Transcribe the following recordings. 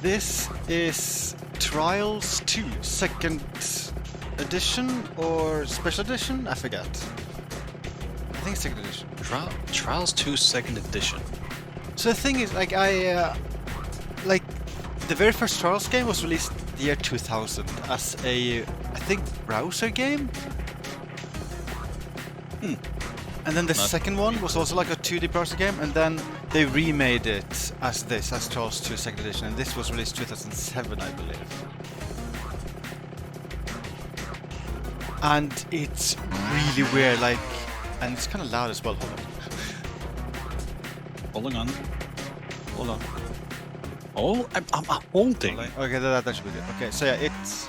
This is Trials 2 second edition or special edition? I forget. I think second edition. Trials 2 second edition. So the thing is, like, the very first Trials game was released the year 2000 as a, I think, browser game. And then the second one was also like a 2D browser game, and then they remade it as Trials 2 second edition, and this was released 2007, I believe. And it's really weird, like, and it's kind of loud as well. Holding on. Hold on. Oh, I'm holding. Okay, that should be good. Okay, so yeah, it's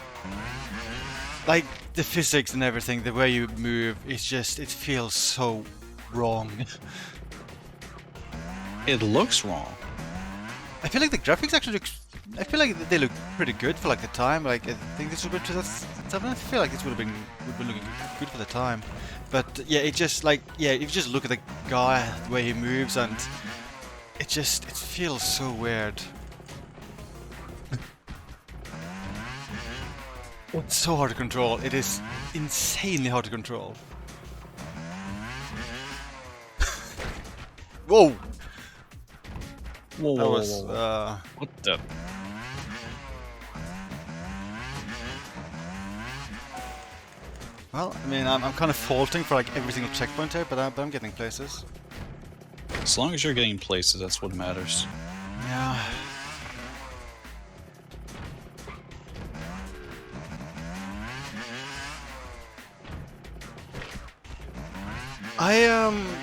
like the physics and everything, the way you move, it's just, it feels so wrong. It looks wrong. I feel like the graphics actually look, I feel like they look pretty good for like the time. Like, I think this would be 2007. I feel like this would have been looking good for the time. But yeah, it just like, yeah, if you just look at the guy, the way he moves, and it feels so weird. It's so hard to control. It is insanely hard to control. Whoa! Whoa, That was, what the? well, I mean, I'm kind of faulting for like every single checkpoint here, but I'm getting places. As long as you're getting places, that's what matters. Yeah.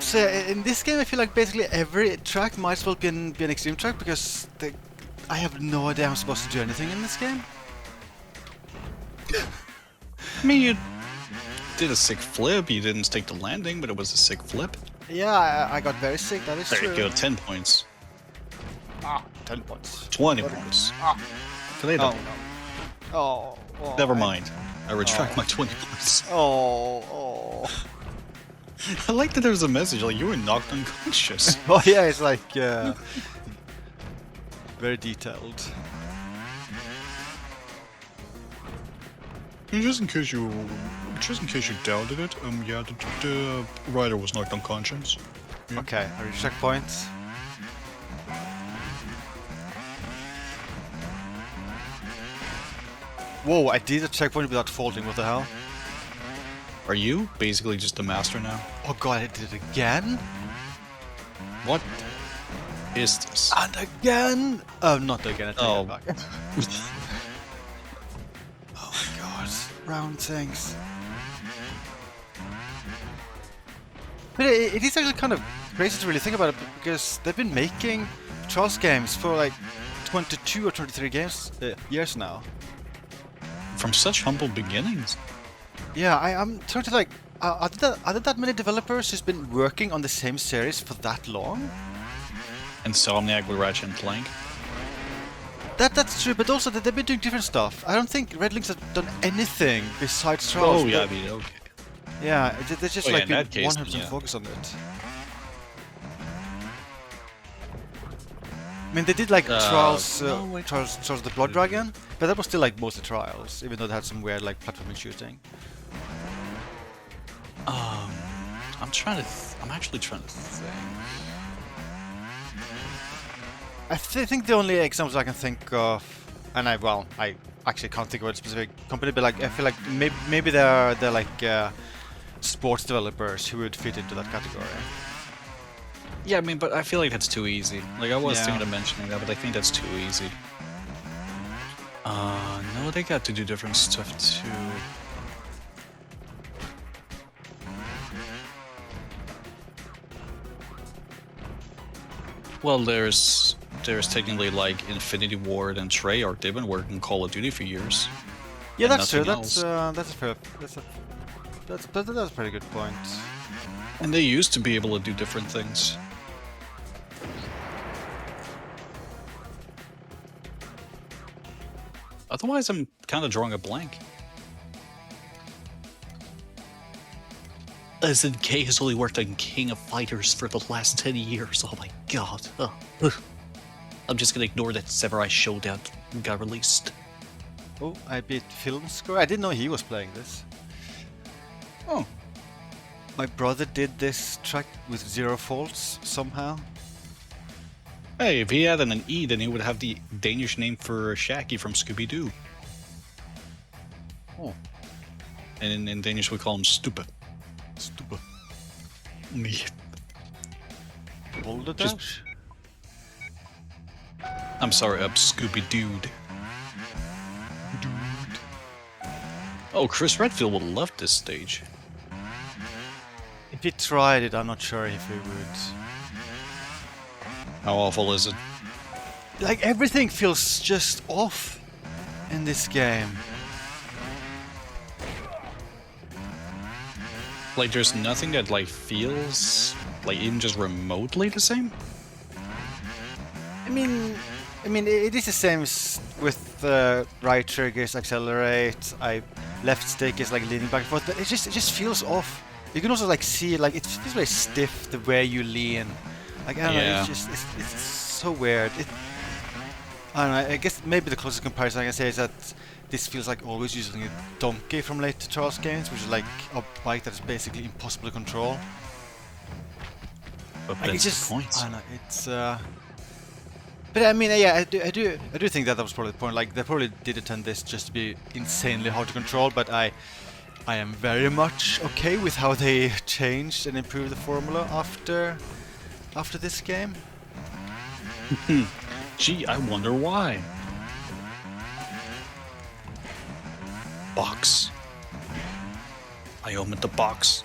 So in this game I feel like basically every track might as well be an extreme track, because I have no idea how I'm supposed to do anything in this game. I mean, you did a sick flip. You didn't take the landing, but it was a sick flip. Yeah, I got very sick, that is There true. you go, 10 points. 10 points. 20 points. Oh. Oh. Never mind. I retract my 20 points. Oh. I like that there's a message, like, you were knocked unconscious. Oh yeah, it's like, very detailed. Just in case you doubted it, yeah, the rider was knocked unconscious. Yeah. Okay, are you checkpoints? Whoa, I did a checkpoint without faulting, what the hell? Are you basically just the master now? Oh god, I did it again? What is this? And again! Oh, not again, I take it back. Oh my god, round things. But it is actually kind of crazy to really think about it, because they've been making Trials games for like 22 or 23 years now. From such humble beginnings. Yeah, I'm trying to like, are there that many developers who's been working on the same series for that long? Insomniac with Ratchet and Clank. That's true, but also that they've been doing different stuff. I don't think Red Links have done anything besides Trials. Oh yeah, I mean, okay. Yeah, they're just Oh, like yeah, been in that case, 100% yeah. focused on it. I mean, they did like Trials, Trials the Blood Dragon, but that was still like mostly Trials, even though they had some weird like platforming shooting. I'm actually trying to think. I think the only examples I can think of, and I actually can't think of a specific company, but like I feel like maybe they're like sports developers who would fit into that category. Yeah, I mean, but I feel like that's too easy. Like, I was Yeah. thinking of mentioning that, but I think that's too easy. No, they got to do different stuff too. Well, there's technically like Infinity Ward and Treyarch. They've been working on Call of Duty for years. Yeah, And that's true. nothing That's a pretty good point. And they used to be able to do different things. Otherwise, I'm kind of drawing a blank. SNK has only worked on King of Fighters for the last 10 years. Oh my god. I'm just gonna ignore that Samurai Showdown got released. Oh, I beat Film Score. I didn't know he was playing this. Oh, My brother did this track with 0 faults somehow. hey, if he had an E, then he would have the Danish name for Shaggy from Scooby-Doo. Oh, And in Danish we call him Stupid. stupid. Yeah. Boulder Just- Dash? I'm sorry, Scooby-Doo. Oh, Chris Redfield would love this stage. If he tried it, I'm not sure if he would. How awful is it? Like, everything feels just off in this game. Like, there's nothing that, like, feels, like, even just remotely the same? I mean, it is the same with right triggers, accelerate. Left stick is like leaning back and forth, but it just feels off. You can also like see like it feels very stiff the way you lean. Like I don't know, it's so weird. I don't know. I guess maybe the closest comparison I can say is that this feels like always using a donkey from later Charles games, which is like a bike that is basically impossible to control. But Like, that's it's just, the point. I don't know, it's but I mean, yeah, I do think that was probably the point. Like, they probably did intend this just to be insanely hard to control, but I am very much okay with how they changed and improved the formula after this game. Gee, I wonder why. Box. I opened the box.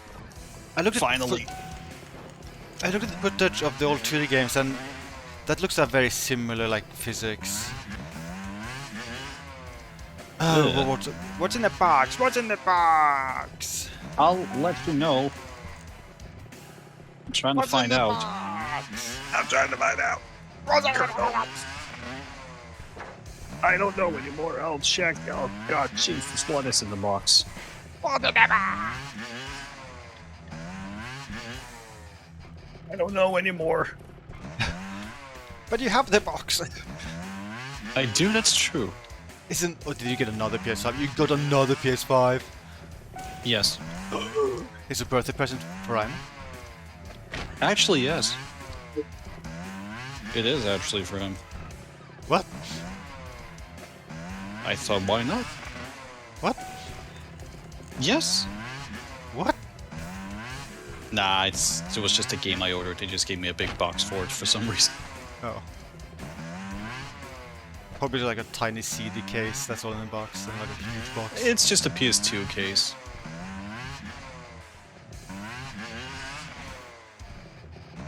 I looked Finally. I looked at the footage of the old 2D games, and that looks at very similar, like, physics. Oh, what's in the box? What's in the box? I'll let you know. I'm trying to find out. I'm trying to find out. What's in the box? I don't know anymore. I'll check. Oh god, Jesus, what is in the box? What's in the box? I don't know anymore. But you have the box. I do, that's true. Oh, did you get another PS5? You got another PS5. Yes. It's a birthday present for Ryan. Actually, yes. It is actually for him. What? I thought, why not? What? Yes. What? Nah, it was just a game I ordered. They just gave me a big box for it for some reason. Oh. Probably like a tiny CD case that's all in the box, and like a huge box. It's just a PS2 case.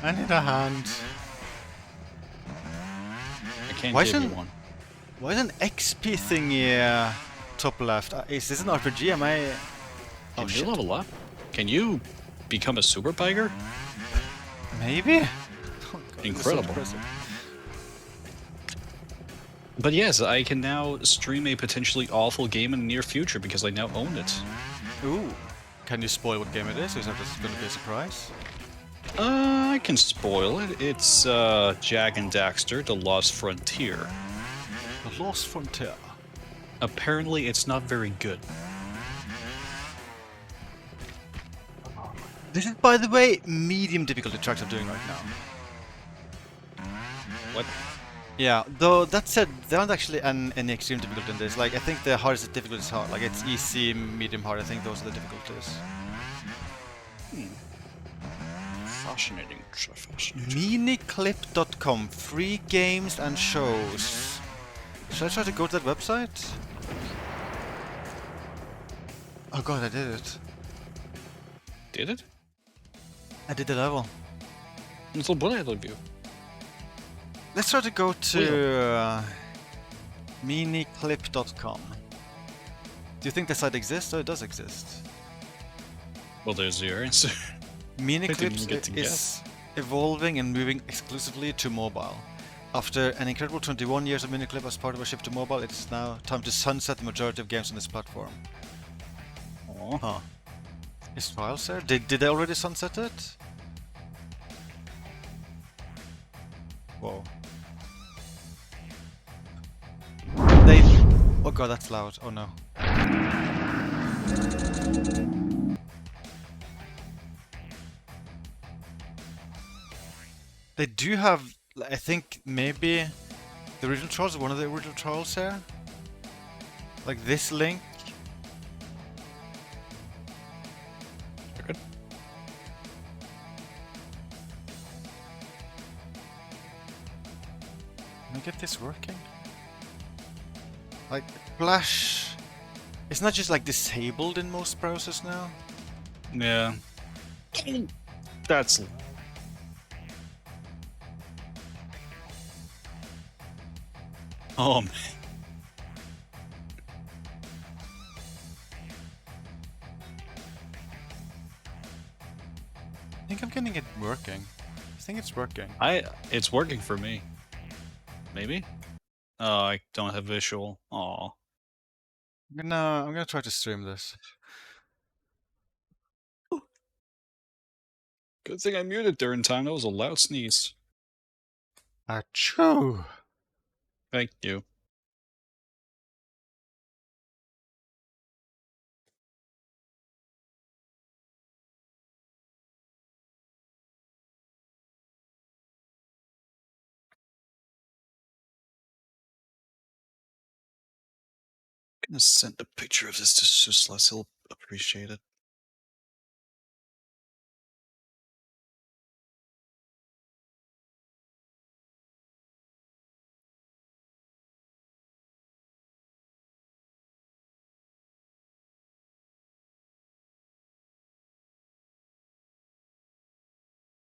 I need a hand. I can't Why give you isn't- one. Why is an XP thingy top left? Is this an RPG? Am I... Can Oh you shit. level up? Can you become a super biker? Maybe? Oh, God, this is so Incredible. impressive. But yes, I can now stream a potentially awful game in the near future because I now own it. Ooh. Can you spoil what game it is? Or is that just going to be a surprise? I can spoil it. It's Jak and Daxter, The Lost Frontier. The Lost Frontier. Apparently, it's not very good. This is, by the way, medium difficulty tracks I'm doing right now. What? Yeah, though that said, there aren't actually any extreme difficulty in this. Like, I think the hardest difficulty is hard. Like, it's easy, medium, hard. I think those are the difficulties. Fascinating. Miniclip.com. Free games and shows. Should I try to go to that website? Oh god, I did it. Did it? I did the level. Little bullet of you. Let's try to go to miniclip.com. Do you think the site exists? Oh, it does exist. Well, there's your answer. Miniclips didn't get to is evolving and moving exclusively to mobile. After an incredible 21 years of Miniclip as part of a shift to mobile, it's now time to sunset the majority of games on this platform. Aw. Huh. Is Files there? Did they already sunset it? Whoa. god, that's loud. Oh no. They do have, I think, maybe the original trolls, one of the original trolls here. Like this link. Okay. Can I get this working? Like, Flash... It's not just like disabled in most browsers now. Yeah. That's... Oh, man. I think I'm getting it working. I think it's working. It's working for me. Maybe? Oh, I don't have visual. Aw. I'm gonna try to stream this. Good thing I muted during time. That was a loud sneeze. Achoo! Thank you. I'm gonna send a picture of this to Suslas. He'll appreciate it.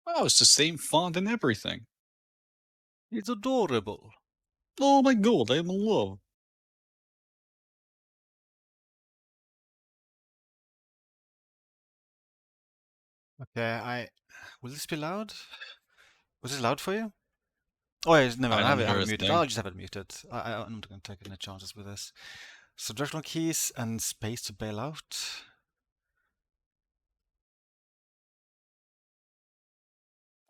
Wow, it's the same font and everything. It's adorable. Oh my god, I'm in love. Okay, will this be loud? Was this loud for you? Oh yeah, never mind. I don't I have hear it a muted. thing. I'll just have it muted. I'm not gonna take any chances with this. So directional keys and space to bail out.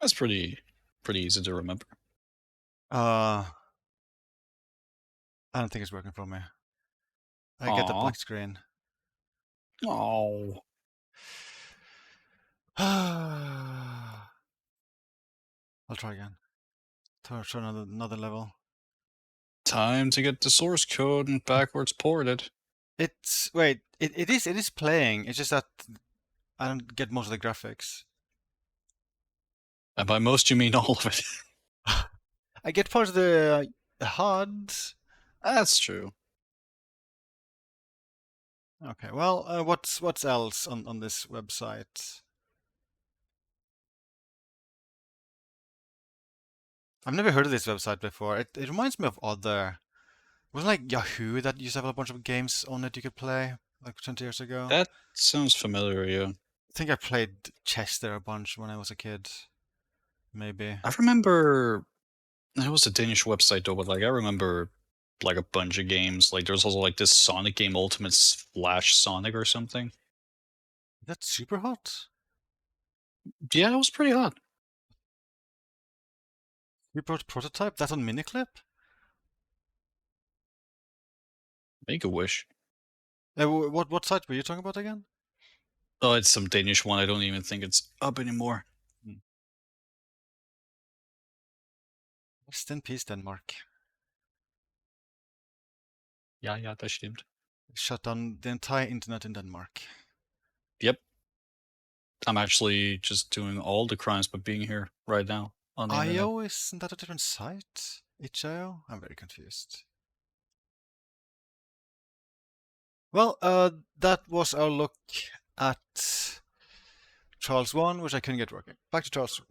That's pretty easy to remember. I don't think it's working for me. I get the Aw. black screen. Oh. I'll try again. Try another level. Time to get the source code and backwards ported. Wait, it is playing. It's just that I don't get most of the graphics. And by most you mean all of it. I get part of the HUD. That's true. Okay, well, what's else on this website? I've never heard of this website before. It reminds me of other. Wasn't like Yahoo that used to have a bunch of games on it you could play like 20 years ago? That sounds familiar, yeah. I think I played chess there a bunch when I was a kid. Maybe. I remember it was a Danish website though, but like I remember like a bunch of games. Like there was also like this Sonic game, Ultimate Flash Sonic or something. That's super hot. Yeah, it was pretty hot. Super hot prototype. That's on Miniclip. Make a wish. What site were you talking about again? Oh, it's some Danish one. I don't even think it's up anymore. Rest in peace, Denmark. Ja, das stimmt. Shut down the entire internet in Denmark. Yep. I'm actually just doing all the crimes by being here right now on the internet. IO, isn't that a different site? itch.io? I'm very confused. Well, that was our look at Charles 1, which I couldn't get working. Back to Charles 2.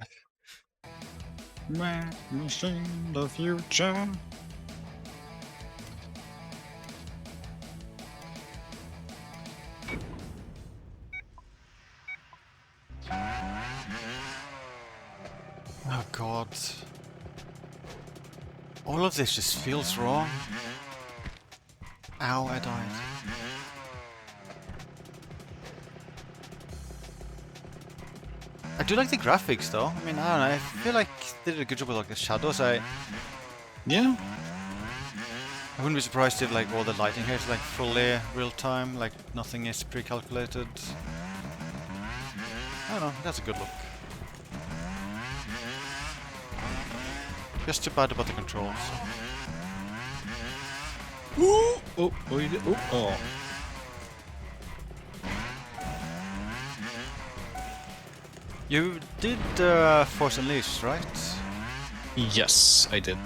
Man, machine the future. Oh god. All of this just feels wrong. Ow, I died. I do like the graphics though. I mean, I don't know, I feel like they did a good job with like the shadows. Yeah. I wouldn't be surprised if like all the lighting here is like fully real time, like nothing is pre-calculated. I don't know, that's a good look. Just too bad about the controls. Ooh! Oh, oh, you did. Oh, oh. You did Force Unleashed, right? Yes, I did.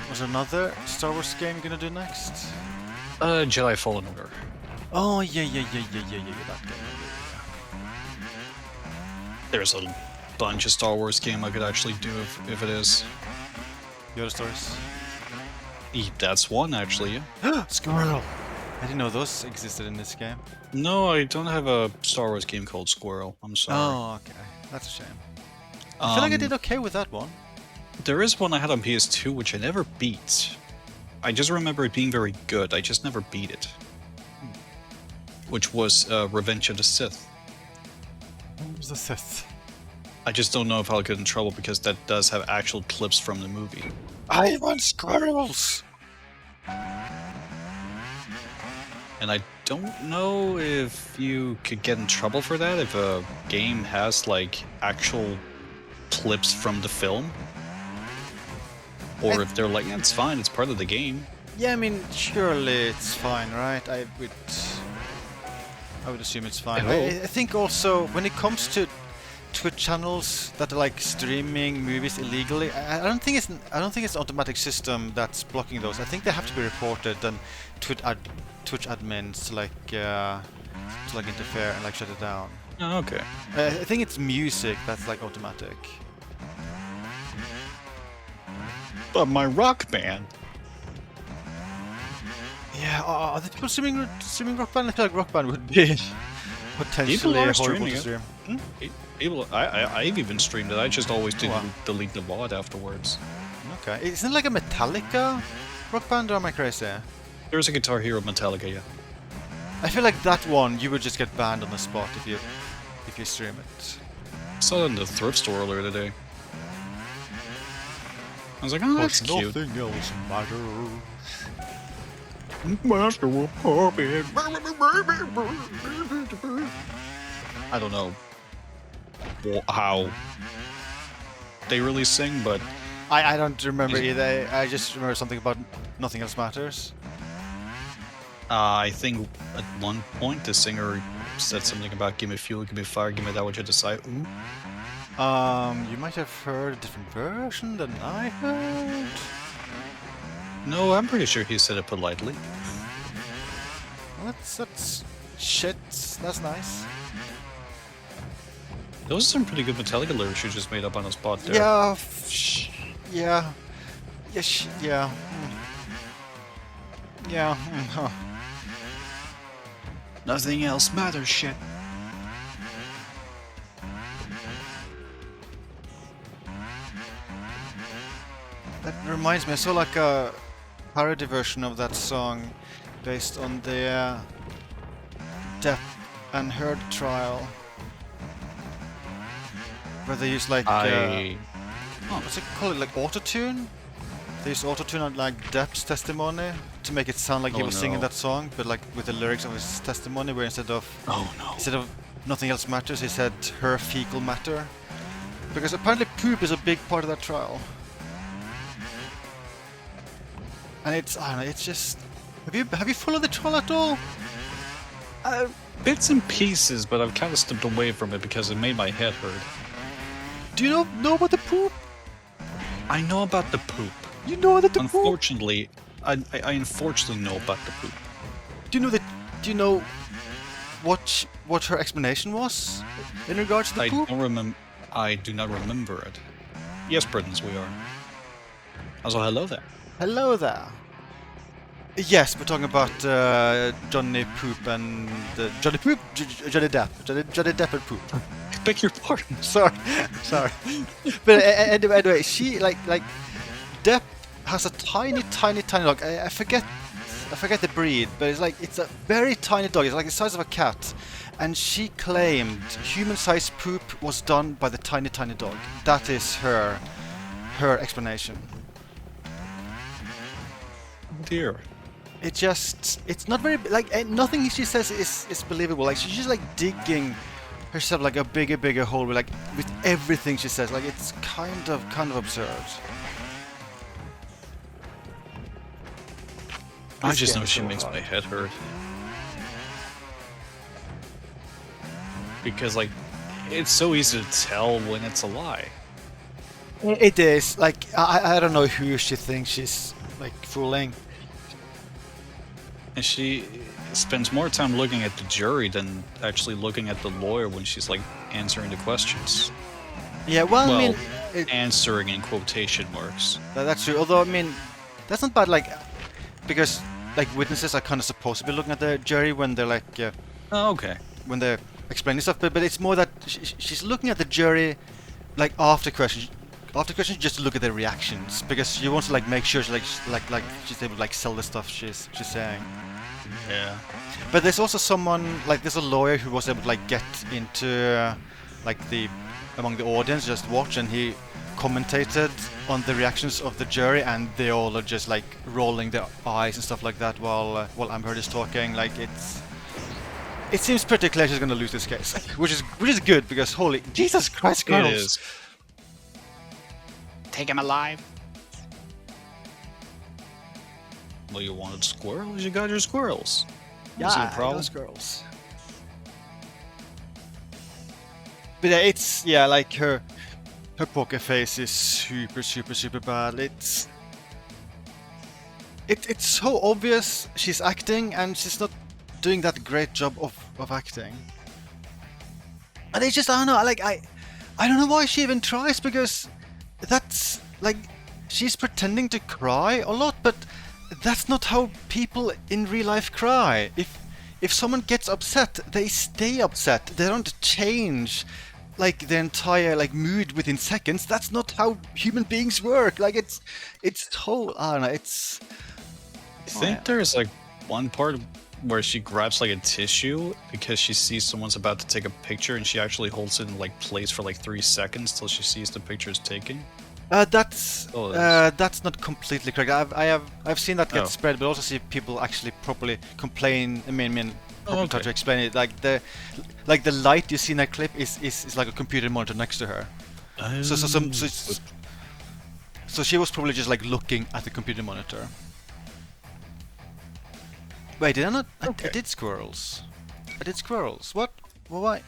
Was there another Star Wars game you're gonna do next? Jedi Fallen Order. Oh yeah, that game. There's a bunch of Star Wars game I could actually do if it is. The other stories. That's one, actually, yeah. Squirrel! I didn't know those existed in this game. No, I don't have a Star Wars game called Squirrel. I'm sorry. Oh, okay. That's a shame. I feel like I did okay with that one. There is one I had on PS2 which I never beat. I just remember it being very good. I just never beat it. Which was Revenge of the Sith. What was the Sith? I just don't know if I'll get in trouble because that does have actual clips from the movie. I want squirrels! And I don't know if you could get in trouble for that if a game has like actual clips from the film. Or if they're like, yeah, it's fine, it's part of the game. Yeah, I mean, surely it's fine, right? I would assume it's fine. I think also when it comes to Twitch channels that are like streaming movies illegally, I don't think it's an automatic system that's blocking those. I think they have to be reported and Twitch admins to like interfere and like shut it down. Oh, okay. I think it's music that's like automatic. But my rock band. Yeah, are the people streaming Rock Band? I feel like Rock Band would be potentially horrible to stream. People, I've even streamed it. I just always didn't delete the VOD afterwards. Okay, isn't it like a Metallica Rock Band, or am I crazy? There's a Guitar Hero Metallica, yeah. I feel like that one you would just get banned on the spot if you stream it. I saw it in the thrift store earlier today. I was like, oh, that's cute. Nothing else matters. Master will pop it. I don't know how they really sing, but I don't remember either. I just remember something about Nothing Else Matters. I think at one point the singer said something about give me fuel, give me fire, give me that which I decide. Ooh. You might have heard a different version than I heard. No, I'm pretty sure he said it politely. Well, that's shit. That's nice. Those are some pretty good Metallica lyrics you just made up on the spot there. Yeah. Yeah. Yeah. Yeah. Huh. Nothing else matters, shit. That reminds me, I saw like a parody version of that song based on the Depp and Heard trial, where they use like what's it called? Like autotune. They used autotune on like Depp's testimony to make it sound like he was singing that song, but like with the lyrics of his testimony, where instead of nothing else matters, he said her fecal matter, because apparently poop is a big part of that trial. And it's, I don't know, it's just... Have you followed the trial at all? Bits and pieces, but I've kind of stepped away from it because it made my head hurt. Do you know about the poop? I know about the poop. You know that the Unfortunately, I unfortunately know about the poop. Do you know what her explanation was in regards to the poop? I do not remember it. Yes, Britons, we are. Also, hello there. Hello there. Yes, we're talking about Johnny Poop and Johnny Poop, Johnny Depp and Poop. I beg your pardon. Sorry. But anyway, she like Depp has a tiny dog. I forget the breed, but it's a very tiny dog. It's like the size of a cat, and she claimed human-sized poop was done by the tiny dog. That is her explanation. Dear. it's not very like nothing she says is believable. Like she's just like digging herself like a bigger hole with everything she says. Like it's kind of absurd. I just know she makes my head hurt. Because, like, it's so easy to tell when it's a lie. It is. Like, I don't know who she thinks she's, like, fooling. And she spends more time looking at the jury than actually looking at the lawyer when she's, like, answering the questions. Yeah, well, I mean... answering in quotation marks. That's true. Although, I mean, that's not bad, like... Because, like, witnesses are kind of supposed to be looking at the jury when they're, like... Oh, okay. When they're explaining stuff, but it's more that she's looking at the jury, like, after questions, just to look at their reactions, because she wants to, like, make sure she's able to, like, sell the stuff she's saying. Yeah. But there's also someone, like, there's a lawyer who was able to, like, get into, like, among the audience, just watch, and he commentated on the reactions of the jury, and they all are just, like, rolling their eyes and stuff like that while Amber Heard is talking. Like, it seems pretty clear she's gonna lose this case, which is good, because holy Jesus Christ, girls! It is. Take him alive. Well, you wanted squirrels, you got your squirrels. Yeah, those girls. But yeah, it's like her poker face is super bad. It's so obvious she's acting, and she's not doing that great job of acting. And it's just, I don't know, like I don't know why she even tries, because that's like, she's pretending to cry a lot, but that's not how people in real life cry. If someone gets upset, they stay upset. They don't change like the entire like mood within seconds. That's not how human beings work. Like it's so, I don't know, it's... I think there's like one part where she grabs like a tissue because she sees someone's about to take a picture, and she actually holds it in like place for like 3 seconds till she sees the picture is taken. That's not completely correct. I've seen that get spread, but also see people actually properly complain. I mean, properly try to explain it. Like the light you see in that clip is like a computer monitor next to her. So she was probably just like looking at the computer monitor. Wait, did I not? Okay. I did squirrels. I did squirrels. What? Well, why?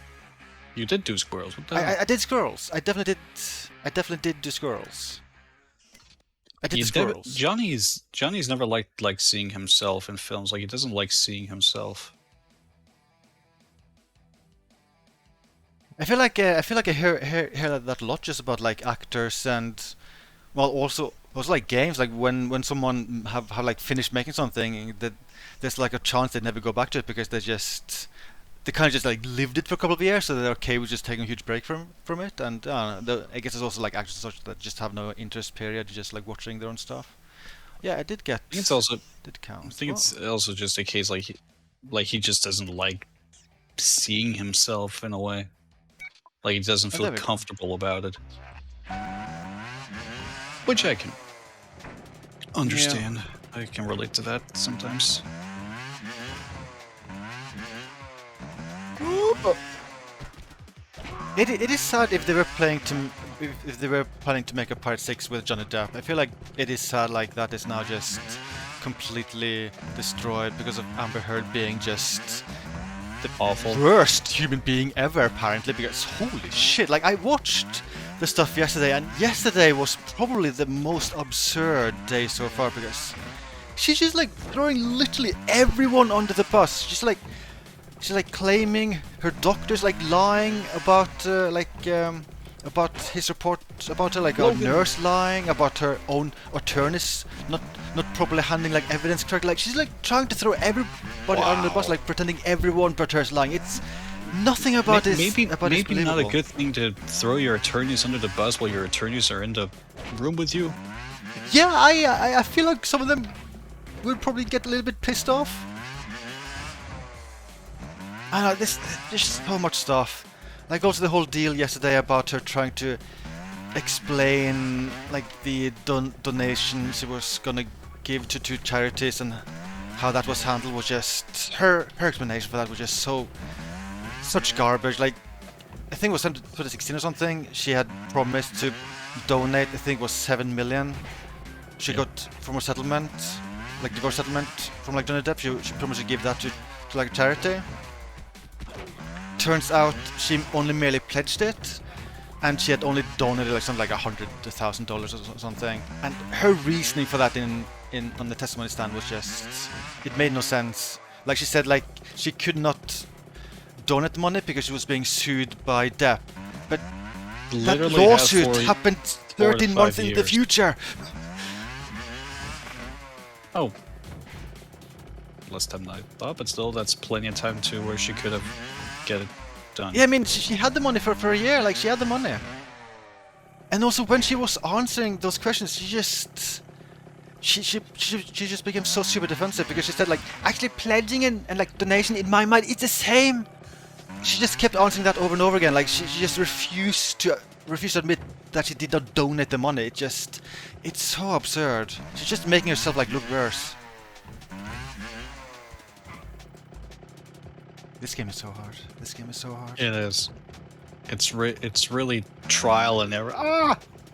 You did do squirrels. What the hell? I did squirrels. I definitely did do squirrels. I did squirrels. Johnny's never liked seeing himself in films. Like, he doesn't like seeing himself. I feel like I hear that a lot, just about like actors, and well, also like games. Like when someone have like finished making something, that there's like a chance they never go back to it, because they kind of just like lived it for a couple of years, so they're okay with just taking a huge break from it. And I guess there's also like actors such that just have no interest period, just like watching their own stuff. Yeah, I did get. I think it's also did count. I think it's also just a case like he just doesn't like seeing himself in a way. Like, he doesn't feel comfortable about it. Which I can understand. Yeah. I can relate to that sometimes. It is sad if they were planning to make a part 6 with Johnny Depp. I feel like it is sad like that is now just completely destroyed because of Amber Heard being just the worst human being ever, apparently, because holy shit, like I watched the stuff yesterday, and yesterday was probably the most absurd day so far, because she's just like throwing literally everyone under the bus. She's like claiming her doctor's like lying about his report about her, like a nurse lying, about her own attorneys not properly handling like evidence correctly. Like she's like trying to throw everybody under the bus, like pretending everyone but her is lying. It's nothing about this. Maybe not a good thing to throw your attorneys under the bus while your attorneys are in the room with you. Yeah, I feel like some of them would probably get a little bit pissed off. I know, there's so much stuff. Like also the whole deal yesterday about her trying to explain like the donation she was gonna give to 2 charities, and how that was handled was just her explanation for that was just such garbage. Like, I think it was 2016 or something. She had promised to donate, I think it was 7 million. She got from her settlement, like divorce settlement from like Johnny Depp. She promised to give that to like a charity. Turns out she only merely pledged it, and she had only donated like something like $100,000 or something. And her reasoning for that on the testimony stand was just, it made no sense. Like she said, like she could not donate the money because she was being sued by Depp, but Literally that lawsuit happened 13 months in the future. Oh, less time than I thought, but still, that's plenty of time too, where she could have get it done. Yeah, I mean, she had the money for a year. Like, she had the money. And also, when she was answering those questions, she just became so super defensive because she said, like, actually pledging and like donation in my mind, it's the same. She just kept answering that over and over again. Like, she just refused to admit that she did not donate the money. It's so absurd. She's just making herself like look worse. This game is so hard. This game is so hard. It is. It's really trial and error.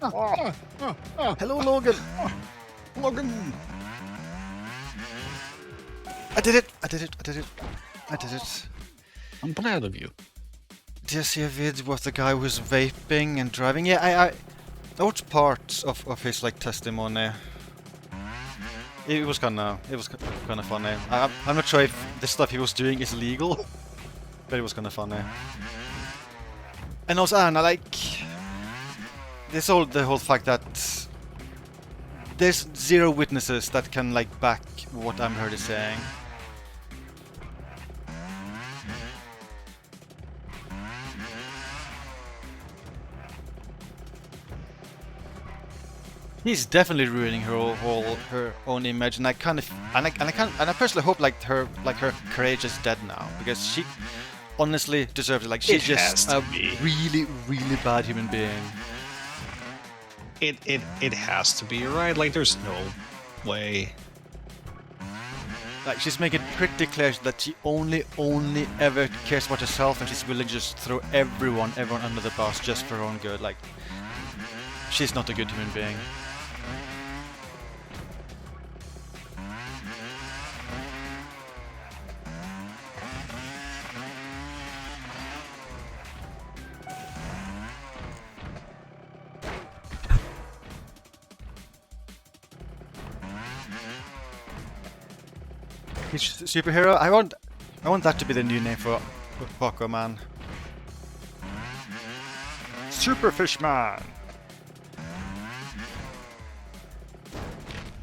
Hello, Logan. Logan. I did it. I'm proud of you. Did you see a video with the guy who was vaping and driving? Yeah, I watched parts of his like testimony. It was kind of funny. I'm not sure if the stuff he was doing is legal, but it was kind of funny. And also, Anna, like the whole fact that there's 0 witnesses that can like back what I'm heard is saying. He's definitely ruining her own image, and I personally hope like her courage is dead now, because she honestly deserves it. Like, she's just a really bad human being. It has to be, right? Like, there's no way. Like, she's making pretty clear that she only ever cares about herself, and she's willing to just throw everyone under the bus just for her own good. Like, she's not a good human being. Superhero. I want that to be the new name for Aquaman. Superfishman.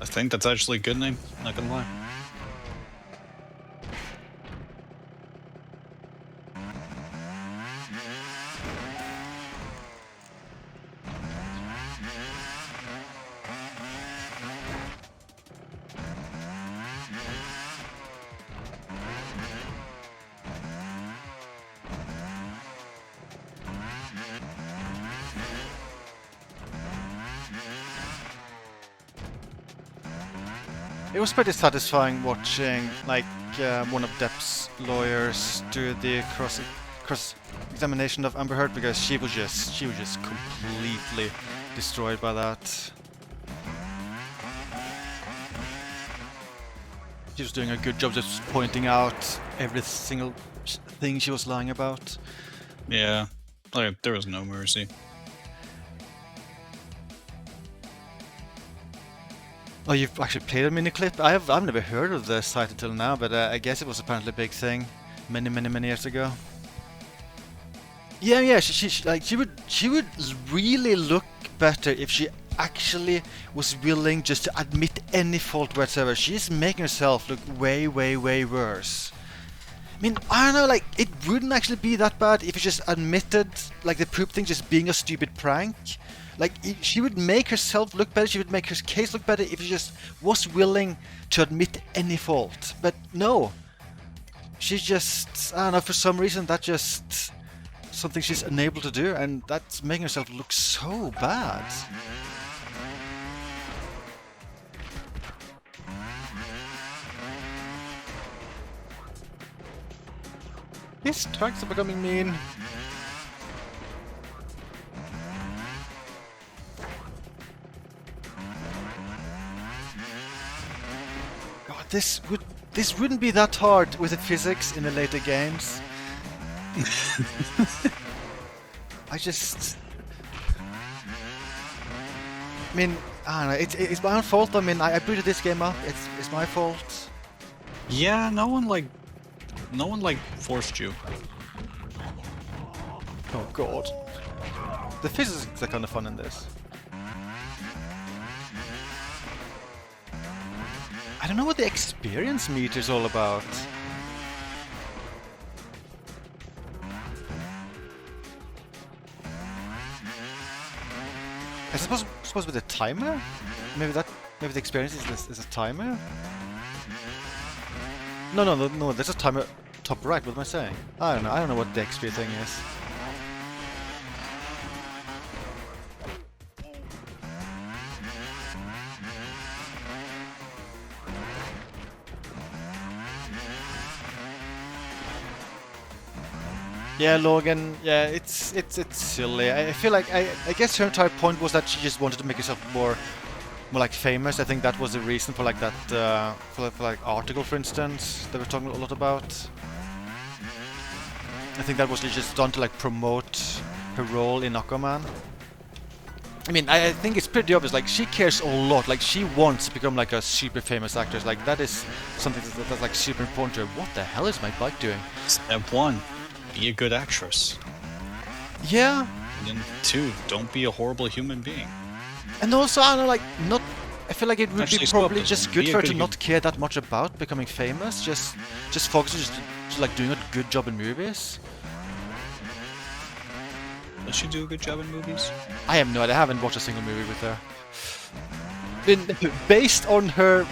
I think that's actually a good name, not gonna lie. It was pretty satisfying watching like one of Depp's lawyers do the cross examination of Amber Heard, because she was just completely destroyed by that. She was doing a good job just pointing out every single thing she was lying about. Yeah, like, there was no mercy. Oh, you've actually played a mini clip? I've never heard of the site until now, but I guess it was apparently a big thing many years ago. Yeah. She would really look better if she actually was willing just to admit any fault whatsoever. She's making herself look way worse. I mean, I don't know, like, it wouldn't actually be that bad if you just admitted, like, the poop thing just being a stupid prank. Like, she would make herself look better, she would make her case look better if she just was willing to admit any fault. But no. She's just, I don't know, for some reason that's just something she's unable to do, and that's making herself look so bad. His tracks are becoming mean. God, this wouldn't be that hard with the physics in the later games. I mean, I don't know. It's my own fault. I mean, I booted this game up. It's my fault. Yeah, no one forced you. Oh God. The physics are kind of fun in this. I don't know what the experience meter is all about. I suppose with a timer? Maybe the experience is a timer? No, there's a timer top right, what am I saying? I don't know what the XP thing is. Yeah, Logan. Yeah, it's silly. I feel like I guess her entire point was that she just wanted to make herself more like famous. I think that was the reason for like that for like article, for instance, they were talking a lot about. I think that was just done to like promote her role in Aquaman. I mean, I think it's pretty obvious. Like she cares a lot. Like she wants to become like a super famous actress. Like that is something that's like super important to her. What the hell is my bike doing? Step 1. Be a good actress. Yeah. And then 2, don't be a horrible human being. And also, I don't know, like, not. I feel like it would Actually, be stop probably this. just Be good a for her good to not care that much about becoming famous. Just focus just like doing a good job in movies. Does she do a good job in movies? I have no idea. I haven't watched a single movie with her. Based on her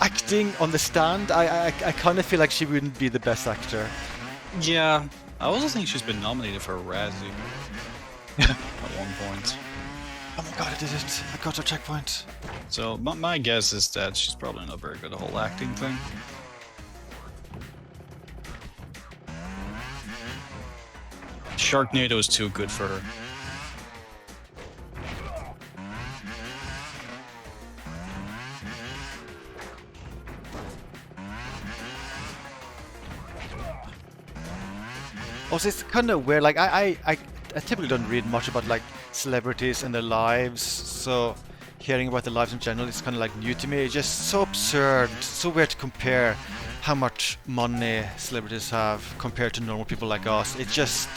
acting on the stand, I kind of feel like she wouldn't be the best actor. Yeah. I also think she's been nominated for a Razzie. At one point. Oh my god, I did it. I got to a checkpoint. So my guess is that she's probably not very good at the whole acting thing. Sharknado is too good for her. Also, it's kind of weird. Like I typically don't read much about like celebrities and their lives, so hearing about their lives in general is kind of like new to me. It's just so absurd, so weird to compare how much money celebrities have compared to normal people like us. It's just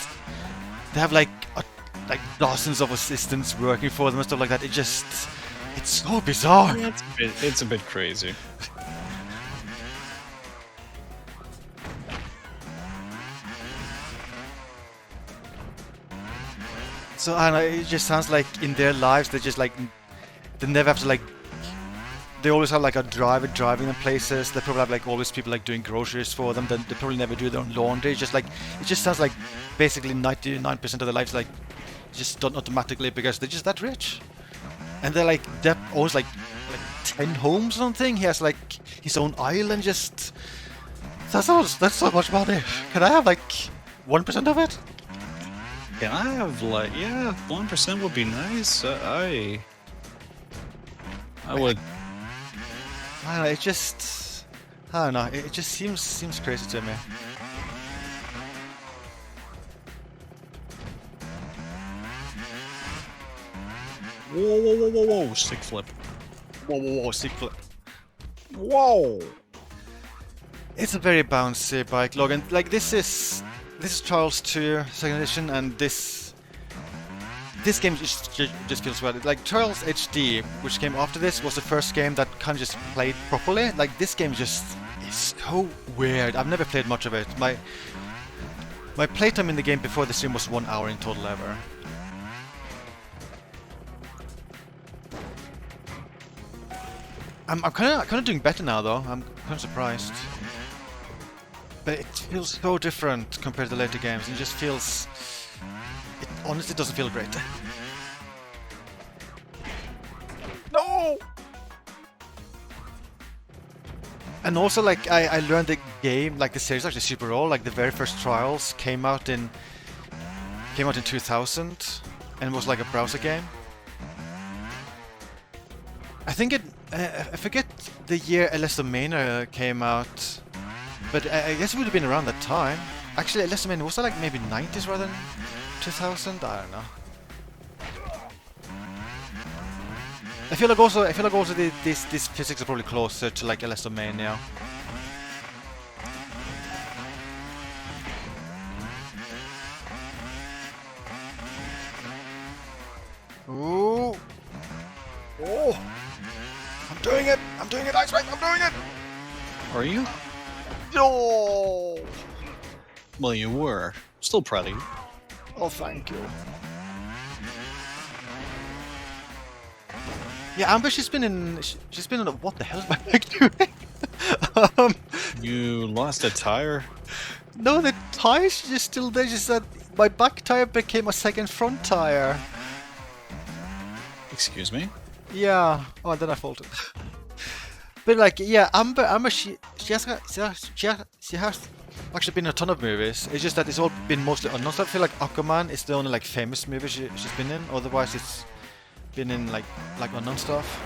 they have like dozens of assistants working for them and stuff like that. It's so bizarre. Yeah, it's a bit crazy. So I don't know, it just sounds like in their lives they just like they never have to like they always have like a driver driving them places. They probably have like always people like doing groceries for them. Then they probably never do their own laundry. It's just like it just sounds like basically 99% of their lives like just done automatically because they're just that rich. And they're always like 10 homes or something. He has like his own island. Just that's so much money. Can I have like 1% of it? Can I have like 1% would be nice. I would. I don't know. It just I don't know. It just seems crazy to me. Whoa! Stick flip. Whoa! Stick flip. Whoa! It's a very bouncy bike, Logan. Like this is Trials 2 second edition, and this game just feels weird. Like Trials HD, which came after this, was the first game that kind of just played properly. Like this game just is so weird. I've never played much of it. My playtime in the game before the stream was 1 hour in total ever. I'm kind of doing better now though. I'm kind of surprised. But it feels so different compared to the later games. It just feels... It honestly doesn't feel great. No! And also, like, I learned the game, like the series, actually super old. Like the very first Trials came out in 2000, and was like a browser game. I think it. I forget the year Elastomania came out, but I guess it would have been around that time. Actually, Elastomania was that like maybe 90s rather than 2000. I don't know. I feel like also these physics are probably closer to like Elastomania. Ooh. Oh! I'm doing it! I'm doing it, Ice Wave! I'm doing it! Are you? No! Well, you were. Still proud of you. Oh, thank you. Yeah, Amber, she's been in a, what the hell is my bike doing? You lost a tire? No, the tire's just still there, just that my back tire became a second front tire. Excuse me? Yeah. Oh, then I faulted. But like, yeah, Amber, she has actually been in a ton of movies. It's just that it's all been mostly unknown. So I feel like Aquaman is the only like famous movie she's been in. Otherwise, it's been in like unknown stuff.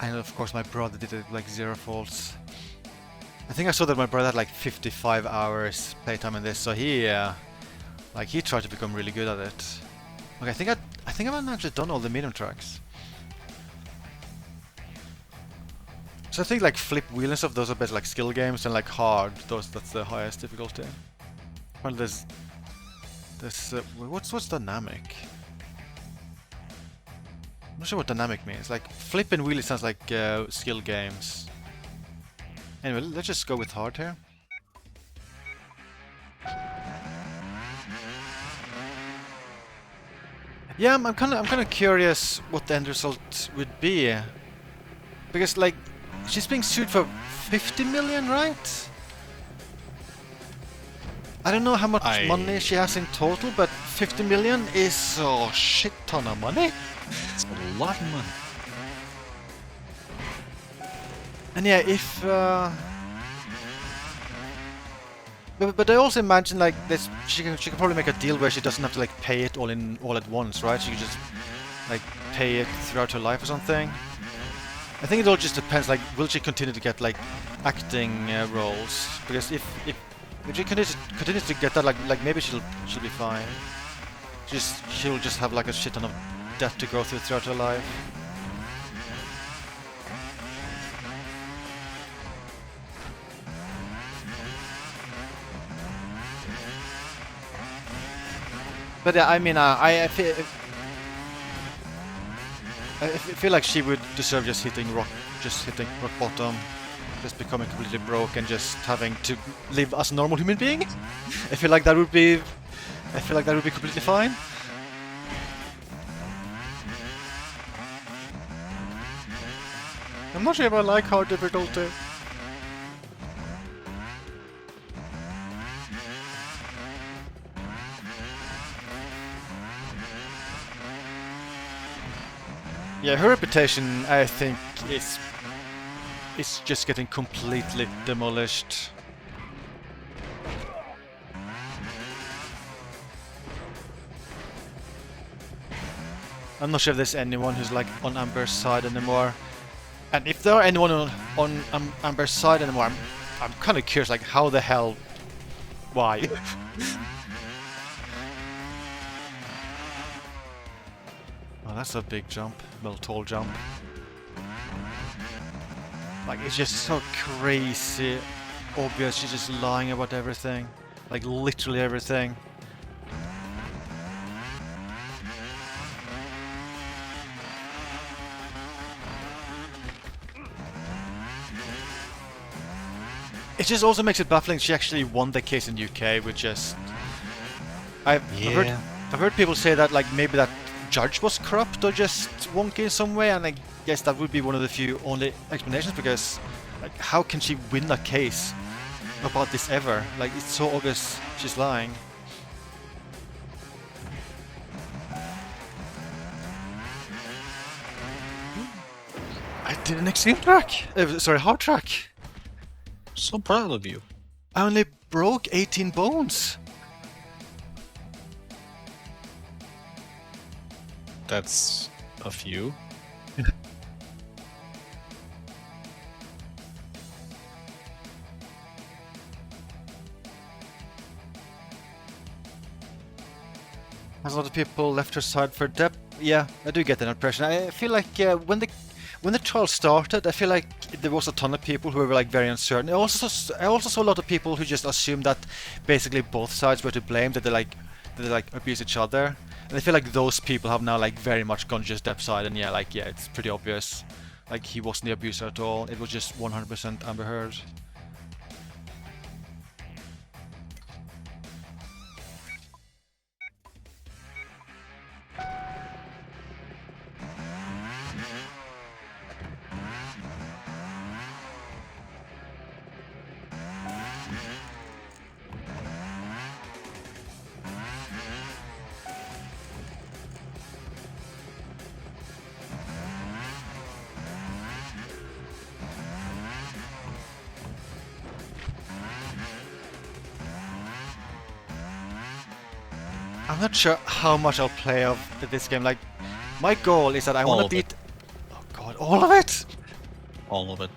And of course my brother did it like 0 faults. I think I saw that my brother had like 55 hours playtime in this, so he tried to become really good at it. Okay, I think I've actually done all the medium tracks. So I think like flip wheel and stuff, those are better like skill games, and like hard, that's the highest difficulty. Well, there's what's dynamic? I'm not sure what dynamic means. Like flip and wheel, it sounds like skill games. Anyway, let's just go with hard here. Yeah, I'm kind of curious what the end result would be, because like she's being sued for 50 million, right? I don't know how much money she has in total, but 50 million is a shit ton of money. It's a lot of money. And yeah, if but I also imagine like this, she can probably make a deal where she doesn't have to like pay it all at once, right? She can just like pay it throughout her life or something. I think it all just depends. Like, will she continue to get like acting roles? Because if she continues to get that, like maybe she'll be fine. She'll just have like a shit ton of debt to go through throughout her life. But yeah, I mean, I feel like she would deserve just hitting rock bottom, just becoming completely broke and just having to live as a normal human being. I feel like that would be completely fine. I'm not sure if I like hard difficulty. Yeah, her reputation, I think, is just getting completely demolished. I'm not sure if there's anyone who's like on Amber's side anymore. And if there are anyone on Amber's side anymore, I'm kind of curious, like how the hell, why? Oh, that's a big jump, well, tall jump. Like, it's just so crazy obvious she's just lying about everything. Like, literally everything. It just also makes it baffling she actually won the case in UK, which just... I've heard people say that, like, maybe that judge was corrupt or just wonky in some way, and like, guess that would be one of the few only explanations, because like how can she win a case about this ever? Like it's so obvious she's lying. I did an extreme track! Sorry, hard track! So proud of you. I only broke 18 bones! That's a few. Has a lot of people left her side for depth. Yeah, I do get that impression. I feel like when the trial started, I feel like there was a ton of people who were like very uncertain. I also saw a lot of people who just assumed that basically both sides were to blame, that they abuse each other. And I feel like those people have now like very much gone just Depp's side, and yeah, it's pretty obvious. Like he wasn't the abuser at all. It was just 100% Amber Heard. I'm not sure how much I'll play of this game. Like, my goal is that I want to beat... Oh god, all of it? All of it.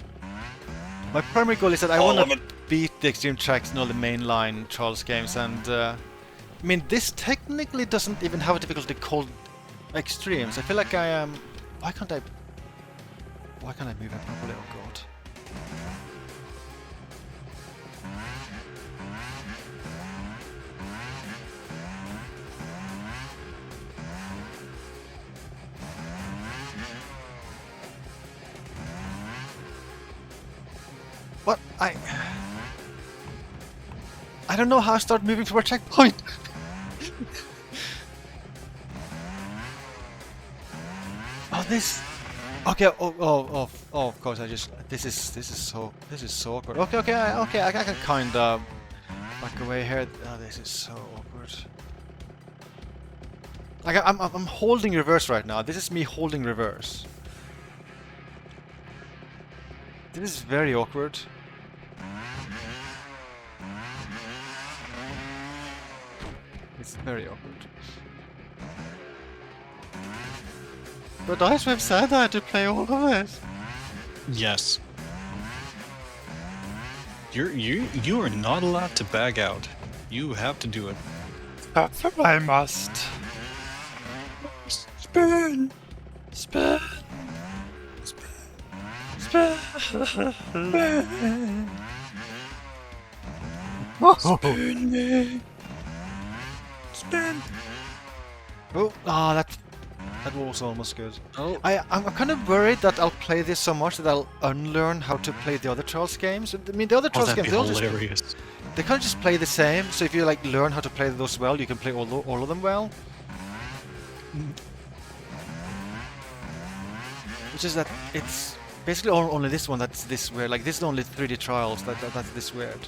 My primary goal is that I want to beat the Extreme Tracks and all the mainline Charles games, and I mean, this technically doesn't even have a difficulty called Extremes. I feel like I am... Why can't I move it properly? Oh god. What? I don't know how I start moving to a checkpoint. Oh, this. Okay. Oh. Of course. This is so awkward. Okay. I can kind of back away here. Oh, this is so awkward. Like I'm holding reverse right now. This is me holding reverse. This is very awkward. It's very awkward. But I have said I had to play all of this. Yes. You are not allowed to back out. You have to do it. I must. Spin. Spin. Spin. Spin. Spin me. Spin. Oh, that was almost good. Oh. I'm kind of worried that I'll play this so much that I'll unlearn how to play the other Charles games. I mean, the other Charles games, they kind of just play the same. So if you like learn how to play those well, you can play all of them well. Which is that it's basically only this one that's this weird. Like this is the only 3D Trials that's this weird.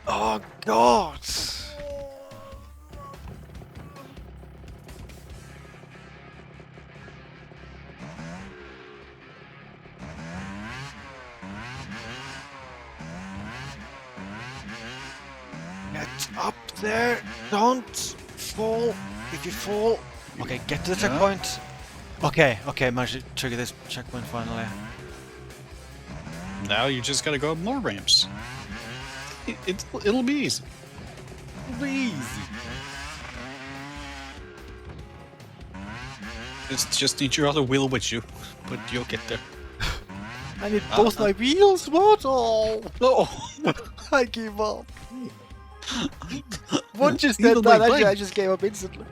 Oh god! Get up there! Don't fall! If you fall... Okay, get to the checkpoint! Okay, managed to trigger this checkpoint finally. Now you just gotta go up more ramps. It'll be easy. It'll be easy. Just need your other wheel with you, but you'll get there. I need both my wheels? What? Oh! No! I give up. Once you Even said my that, I bike- just gave up instantly.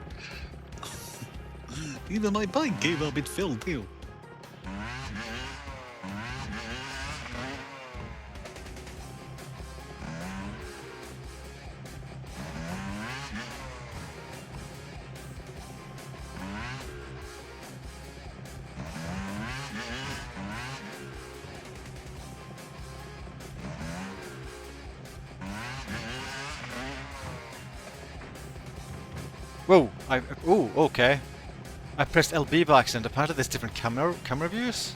Even my bike gave up, it filled too. Whoa! Oh, okay. I pressed LB by accident. Apparently, there's different camera views.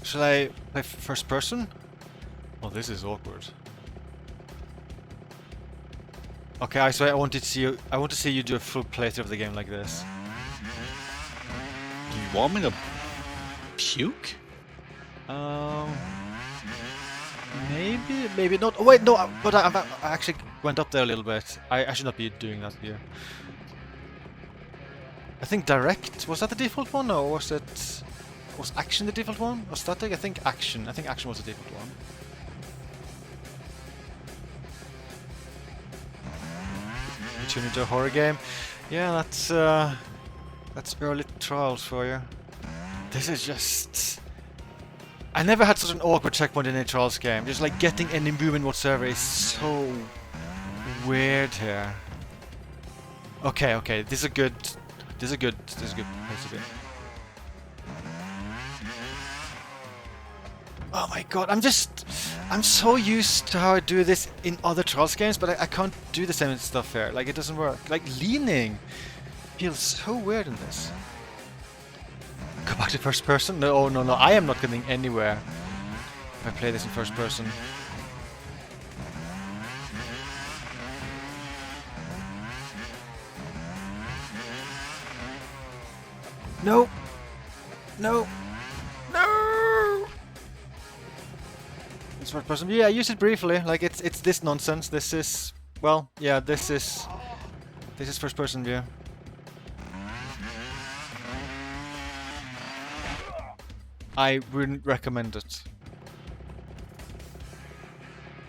Should I play first person? Oh, this is awkward. Okay, I want to see you. I want to see you do a full playthrough of the game like this. You want me to puke? Maybe not. Oh, wait, no. But I actually went up there a little bit. I should not be doing that here. I think direct was that the default one, or was action the default one? Or static? I think action. was the default one. You tune into a horror game. Yeah, that's early trials for you. This is just. I never had such an awkward checkpoint in a Trials game. Just like getting any movement whatsoever is so weird here. Okay, this is a good place to be. Oh my god, I'm so used to how I do this in other Trials games, but I can't do the same stuff here. Like, it doesn't work. Like, leaning feels so weird in this. Go back to first person? No, I am not getting anywhere if I play this in first person. No! It's first person. Yeah, I used it briefly. Like, it's this nonsense. This is, well, yeah, this is first person view. I wouldn't recommend it.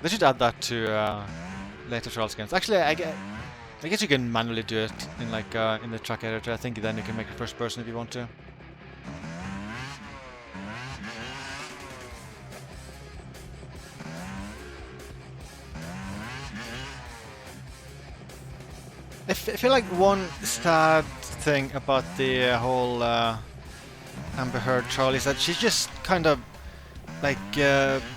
They should add that to later Trials games. Actually, I guess you can manually do it in like in the track editor. I think then you can make it first person if you want to. I feel like one sad thing about the whole Amber Heard trial is that she's just kind of like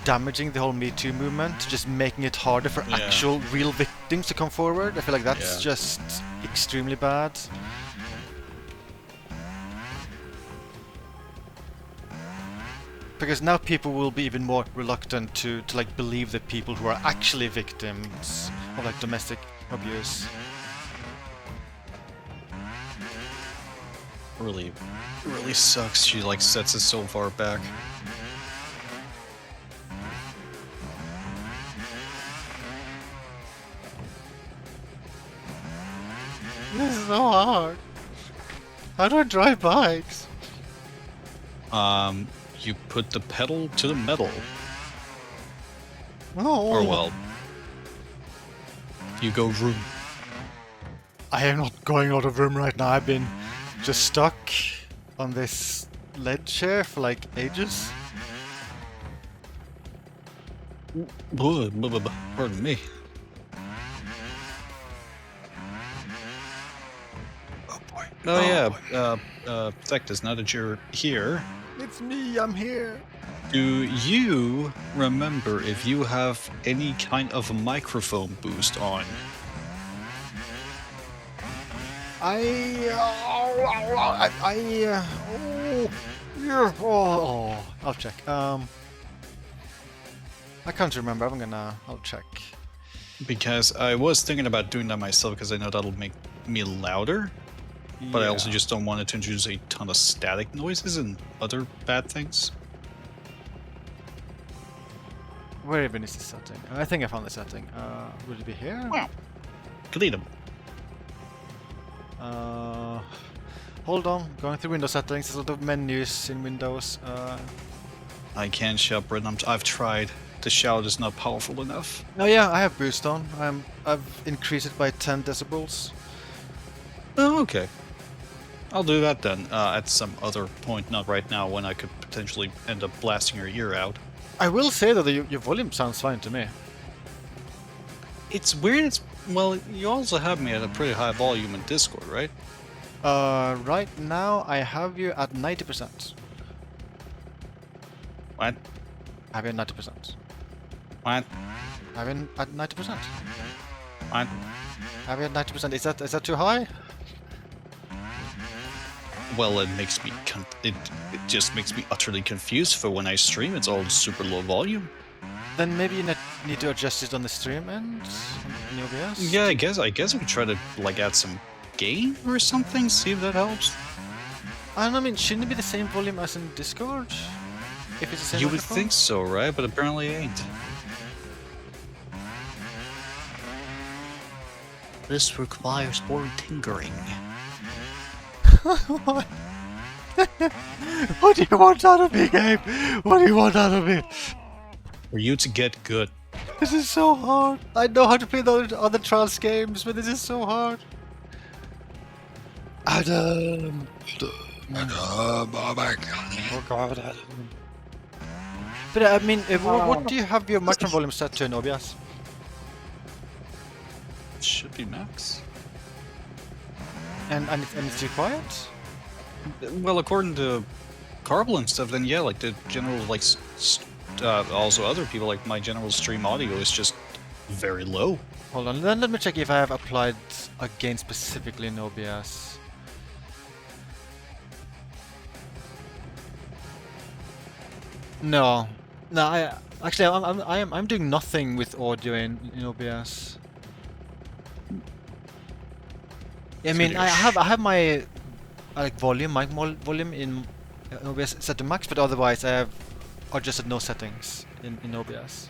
damaging the whole Me Too movement, just making it harder for actual real victims to come forward. I feel like that's just extremely bad. Because now people will be even more reluctant to like believe the people who are actually victims of like domestic abuse. Really sucks. She like sets it so far back. This is so hard. How do I drive bikes? You put the pedal to the metal. Oh. Or well, you go room. I am not going out of room right now. I've been just stuck on this ledge chair for like ages. Pardon me. Oh boy. Oh yeah, Thectus, now that you're here, It's me, I'm here. do you remember if you have any kind of a microphone boost on? I'll check. I can't remember. I'll check. Because I was thinking about doing that myself because I know that'll make me louder. But I also just don't want it to introduce a ton of static noises and other bad things. Where even is the setting? I think I found the setting. Would it be here? Wow. Delete them. Hold on. Going through Windows settings. There's a lot of menus in Windows. I can't shut rhythms. I've tried. the shout is not powerful enough. Oh yeah, I have boost on. I've increased it by 10 decibels. Oh, okay. I'll do that then, at some other point, not right now, when I could potentially end up blasting your ear out. I will say though that your volume sounds fine to me. It's weird, well, you also have me at a pretty high volume in Discord, right? Right now I have you at 90%. What? I have you at 90%. What? I have you at 90%. What? I have you at 90%. Is that too high? Well, it makes me it just makes me utterly confused for when I stream. It's all super low volume. Then maybe you need to adjust it on the stream end in OBS. Yeah, I guess we could try to like add some gain or something. See if that helps. I don't know, I mean, shouldn't it be the same volume as in Discord? If it's the same You would microphone? think so, right? But apparently it ain't. This requires more tinkering. What? What do you want out of me, Gabe? What do you want out of me? For you to get good. This is so hard. I know how to play the other Trials games, but this is so hard. Adam. Oh God, Adam. But I mean, what do you have your microphone volume set to in OBS? It should be max. And it's too quiet? Well, according to Carbel and stuff, then yeah, like the general, like, also other people, like my general stream audio is just very low. Hold on, then let me check if I have applied a gain specifically in OBS. No, I'm doing nothing with audio in OBS. I mean, I have my mic volume in OBS set to max, but otherwise I have adjusted no settings in OBS.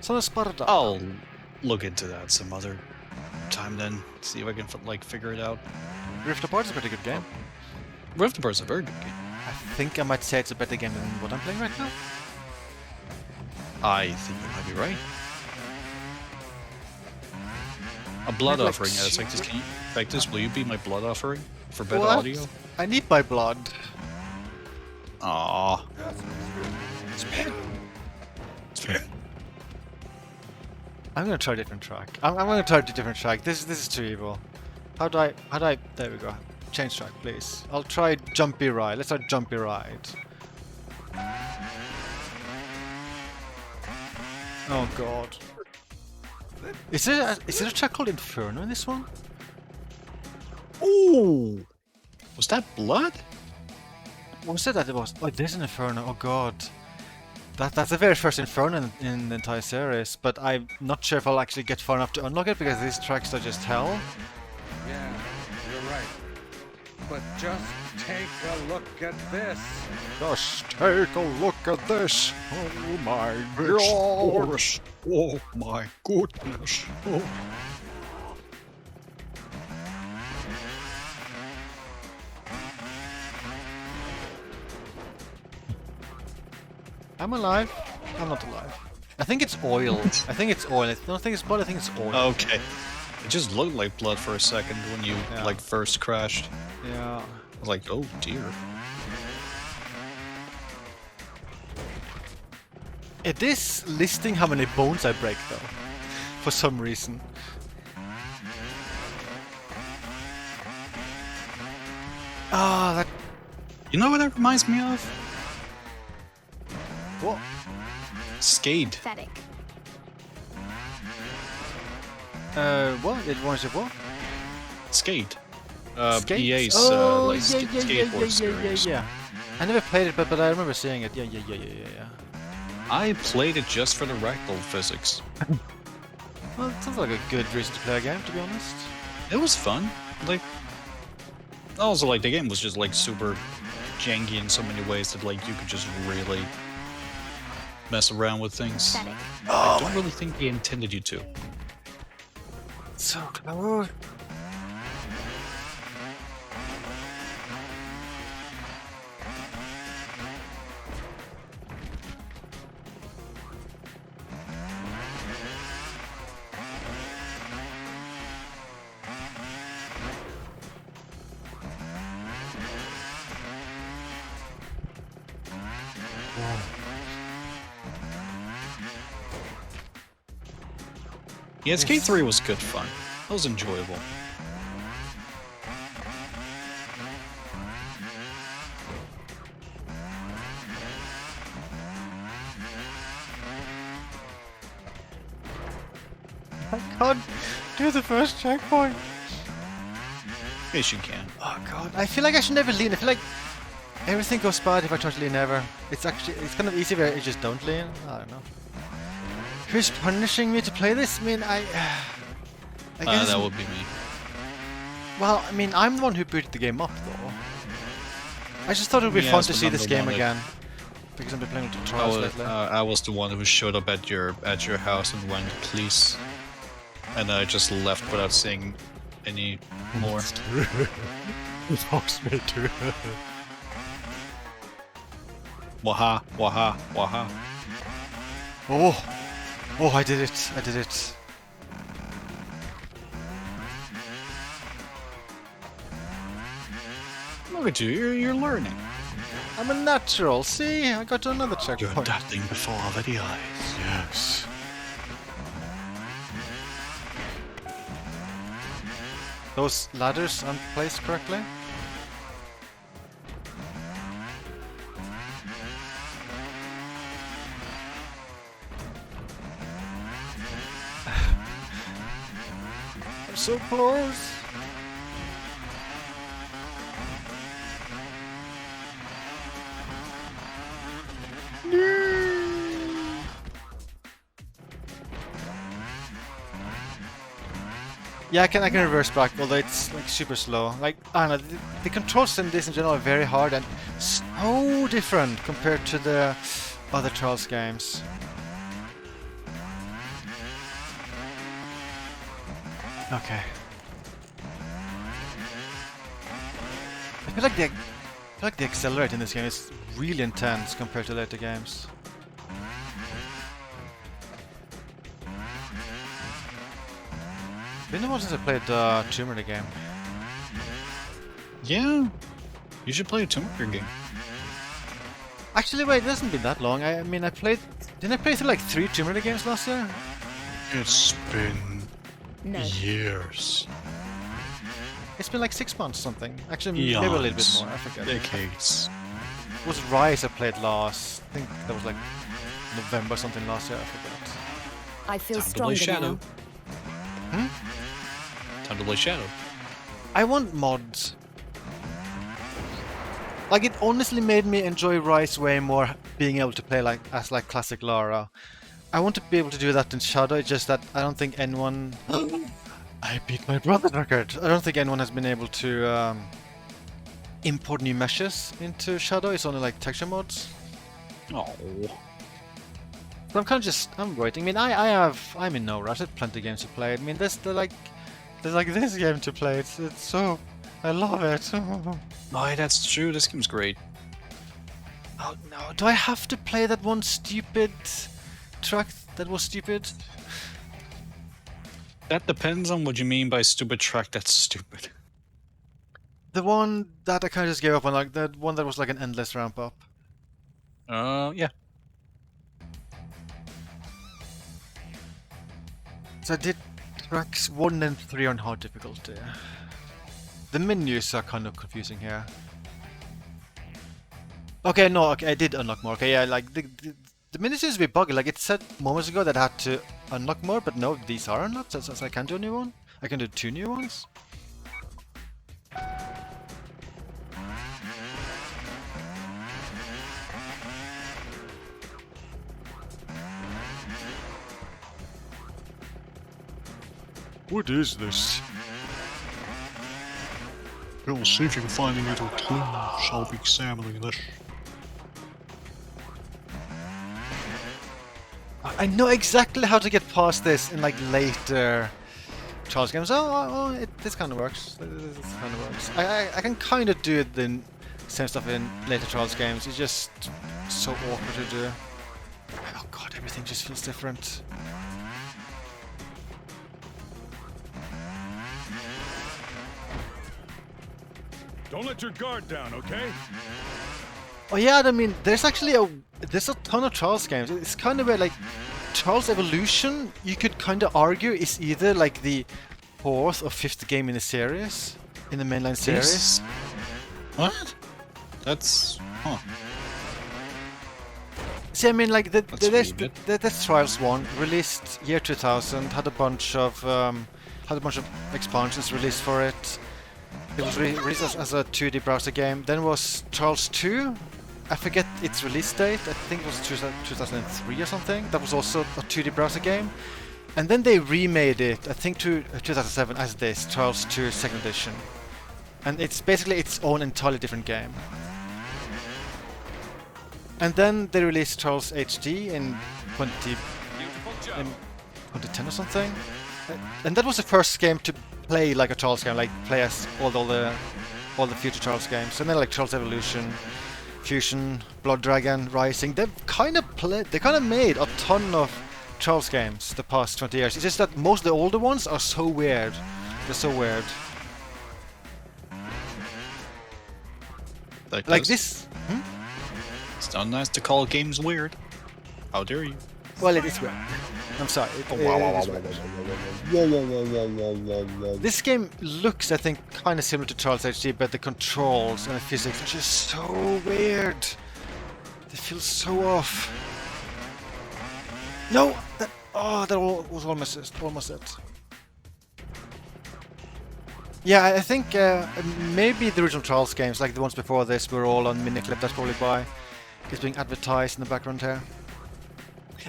So let's spot it out. I'll look into that some other time then. See if I can like figure it out. Rift Apart is a pretty good game. Rift Apart is a very good game. I think I might say it's a better game than what I'm playing right now. I think you might be right. A blood Like offering, Spectus. Can you, Spectus, will you be my blood offering for better What? audio? I need my blood. Aww. I'm gonna try a different track. I'm gonna try a different track. This is too evil. How do I? There we go. Change track, please. I'll try Jumpy Ride. Let's try Jumpy Ride. Oh God. Is there a track called Inferno in this one? Ooh! Was that blood? What was it that it was? Oh, there's an Inferno. Oh God. That's the very first Inferno in the entire series, but I'm not sure if I'll actually get far enough to unlock it because these tracks are just hell. Yeah, you're right. But just take a look at this. Just take a look at this. Oh my Gosh. Oh my goodness. Oh. I'm alive. I'm not alive. I think it's oil. I think it's oil. I don't think it's blood. I think it's oil. Okay. It just looked like blood for a second when you Yeah. like first crashed. Yeah. I was like, oh dear. It is listing how many bones I break though, for some reason. Ah, that. You know what that reminds me of? What? Skate. Pathetic. What? It was a what? Skate. Skate? EA's Oh, like yeah, skateboard series. yeah. I never played it, but I remember seeing it. Yeah. I played it just for the rectal physics. Well, it sounds like a good reason to play a game, to be honest. It was fun. Like, also like the game was just like super janky in so many ways that like you could just really mess around with things. Pathetic. I don't really think they intended you to. So close. Yeah, Skate 3 was good fun. That was enjoyable. I can't do the first checkpoint. Yes, you can. Oh god, I feel like I should never lean. I feel like everything goes bad if I try to lean ever. It's kind of easy if I just don't lean. I don't know. Who's punishing me to play this? I mean, I guess That would be me. well, I mean, I'm the one who booted the game up though. I just thought it would be Yeah, fun so to see I'm this the game one that- again. Because I've been playing with the I trials was, lately. I was the one who showed up at your house and went, please. And I just left without saying any more. It forced me to. Waha, waha, waha. Oh! Oh, I did it! I did it! Look at you, you're learning. I'm a natural. See, I got to another You're checkpoint. nothing before the eyes. Yes. Those ladders aren't placed correctly. I'm so close. Yeah, I can reverse back, although it's like super slow. Like, I don't know, the controls in this in general are very hard and so different compared to the other Trials games. Okay. I feel like the accelerate in this game is really intense compared to later games. Been a while since I played the Tomb Raider game. Yeah, you should play a Tomb Raider game. Actually, wait, it hasn't been that long. I mean, didn't I play through like 3 Tomb Raider games last year? It's been No. years, It's been like 6 months or something. Actually, maybe a little bit Eons. more, I forget. decades. It was Rise I played last. I think that was like November or something last year, I forget. I feel Time to play stronger Shadow. now. Time to play Shadow. I want mods. Like, it honestly made me enjoy Rise way more being able to play like as like classic Lara. I want to be able to do that in Shadow, it's just that I don't think anyone... I beat my brother's record! I don't think anyone has been able to import new meshes into Shadow, it's only like texture mods. Oh, So I'm kind of I'm waiting. I mean, I'm in no rush, I have plenty of games to play. I mean, there's like this game to play, it's so... I love it! oh, that's true. This game's great. Oh no, do I have to play that one stupid track that was stupid? That depends on what you mean by stupid track. That's stupid. The one that I kind of just gave up on, like that one that was like an endless ramp up. Yeah. So I did tracks 1 and 3 on hard difficulty. The menus are kind of confusing here. Okay, no, okay, I did unlock more. Okay, yeah, like the menus is a bit buggy. Like it said moments ago that I had to unlock more, but no, these are unlocked, so I can do a new one. I can do 2 new ones. What is this? We'll see if you can find any little clues. I'll be examining this. I know exactly how to get past this in like later Trials games. This kind of works. This kind of works. I can kind of do the same stuff in later Trials games. It's just so awkward to do. Oh god, everything just feels different. Don't let your guard down, okay? Oh yeah, I mean, there's a ton of Trials games. It's kind of weird, like Trials Evolution. You could kind of argue is either like the fourth or fifth game in the series, in the mainline series. This- What? That's... Huh. See, I mean, like That's weird. there's Trials 1, released year 2000, had a bunch of expansions released for it. It was released as a 2D browser game. Then was Trials 2. I forget its release date. I think it was 2003 or something. That was also a 2D browser game. And then they remade it, I think, to 2007 as this Trials 2 Second Edition. And it's basically its own entirely different game. And then they released Trials HD in 2010 or something. And that was the first game to play like a Trials game, like play as all the future Trials games. And then like Trials Evolution, Fusion, Blood Dragon, Rising. They kind of made a ton of Trials games the past 20 years. It's just that most of the older ones are so weird. They're so weird. Like this. It's not nice to call games weird. How dare you? Well, it is weird. I'm sorry. It is weird. This game looks, I think, kind of similar to Trials HD, but the controls and the physics are just so weird. They feel so off. No! That was almost it. Yeah, I think maybe the original Trials games, like the ones before this, were all on miniclip. That's probably why it's being advertised in the background here.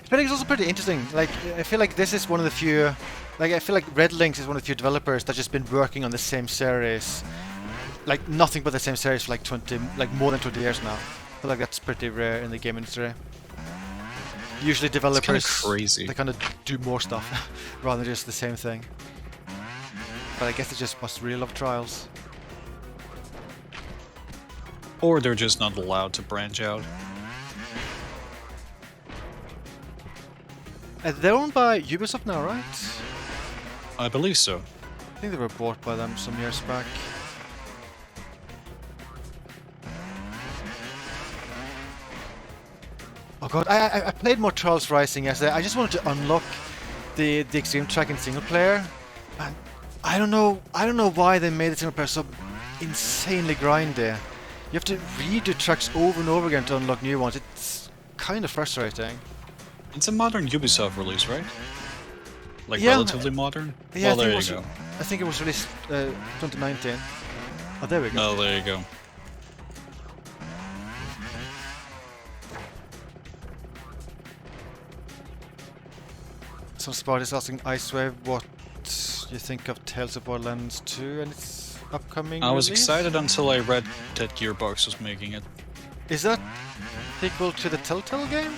But it's also pretty interesting. Like, I feel like this is one of the few. Like, I feel like Red Lynx is one of the few developers that's just been working on the same series, like nothing but the same series for like more than 20 years now. I feel like that's pretty rare in the game industry. Usually developers, crazy. They kind of do more stuff rather than just the same thing. But I guess they just must really love Trials. Or they're just not allowed to branch out. They're owned by Ubisoft now, right? I believe so. I think they were bought by them some years back. Oh god, I played more Trials Rising yesterday. I just wanted to unlock the extreme track in single player, and I don't know why they made the single player so insanely grindy. You have to redo tracks over and over again to unlock new ones. It's kind of frustrating. It's a modern Ubisoft release, right? Like Yeah. relatively modern? Yeah, Well, there you go. I think it was released 2019. Oh, there we go. Oh, there you go. Some spot is asking Icewave what you think of Tales of Borderlands 2 and its upcoming I was release? excited until I read that Gearbox was making it. Is that equal to the Telltale game?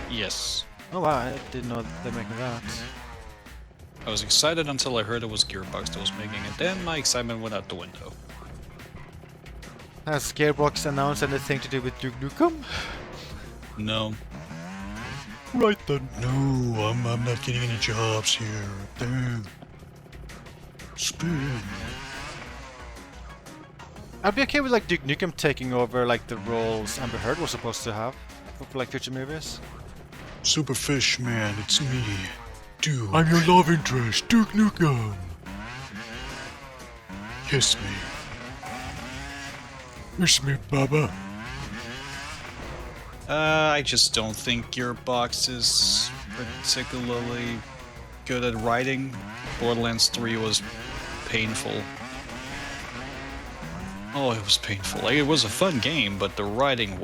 Yes. Oh wow, I didn't know they're making that. I was excited until I heard it was Gearbox that was making it. Then my excitement went out the window. Has Gearbox announced anything to do with Duke Nukem? No. Right then. No, I'm not getting any jobs here. Damn. Spin. I'd be okay with like Duke Nukem taking over like the roles Amber Heard was supposed to have for like future movies. Superfish man, it's me. Duke. I'm your love interest, Duke Nukem. Kiss me. Kiss me, Baba. I just don't think Gearbox is particularly good at writing. Borderlands 3 was painful. Oh, it was painful. Like, it was a fun game, but the writing...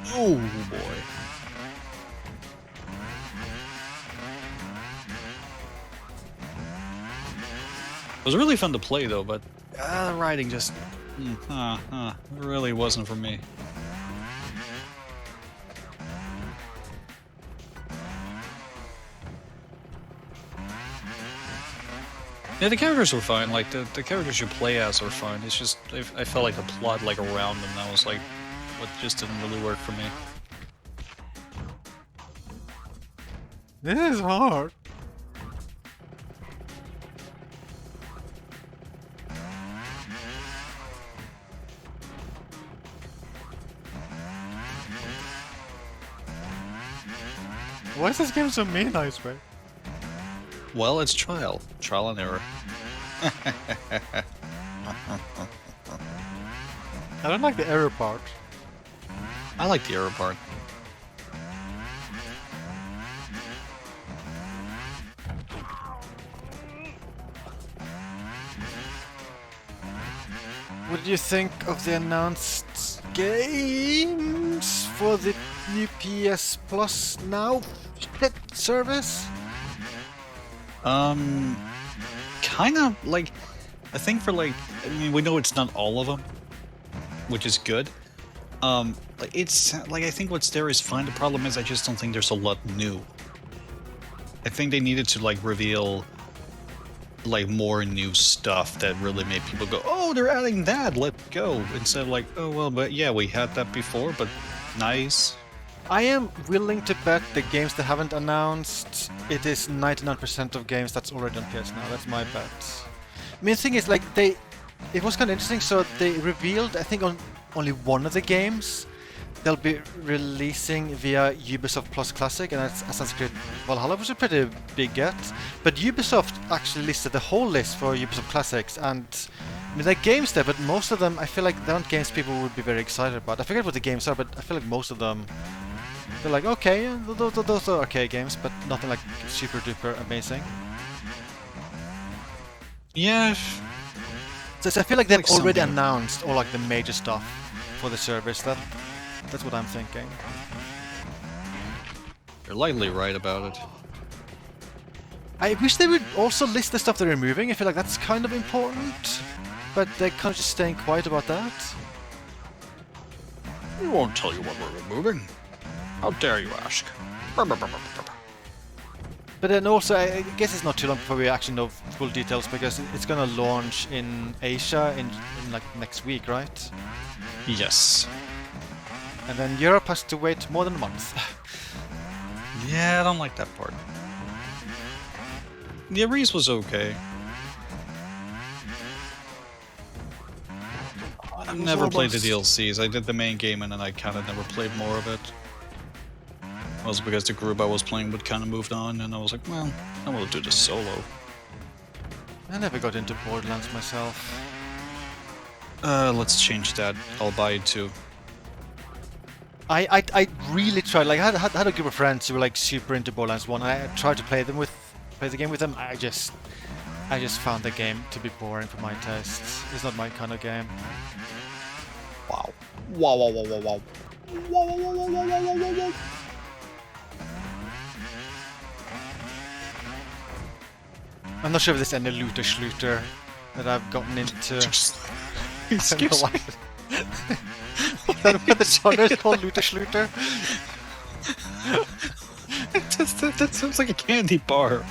Oh, boy. It was really fun to play, though, but the writing just... really wasn't for me. Yeah, the characters were fine. Like, the characters you play as were fine. It's just, I felt like the plot, like, around them, that was, like, what just didn't really work for me. This is hard. Why is this game so mean, Iceberg? Well, it's trial and error. I don't like the error part. I like the error part. What do you think of the announced games for the new PS Plus Now service? Kind of like, I think for like, I mean, we know it's not all of them, which is good. Like it's like I think what's there is fine. The problem is I just don't think there's a lot new. I think they needed to like reveal like more new stuff that really made people go, oh, they're adding that, let's go, instead of like, oh well, but yeah, we had that before, but nice. I am willing to bet the games that haven't announced, it is 99% of games that's already on PS Now. That's my bet. I mean, the thing is, like, it was kind of interesting. So they revealed, I think, on only one of the games they'll be releasing via Ubisoft Plus Classic, and that's Assassin's Creed Valhalla, which is a pretty big get. But Ubisoft actually listed the whole list for Ubisoft Classics, and I mean, there are games there, but most of them, I feel like they aren't games people would be very excited about. I forget what the games are, but I feel like most of them, they're like, okay, those are okay games, but nothing like super duper amazing. Yeah, So I feel like they've Like already something. announced all like the major stuff for the service. That's what I'm thinking. you're likely right about it. I wish they would also list the stuff they're removing. I feel like that's kind of important, but they're kind of just staying quiet about that. We won't tell you what we're removing. How dare you ask? But then also, I guess it's not too long before we actually know full details, because it's gonna launch in Asia in like next week, right? Yes. And then Europe has to wait more than a month. Yeah, I don't like that part. The Reese was okay. I've never played the DLCs. I did the main game and then I kind of never played more of it. Also because the group I was playing with kind of moved on, and I was like, well, I will do this solo. I never got into Borderlands myself. Let's change that. I'll buy it too. I really tried. Like, I had a group of friends who were like super into Borderlands 1. And I tried to play the game with them. I just found the game to be boring for my tastes. It's not my kind of game. Wow. Wow, wow, wow, wow, wow. Wow, wow, wow, wow, wow, wow, wow, wow. I'm not sure if there's any looter schluter that I've gotten into. Excuse me. What the genre is called, looter schluter? That sounds like a candy bar.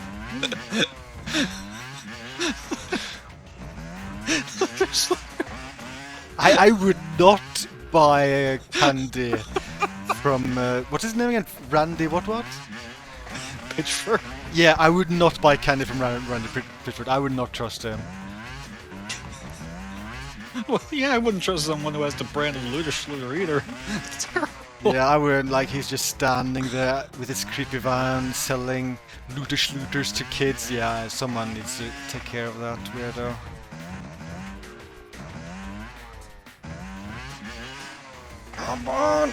I would not buy a candy from what's his name again? Randy what? Pitchford. Yeah, I would not buy candy from Randy Pitchford. I would not trust him. Well, yeah, I wouldn't trust someone who has the brand of Looter Schluter either. It's terrible. Yeah, I would. Like, he's just standing there with his creepy van selling looter schlooters to kids. Yeah, someone needs to take care of that weirdo. Come on!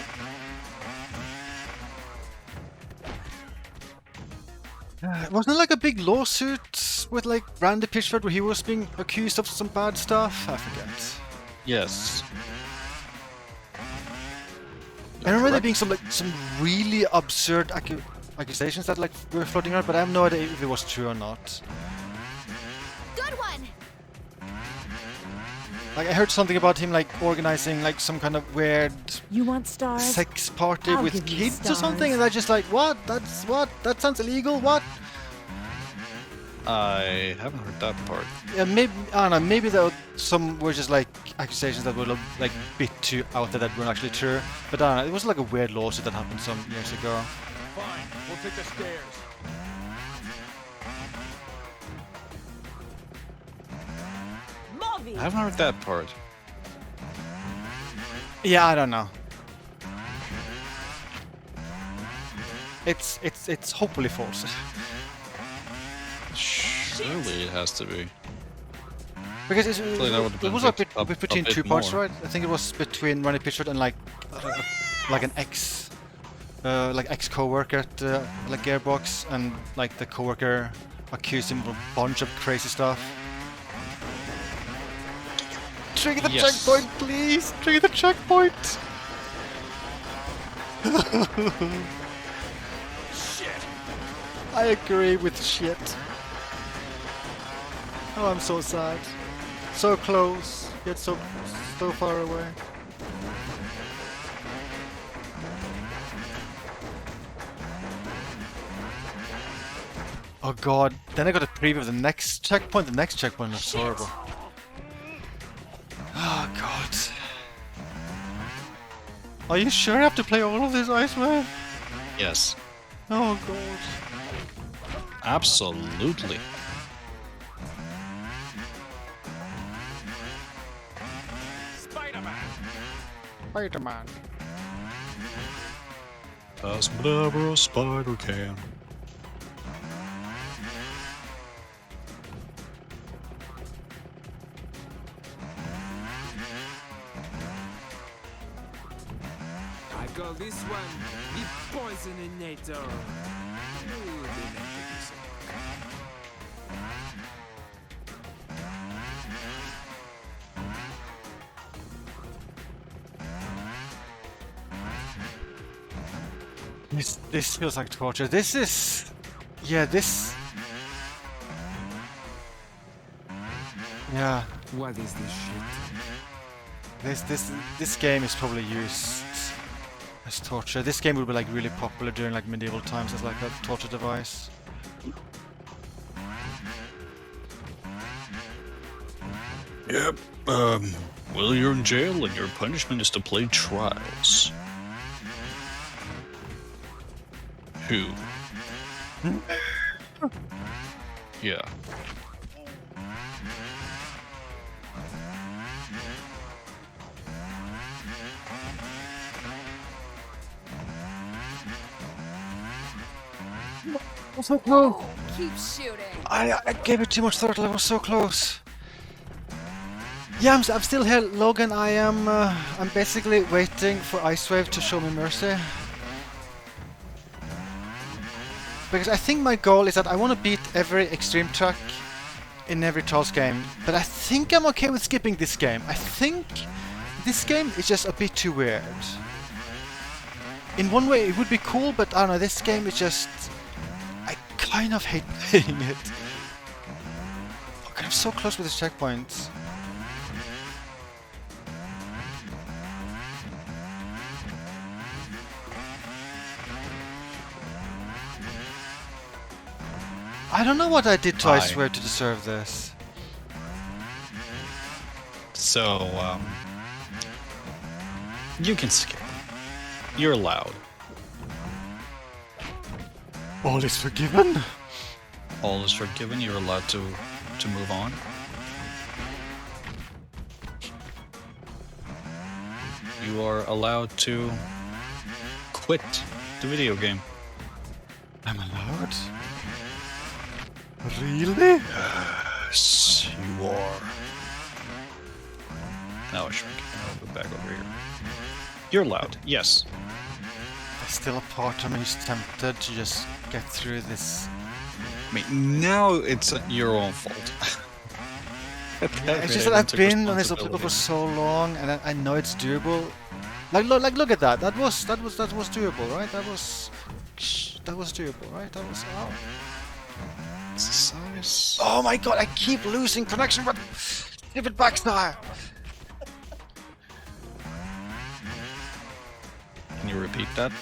Wasn't there like a big lawsuit with like Randy Pitchford where he was being accused of some bad stuff? I forget. Yes. I remember there being some really absurd accusations that like were floating around, but I have no idea if it was true or not. Good one. Like, I heard something about him like organizing like some kind of weird You want stars? sex party I'll with give you kids or something, stars. and I just like, what? That's what? That sounds illegal. What? I haven't heard that part. Yeah, maybe I don't know. Maybe there were just like accusations that were like a bit too out there that weren't actually true. But I don't know. It was like a weird lawsuit that happened some years ago. Fine, we'll take the stairs. I haven't heard that part. Yeah, I don't know. It's hopefully false. Surely it has to be. Because Like that would've it been was a a bit bit between 2 more. points, right? I think it was between Ronnie Pitchford and like an ex coworker at like Gearbox, and like the coworker accused him of a bunch of crazy stuff. Trigger the Yes. checkpoint, please! Trigger the checkpoint! Shit! I agree with shit. Oh, I'm so sad. So close, yet so far away. Oh god, then I got a preview of the next checkpoint. The next checkpoint looks horrible. Oh god. Are you sure I have to play all of this, Iceman? Yes. Oh god. Absolutely. Spider-Man! Spider-Man. Does whatever a spider can. I call this one the Poisoninator. Ooh, they meant to do so. This feels like torture. This is... Yeah, this... Yeah, What is this shit? this game is probably used as torture. This game would be like really popular during like medieval times as like a torture device. Yep. Well, you're in jail and your punishment is to play trials. Who? Yeah. So close. Keep shooting. I gave it too much thought. I was so close. Yeah, I'm still here, Logan. I'm basically waiting for Icewave to show me mercy. Because I think my goal is that I want to beat every extreme track in every Trials game, but I think I'm okay with skipping this game. I think this game is just a bit too weird. In one way it would be cool, but I don't know, this game is just... I kind of hate playing it. Okay, I'm so close with this checkpoint. I don't know what I did to Icewave to deserve this. So, you can skip. You're allowed. All is forgiven? All is forgiven. You're allowed to move on. You are allowed to quit the video game. I'm allowed? Really? Yes, you are. Now I shrink. I'll go back over here. You're allowed. Yes. There's still a part of me who's tempted to just get through this. I mean, now it's your own fault. It's just that I've been on this obstacle for so long, and I know it's doable. Like look at that. That was doable, right? That was doable, right? That was. Oh. Size. Oh my god! I keep losing connection with stupid backstire. Can you repeat that?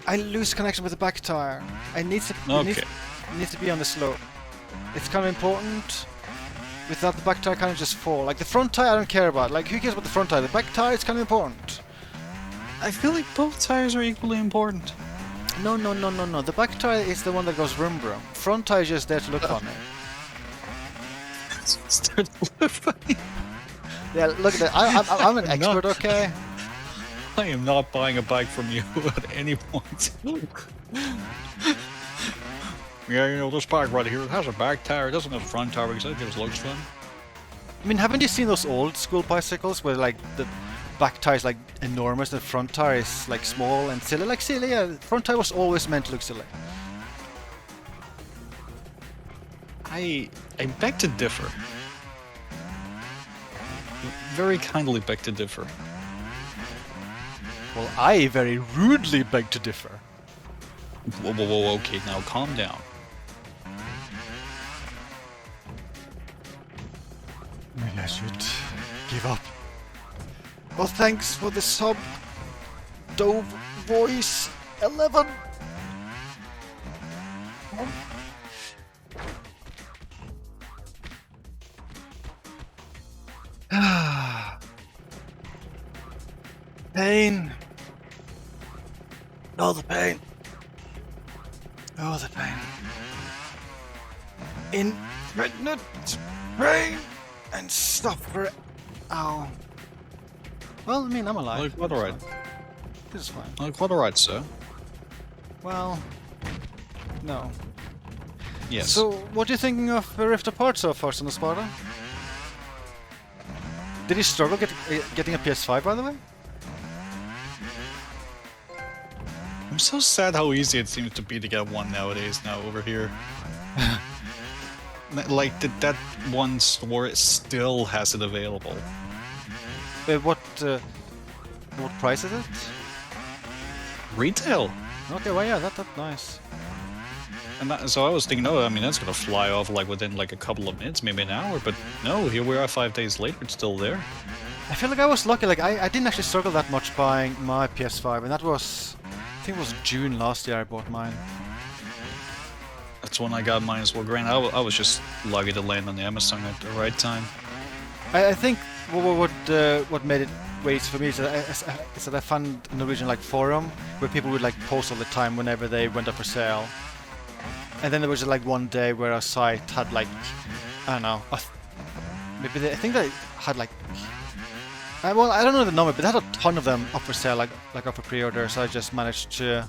I lose connection with the back tire. It needs to be on the slope. It's kind of important. Without the back tire, kind of just fall. Like the front tire, I don't care about. Like who cares about the front tire? The back tire, it's kind of important. I feel like both tires are equally important. No. The back tire is the one that goes vroom vroom. Front tire is just there to look funny. Start to look funny. Yeah, look at that. I'm an expert, okay? I am not buying a bike from you at any point. Yeah, you know, this bike right here, it has a back tire, it doesn't have a front tire because it just looks fun. I mean, haven't you seen those old school bicycles where like the back tire is like enormous and the front tire is like small and silly? Like silly, yeah. The front tire was always meant to look silly. I beg to differ. Very kindly beg to differ. Well, I very rudely beg to differ. Whoa, whoa, whoa, okay, now calm down. Maybe I should give up. Well, thanks for the sub, Dove Voice 11. Pain. Oh, the pain. Oh, the pain. Infinite pain and suffer. Ow. Well, I mean, I'm alive. Like, what alright? This is fine. Like, what alright, sir? Well, no. Yes. So, what are you thinking of Rift Apart so far, Son of Sparta? Did you struggle getting a PS5, by the way? I'm so sad how easy it seems to be to get one nowadays now over here. Like, that one store still has it available. What price is it? Retail! Okay, well, yeah, that's nice. And so I was thinking, oh, I mean, that's gonna fly off like within like a couple of minutes, maybe an hour, but no, here we are 5 days later, it's still there. I feel like I was lucky, like, I didn't actually struggle that much buying my PS5, and that was, I think it was June last year I bought mine. That's when I got mine as well. Granted, I was just lucky to land on the Amazon at the right time. I think what made it wait for me is that I found a Norwegian like forum where people would like post all the time whenever they went up for sale. And then there was like one day where a site had like, I don't know, I think they had like, well, I don't know the number, but they had a ton of them up for sale, like up for pre-order. So I just managed to,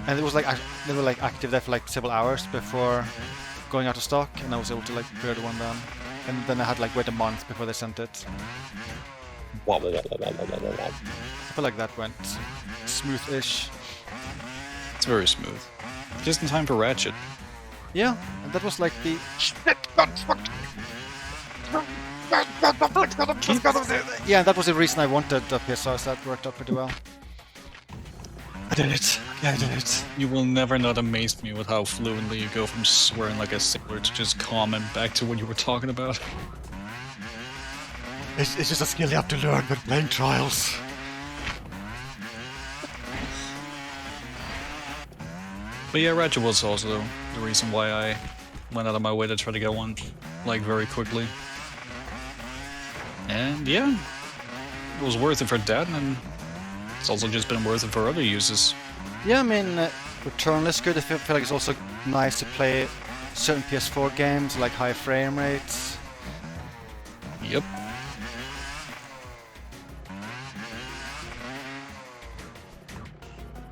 and it was like they were like active there for like several hours before going out of stock, and I was able to like pre-order one then. And then I had like wait a month before they sent it. I feel like that went smooth-ish. It's very smooth. Just in time for Ratchet. Yeah, and that was like the yeah, that was the reason I wanted the PS5, so that worked out pretty well. I did it. Yeah, I did it. You will never not amaze me with how fluently you go from swearing like a sailor to just calm and back to what you were talking about. It's just a skill you have to learn with playing Trials. But yeah, Ratchet was also the reason why I went out of my way to try to get one, like, very quickly. And yeah, it was worth it for that, and it's also just been worth it for other uses. Yeah, I mean, Returnal is good. I feel like it's also nice to play certain PS4 games, like high frame rates. Yep.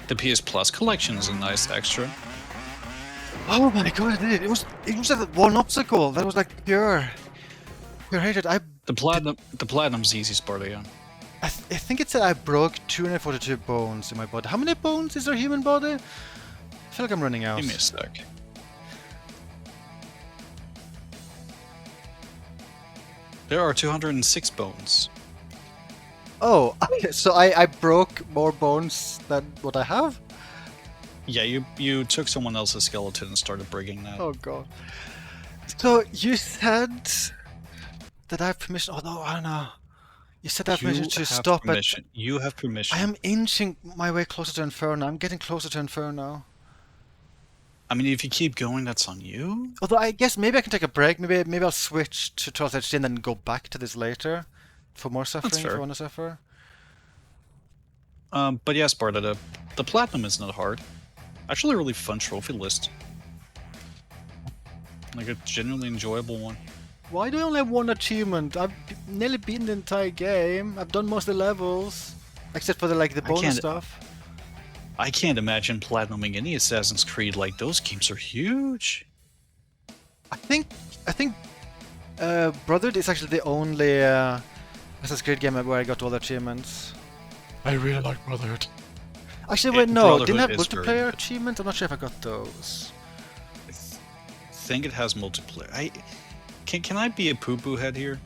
The PS Plus collection is a nice extra. Oh my god, I did it! It was that one obstacle that was like pure hatred. The platinum's easy, Sparta, yeah. I think it said I broke 242 bones in my body. How many bones is our human body? I feel like I'm running out. Give me a sec. There are 206 bones. Oh, okay, so I broke more bones than what I have? Yeah, you took someone else's skeleton and started breaking that. Oh god. So you said that I have permission. Oh no, I don't know. You said I have permission to stop it. You have permission. I am inching my way closer to Inferno. I'm getting closer to Inferno. I mean, if you keep going, that's on you. Although I guess maybe I can take a break. Maybe I'll switch to 12th HD and then go back to this later for more suffering if I want to suffer. But yeah, Sparta, the platinum is not hard. Actually, a really fun trophy list. Like a genuinely enjoyable one. Why do I only have one achievement? I've nearly beaten the entire game. I've done most of the levels. except for the like the I bonus can't- stuff. I can't imagine platinuming any Assassin's Creed. Like, those games are huge. I think Brotherhood is actually the only Assassin's Creed game where I got all the achievements. I really like Brotherhood. Actually, wait, no, didn't have Brotherhood is very multiplayer good. achievements. I'm not sure if I got those. I think it has multiplayer. Can I be a poo-poo head here?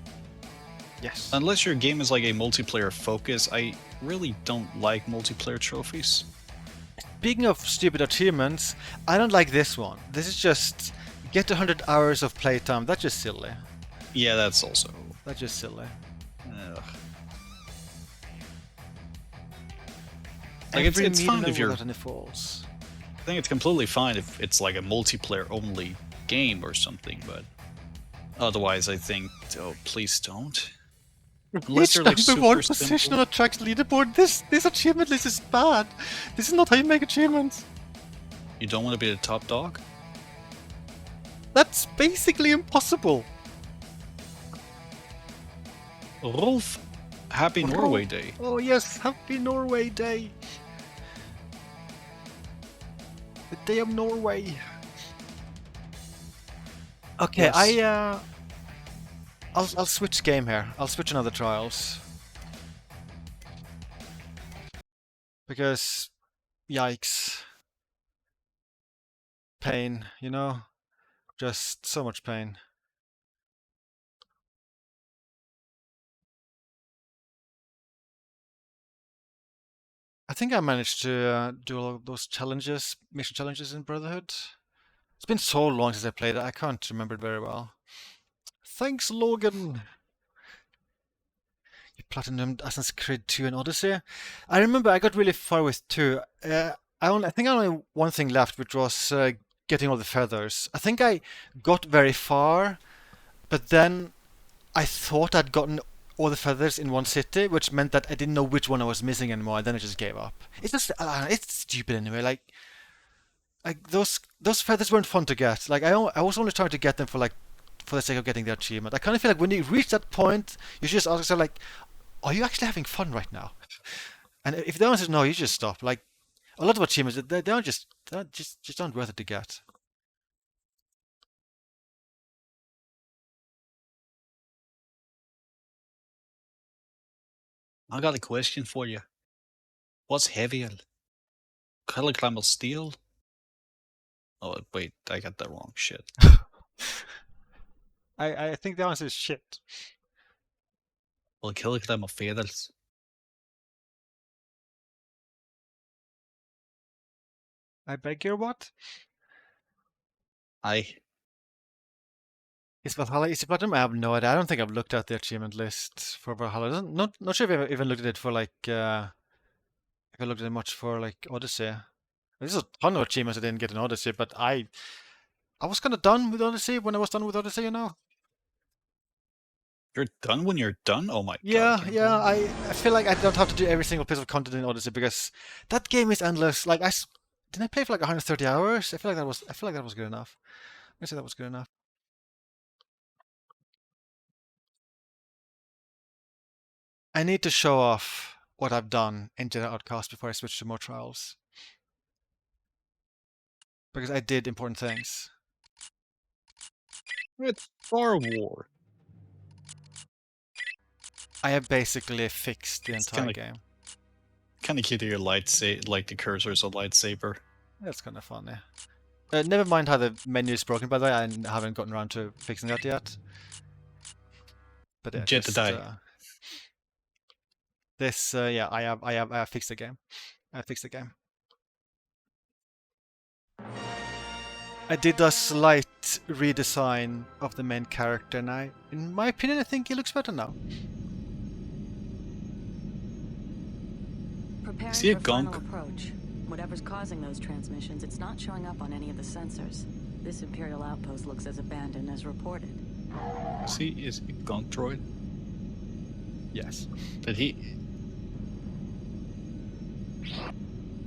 Yes. Unless your game is like a multiplayer focus, I really don't like multiplayer trophies. Speaking of stupid achievements, I don't like this one. This is just get 100 hours of playtime. That's just silly. Yeah, that's also. That's just silly. Ugh. Like, it's fine if you're. without any falls. I think it's completely fine if it's like a multiplayer only game or something, but otherwise, I think. Oh, please don't. Unless they're like Number one super position simple. on a track's leaderboard. This achievement list is bad. This is not how you make achievements. You don't want to be the top dog? That's basically impossible. Rolf, happy Norway Day. Oh yes, happy Norway Day. The day of Norway. Okay, Yes. I'll switch game here. I'll switch another trials. Because yikes. Pain, you know? Just so much pain. I think I managed to do all of those challenges, mission challenges in Brotherhood. It's been so long since I played it, I can't remember it very well. Thanks, Logan! You platinumed Assassin's Creed 2 and Odyssey. I remember I got really far with 2. I think I only had one thing left, which was getting all the feathers. I think I got very far, but then I thought I'd gotten all the feathers in one city, which meant that I didn't know which one I was missing anymore, and then I just gave up. It's just, it's stupid anyway. Like those feathers weren't fun to get. Like I was only trying to get them for the sake of getting the achievement. I kind of feel like when you reach that point, you should just ask yourself like, are you actually having fun right now? And if the answer is no, you just stop. Like a lot of achievements, they aren't just aren't worth it to get. I got a question for you. What's heavier? Kilogram of steel? Oh, wait, I got that wrong. Shit. I think the answer is shit. Well, a kilogram of feathers. I beg your what? Is Valhalla easy platinum? I have no idea. I don't think I've looked at the achievement list for Valhalla. Not sure if I've even looked at it for like if I looked at it much for like Odyssey. There's a ton of achievements I didn't get in Odyssey, but I was kind of done with Odyssey when I was done with Odyssey, you know. You're done when you're done? Oh my Yeah, god. yeah. I feel like I don't have to do every single piece of content in Odyssey because that game is endless. Like didn't I play for like 130 hours? I feel like that was good enough. I say that was good enough. I need to show off what I've done in Jedi Outcast before I switch to more trials. Because I did important things. It's Star Wars. I have basically fixed the It's entire kinda- game. Kind of cute that your lightsaber, like the cursor is a lightsaber. That's kind of funny. Never mind how the menu is broken, by the way. I haven't gotten around to fixing that yet. But yeah, Jedi. Yeah, I have fixed the game. I fixed the game. I did a slight redesign of the main character, and in my opinion, I think he looks better now. Preparing See a for final gonk? approach. Whatever's causing those transmissions, it's not showing up on any of the sensors. This Imperial outpost looks as abandoned as reported. See, is it Gonk Droid? Yes. Did he?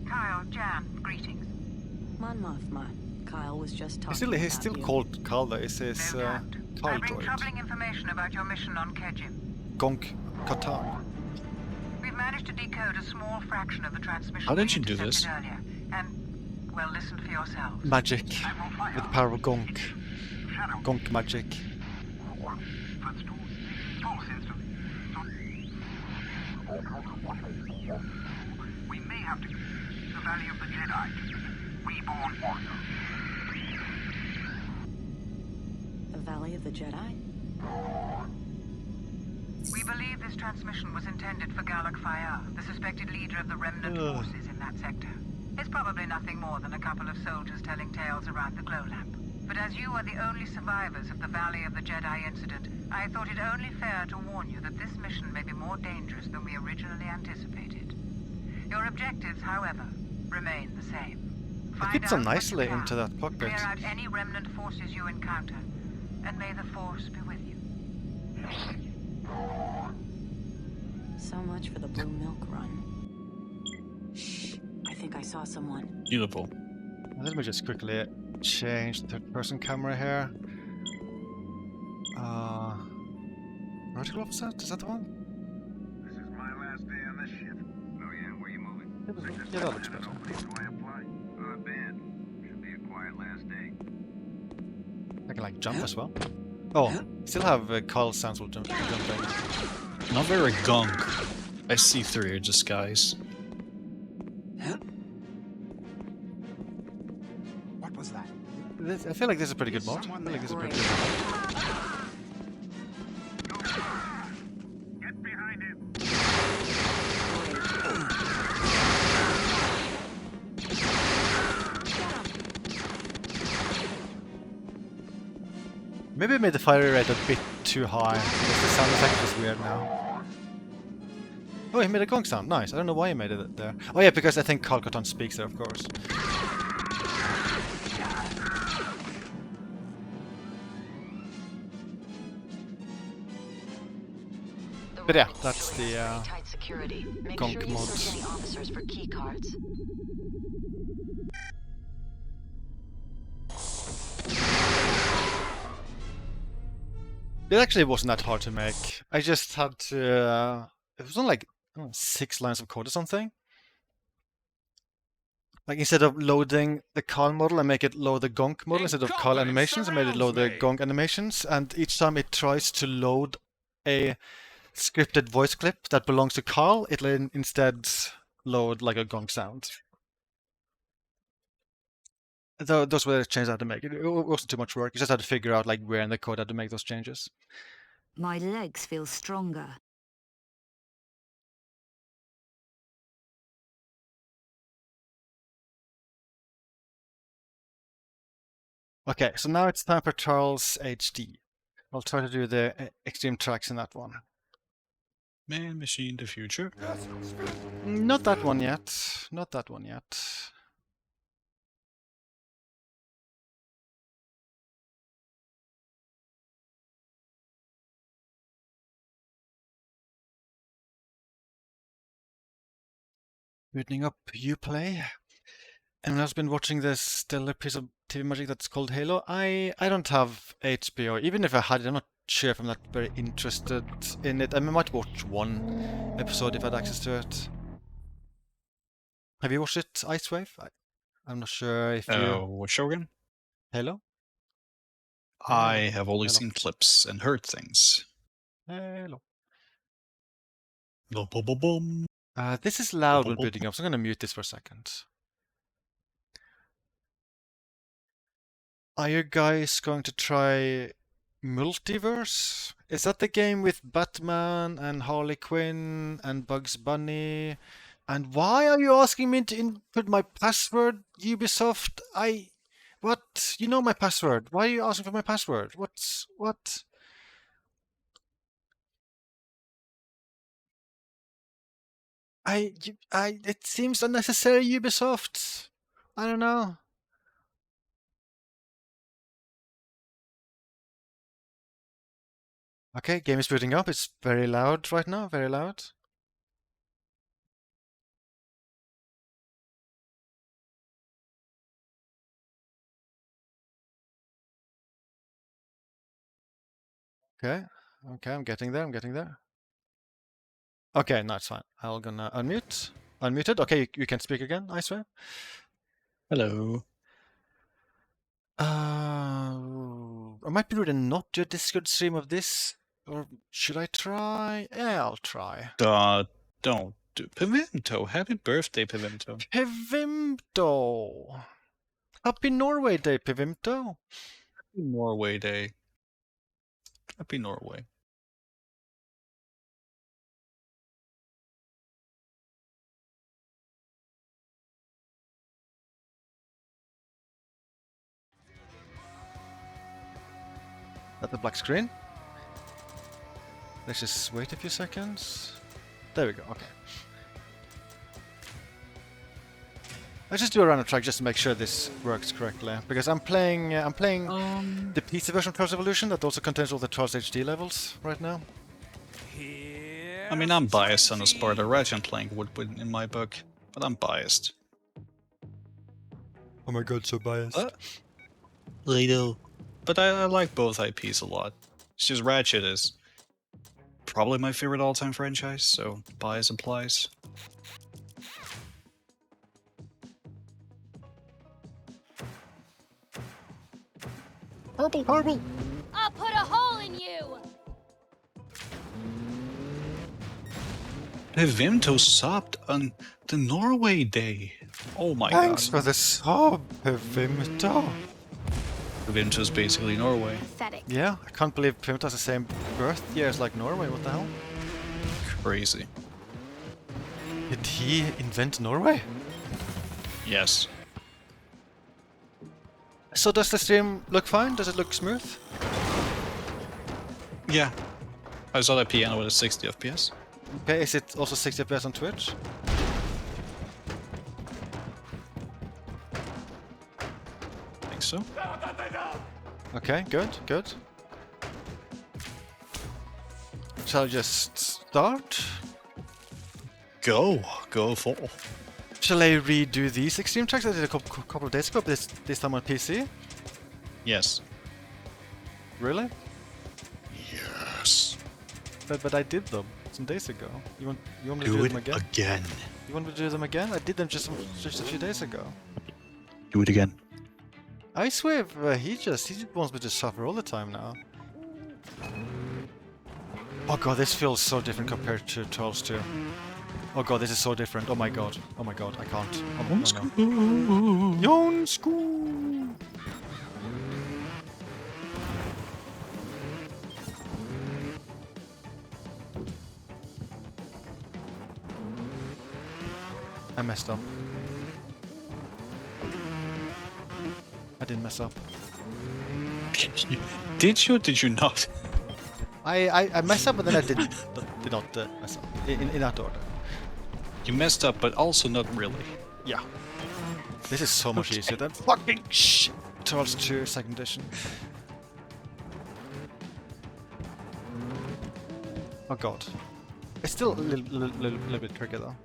Kyle, Jan, greetings. Mon Mothma. Kyle was just talking He's about still you. called Carl though. It says No doubt. Carl I bring Droid. troubling information about your mission on Kejim. Gonk Katan. We've managed managed to decode a small fraction of the transmission How did we you do intercepted this? earlier. And, well, listen for yourselves. Magic. With the power of Gonk. Gonk magic. We may have to... The Valley of the Jedi. Reborn warrior. The Valley of the Jedi? We believe this transmission was intended for Galak Fayar, the suspected leader of the remnant forces in that sector. It's probably nothing more than a couple of soldiers telling tales around the glow lamp. But as you are the only survivors of the Valley of the Jedi incident, I thought it only fair to warn you that this mission may be more dangerous than we originally anticipated. Your objectives, however, remain the same. It Find fits out so what you nicely can, into that cockpit. clear out any remnant forces you encounter, and may the Force be with you. So much for the blue milk run. Shh. I think I saw someone. Beautiful. Let me just quickly change the third-person camera here. Vertical offset? Is that the one? This is my last day on this ship. Oh yeah, where you moving? Yeah, that looks better. Not bad. Should be a quiet last day. I can like jump as well. Oh, still have Carl sounds while jumping. Not very gunk. I see through your disguise. What was that? I feel like this is a pretty good mod. I feel like this is a pretty good mod. Get behind him. Maybe I made the fire rate a bit too high. Because the sound effect is weird now. Oh, he made a gong sound. Nice. I don't know why he made it there. Oh yeah, because I think Carl Cotton speaks there, of course. But yeah, that's the tight security. Make Gonk sure you mods. search any officers for key cards. It actually wasn't that hard to make. I just had to... it was only like I don't know, 6 lines of code or something. Like instead of loading the Carl model, I make it load the Gonk model. Instead of Carl animations, I made it load the Gonk animations. And each time it tries to load a scripted voice clip that belongs to Carl, it'll instead load like a Gonk sound. Those were the changes I had to make. It wasn't too much work. You just had to figure out like where in the code I had to make those changes. My legs feel stronger. Okay, so now it's time for Charles HD. I'll try to do the extreme tracks in that one. Man, machine, the future. Not that one yet. Not that one yet. Booting up Uplay. And I've been watching this stellar piece of TV magic that's called Halo. I don't have HBO. Even if I had it, I'm not sure if I'm not very interested in it. I might watch one episode if I had access to it. Have you watched it, Icewave? I'm not sure if you... What show again? Halo? I have only Hello. seen clips and heard things. Halo. Boom, boom, boom, boom. This is loud when booting up, so I'm going to mute this for a second. Are you guys going to try Multiverse? Is that the game with Batman and Harley Quinn and Bugs Bunny? And why are you asking me to input my password, Ubisoft? What? You know my password. Why are you asking for my password? What? It seems unnecessary, Ubisoft. I don't know. Okay, game is booting up. It's very loud right now, very loud. Okay, I'm getting there, Okay, no, it's fine. I'm gonna unmute. Unmuted. Okay, you can speak again, I swear. Hello. I might be rude and not do a Discord stream of this. Or should I try? Yeah, I'll try. Don't do Pimento. Happy birthday, Pimento. Pivimto! Happy Norway Day, Pivimto! Happy Norway Day. Happy Norway. At the black screen. Let's just wait a few seconds. There we go, okay. Let's just do a random track just to make sure this works correctly. Because I'm playing the PC version of Trials Evolution that also contains all the Trials HD levels right now. I mean, I'm biased on the Sparta Ratchet playing would win in my book, but I'm biased. Oh my god, so biased. Little. But I like both IPs a lot. It's just Ratchet is probably my favorite all-time franchise, so bias applies. Horrible! I'll put a hole in you! Pivimto subbed on the Norway Day. Oh my Thanks god. for the sub, Pivimto. Pivimto's basically Norway. Pathetic. Yeah, I can't believe Pivimto has the same birth year as like Norway, what the hell? Crazy. Did he invent Norway? Yes. So does the stream look fine? Does it look smooth? Yeah. I saw that piano with a 60 FPS. Okay, is it also 60 FPS on Twitch? I think so. Okay, good, good. Shall I just start? Go full. Shall I redo these extreme tracks I did a couple of days ago, but this time on PC? Yes. Really? Yes. But I did them some days ago. You want me to Do do it them again? again. You want me to do them again? I did them just a few days ago. Do it again. I swear, he wants me to suffer all the time now. Oh god, this feels so different compared to Trials 2. Oh god, this is so different. Oh my god, I can't. Oh, no, no. Jonsku! I messed up. I didn't mess up. Did you or did you not? I messed up, but then I did not mess up. In that order. You messed up, but also not really. Yeah. This is so much easier than fucking shit. Trials 2 second edition. Oh god. It's still a little bit tricky though.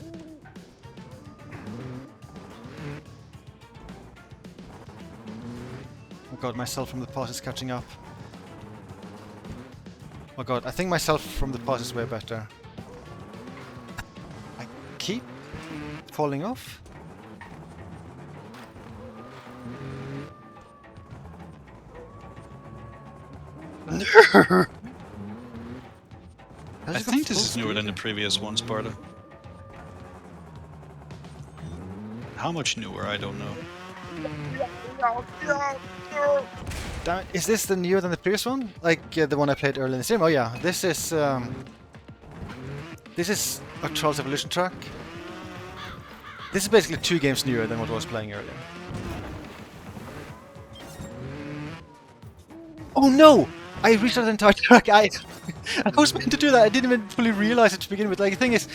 Oh god, myself from the past is catching up. Oh god, I think myself from the past is way better. I keep falling off. I think this is newer than the previous one, Sparta. How much newer? I don't know. Damn it, is this the newer than the previous one? Like the one I played earlier in the stream? Oh yeah, this is a Trials Evolution track. This is basically 2 games newer than what I was playing earlier. Oh no! I restarted the entire track. I was meant to do that. I didn't even fully realize it to begin with. Like the thing is,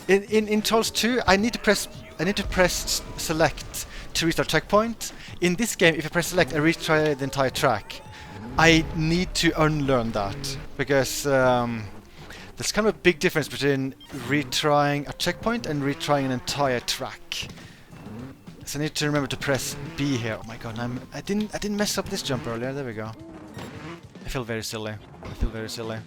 in Trials 2, I need to press select to restart checkpoint. In this game, if I press select, I retry the entire track. I need to unlearn that because there's kind of a big difference between retrying a checkpoint and retrying an entire track. So I need to remember to press B here. Oh my god, I didn't mess up this jump earlier. There we go. I feel very silly. I feel very silly.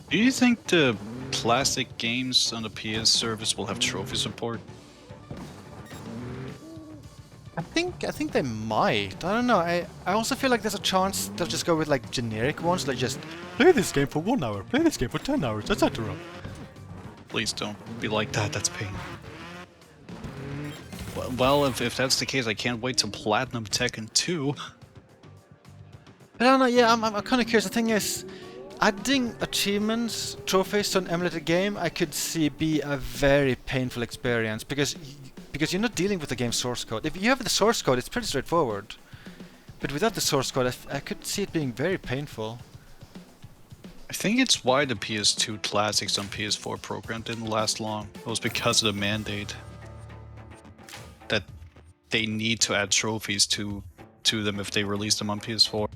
Do you think the classic games on the PS service will have trophy support? I think they might. I don't know. I also feel like there's a chance they'll just go with like generic ones, like just play this game for 1 hour, play this game for 10 hours, etc. Please don't be like that. That's pain. Well, if that's the case, I can't wait to platinum Tekken 2. But I don't know. Yeah, I'm kind of curious. The thing is, adding achievements, trophies to an emulated game, I could see be a very painful experience because you're not dealing with the game's source code. If you have the source code, it's pretty straightforward. But without the source code, I could see it being very painful. I think it's why the PS2 classics on PS4 program didn't last long. It was because of the mandate that they need to add trophies to them if they release them on PS4.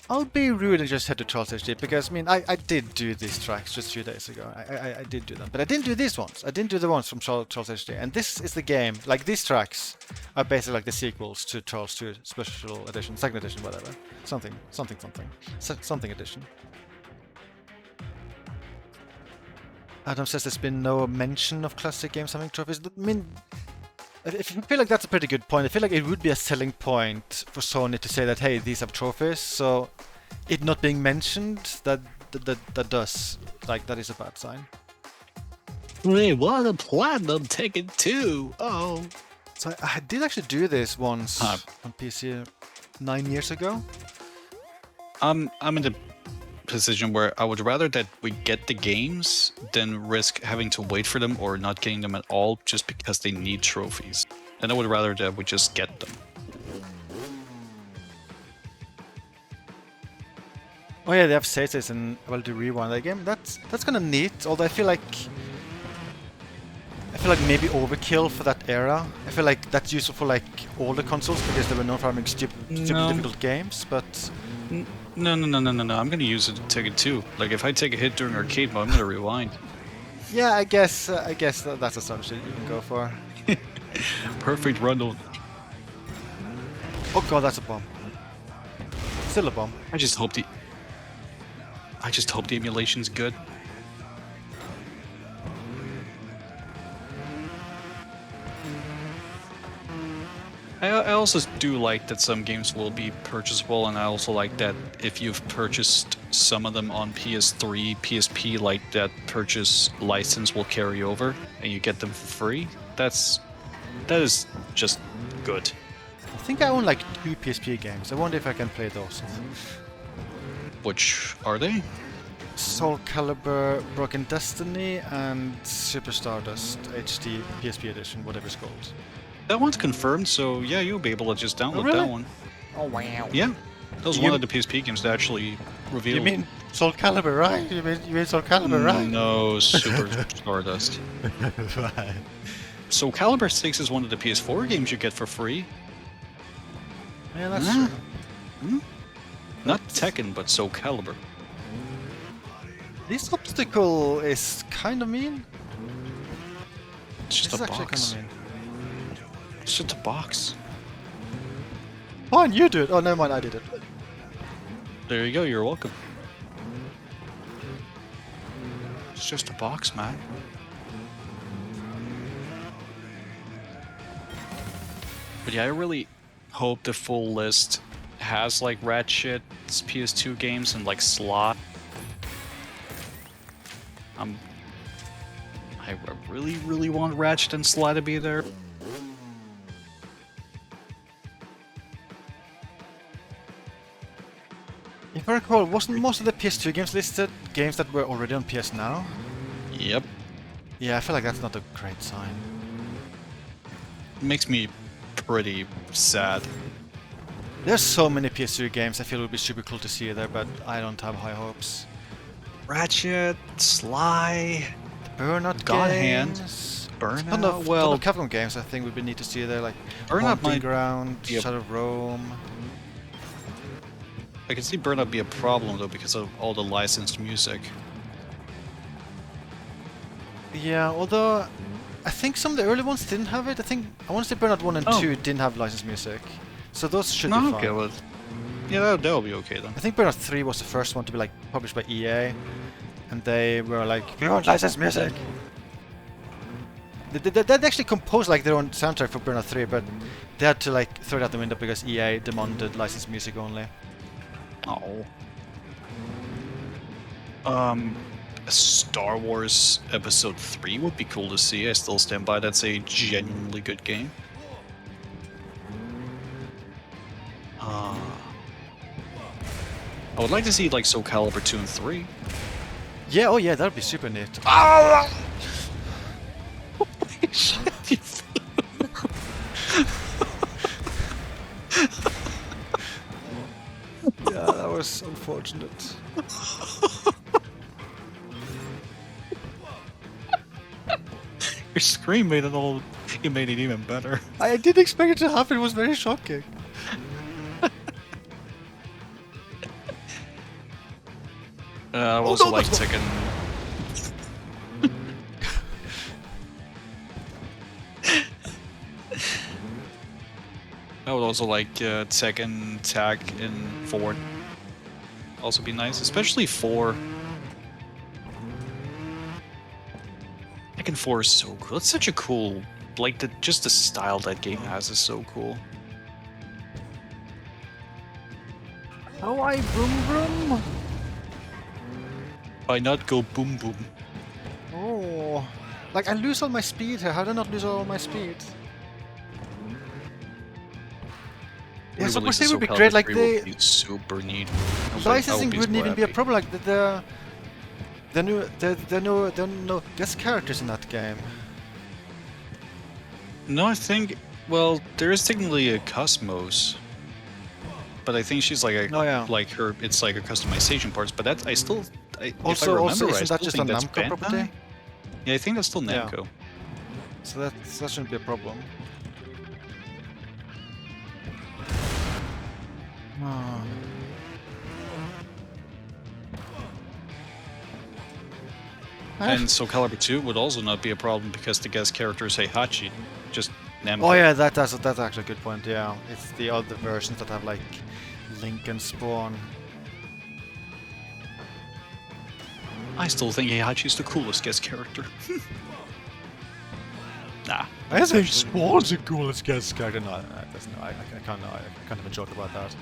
I'll be rude and just head to Charles HD because I mean I did do these tracks just a few days ago. I did do them, but I didn't do these ones. I didn't do the ones from Charles HD. And this is the game. Like these tracks are basically like the sequels to Charles 2 Special Edition, Second Edition, whatever. Something edition. Adam says there's been no mention of classic games having trophies. I mean, if you feel like that's a pretty good point, I feel like it would be a selling point for Sony to say that, hey, these have trophies, so it not being mentioned, that does, like, that is a bad sign. They want a platinum Tekken 2! Oh! So I did actually do this once on PC 9 years ago. I'm in the position where I would rather that we get the games than risk having to wait for them or not getting them at all just because they need trophies. And I would rather that we just get them. Oh yeah, they have status and well to rewind that game. That's kind of neat. Although I feel like maybe overkill for that era. I feel like that's useful for like older consoles because they were known for having stupid difficult games. But no. I'm gonna use it to take it too. Like if I take a hit during arcade mode, I'm gonna rewind. Yeah, I guess that's a solution you can go for. Perfect run. Oh god, that's a bomb. Still a bomb. I just hope the emulation's good. I also do like that some games will be purchasable, and I also like that if you've purchased some of them on PS3, PSP, like that purchase license will carry over and you get them for free. That is just good. I think I own like 2 PSP games. I wonder if I can play those. Which are they? Soul Calibur, Broken Destiny, and Super Stardust HD PSP edition, whatever it's called. That one's confirmed, so yeah, you'll be able to just download really? that one. Oh wow. Yeah, that was one of the PSP games that actually revealed. You mean Soul Calibur, right? You mean Soul Calibur, right? No, Super Stardust. Right. Soul Calibur 6 is one of the PS4 games you get for free. Yeah, that's true. Not Tekken, but Soul Calibur. This obstacle is kind of mean. It's just This a is actually box. kind of mean. It's just a box. Fine, you do it. Oh, never mind, I did it. There you go, you're welcome. It's just a box, man. But yeah, I really hope the full list has like Ratchet's PS2 games and like Slot. I really want Ratchet and Sly to be there. If I recall, wasn't most of the PS2 games listed games that were already on PS Now? Yep. Yeah, I feel like that's not a great sign. Makes me pretty sad. There's so many PS2 games I feel would be super cool to see there, but I don't have high hopes. Ratchet, Sly, Burnout God Hand, games. Burnout. Ton of Well, Capcom games I think would be neat to see there, like Burnout Haunting might Ground, be a- Shadow of Rome. I can see Burnout be a problem though because of all the licensed music. Yeah, although I think some of the early ones didn't have it. I want to say Burnout 1 and 2 didn't have licensed music. So those should be No, fine. okay, well, Yeah, that'll be okay then. I think Burnout 3 was the first one to be like published by EA, and they were like, we want licensed music. They actually composed like their own soundtrack for Burnout 3, but they had to like throw it out the window because EA demanded licensed music only. Oh. Star Wars Episode 3 would be cool to see. I still stand by. That's a genuinely good game. I would like to see like Soul Calibur 2 and 3. Yeah, oh yeah, that would be super neat. Yeah, that was unfortunate. Your scream made it all. It made it even better. I didn't expect it to happen. It was very shocking. I would also like Tekken. I would also like Tekken Tag in 4. Also be nice, especially 4. Tekken 4 is so cool. It's such a cool, like just the style that game has is so cool. How I vroom vroom? Why not go boom boom? Oh, like I lose all my speed here. How do I not lose all my speed? Yeah, so Re-release they of would be Soul great. Calibur Like 3 they would be super neat. licensing I would wouldn't so even be a happy. problem. Like there are no guest characters in that game. No, I think. Well, there is technically a Cosmos, but I think she's like a Oh, yeah. like her. It's like her customization parts. But that's if I Also, remember right, isn't that just a that's Namco Bandai? property? Yeah, I think that's still Yeah. Namco. So that shouldn't be a problem. Ah. And Soul Calibur 2 would also not be a problem because the guest character is Heihachi, just Namco. Oh yeah, that's actually a good point. Yeah, it's the other versions that have like Link and Spawn. I still think Heihachi's the coolest guest character. Nah. I think Spawn's the coolest guest character. No, that's no. I can't even joke about that.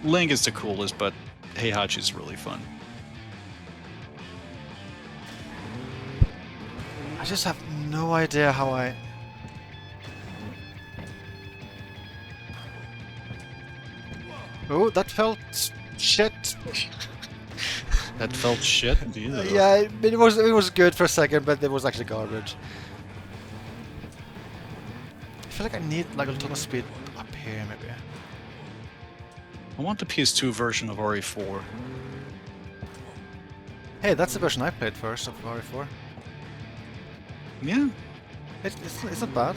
Link is the coolest, but Heihachi's really fun. I just have no idea how I. Oh, that felt shit. That felt shit. Yeah. Yeah, it was good for a second, but it was actually garbage. I feel like I need like a ton of speed up here, maybe. I want the PS2 version of RE4. Hey, that's the version I played first of RE4. Yeah. It's not bad.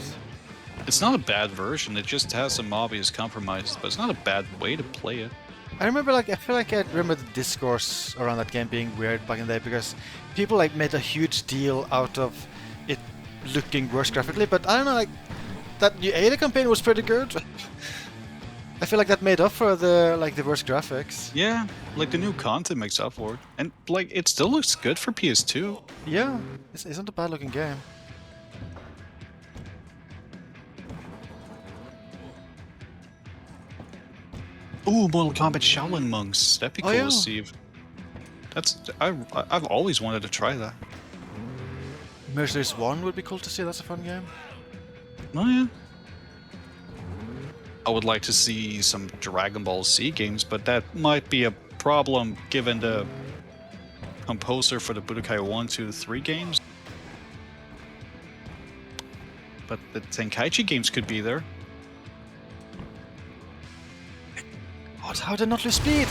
It's not a bad version, it just has some obvious compromises, but it's not a bad way to play it. I remember I feel like I remember the discourse around that game being weird back in the day because people like made a huge deal out of it looking worse graphically, but I don't know, like that new Ada campaign was pretty good. I feel like that made up for the worse graphics. Yeah, like the new content makes up for it. And like it still looks good for PS2. Yeah, it's not a bad looking game. Ooh, Mortal Kombat Shaolin Monks. That'd be Oh, cool yeah. to see. I've always wanted to try that. Mercenaries 1 would be cool to see, that's a fun game. Oh yeah. I would like to see some Dragon Ball Z games, but that might be a problem given the composer for the Budokai 1, 2, 3 games. But the Tenkaichi games could be there. What? How did I not lose speed?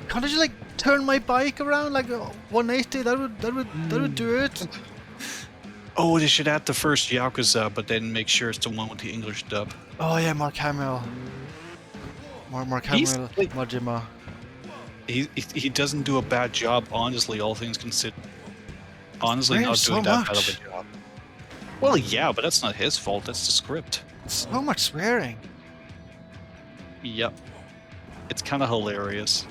Can't I just like turn my bike around like 180? That would do it. Oh, they should add the first Yakuza, but then make sure it's the one with the English dub. Oh yeah, Mark Hamill. Mark He's, Hamill, like- Majima. he doesn't do a bad job, honestly, all things considered. Honestly, Swears not so doing that bad of much. a job. Well, yeah, but that's not his fault, that's the script. So much swearing. Yep. It's kind of hilarious.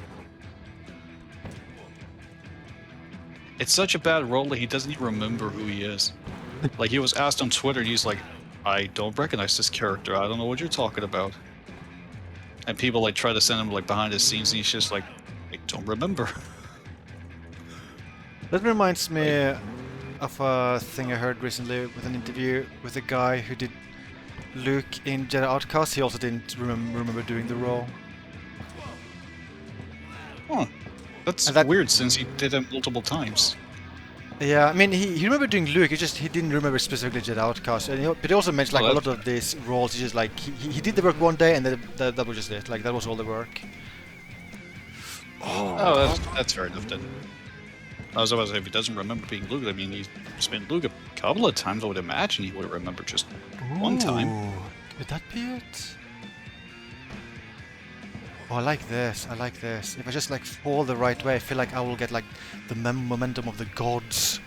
It's such a bad role that he doesn't even remember who he is. Like, he was asked on Twitter, and he's like, I don't recognize this character, I don't know what you're talking about. And people, like, try to send him, like, behind the scenes, and he's just like, I don't remember. That reminds me of a thing I heard recently with an interview with a guy who did Luke in Jedi Outcast. He also didn't remember doing the role. Huh. That's And that- weird, since he did it multiple times. Yeah, I mean, he remembered doing Luke, he didn't remember specifically Jedi Outcast. And but he also mentioned like Well, a lot of these roles, he just like, he did the work one day and then that was just it. Like, that was all the work. Oh, that's fair enough then. I was about to say, if he doesn't remember being Luke, I mean, he's been Luke a couple of times, I would imagine he would remember just one time. Ooh, could that be it? Oh, I like this, I like this. If I just like fall the right way, I feel like I will get like the momentum of the gods.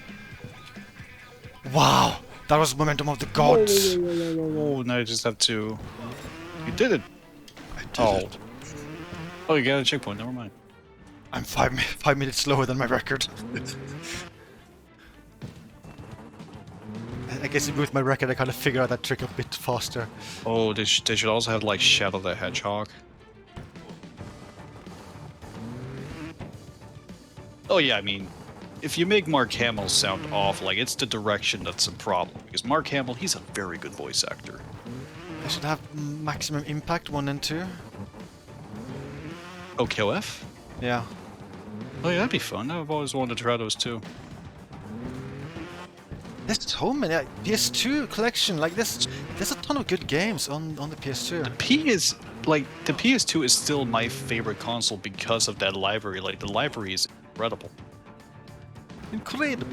Wow! That was momentum of the gods! Oh, now you just have to... You did it! I did Oh. it. Oh, you got a checkpoint, never mind. I'm 5 minutes slower than my record. I guess with my record I kind of figure out that trick a bit faster. Oh, they should also have, like, Shadow the Hedgehog. Oh yeah, I mean, if you make Mark Hamill sound off, like, it's the direction that's a problem. Because Mark Hamill, he's a very good voice actor. I should have maximum impact 1 and 2. Oh, KOF? Yeah. Oh yeah, that'd be fun. I've always wanted to try those too. There's so many PS2 collection. Like there's a ton of good games on the PS2. The PS2 is still my favorite console because of that library. Like, the library is incredible. Incredible.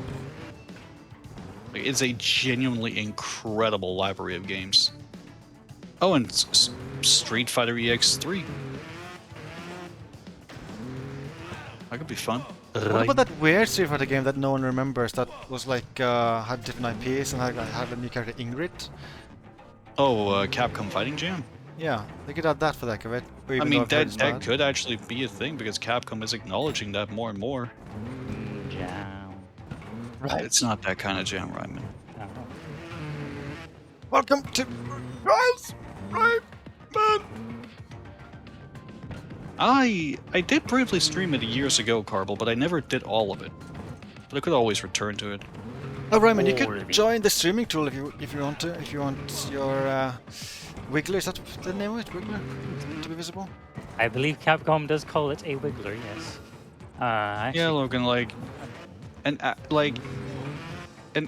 Like, it's a genuinely incredible library of games. Oh, and Street Fighter EX3. That could be fun. What about that weird Street Fighter game that no one remembers? That was like had different IPs and had a new character, Ingrid. Oh, Capcom Fighting Jam? Yeah, they could add that for the heck of it. I mean, that could actually be a thing because Capcom is acknowledging that more and more. Jam. Right. It's not that kind of jam, Ryman. Oh. Welcome to Rise, Rayman. I did briefly stream it years ago, Carble, but I never did all of it. But I could always return to it. Oh, Rayman, you could Already. join the streaming tool if you want to. If you want your Wiggler, is that the name of it? Wiggler to be visible. I believe Capcom does call it a Wiggler, yes. Actually, Yeah, Logan, like an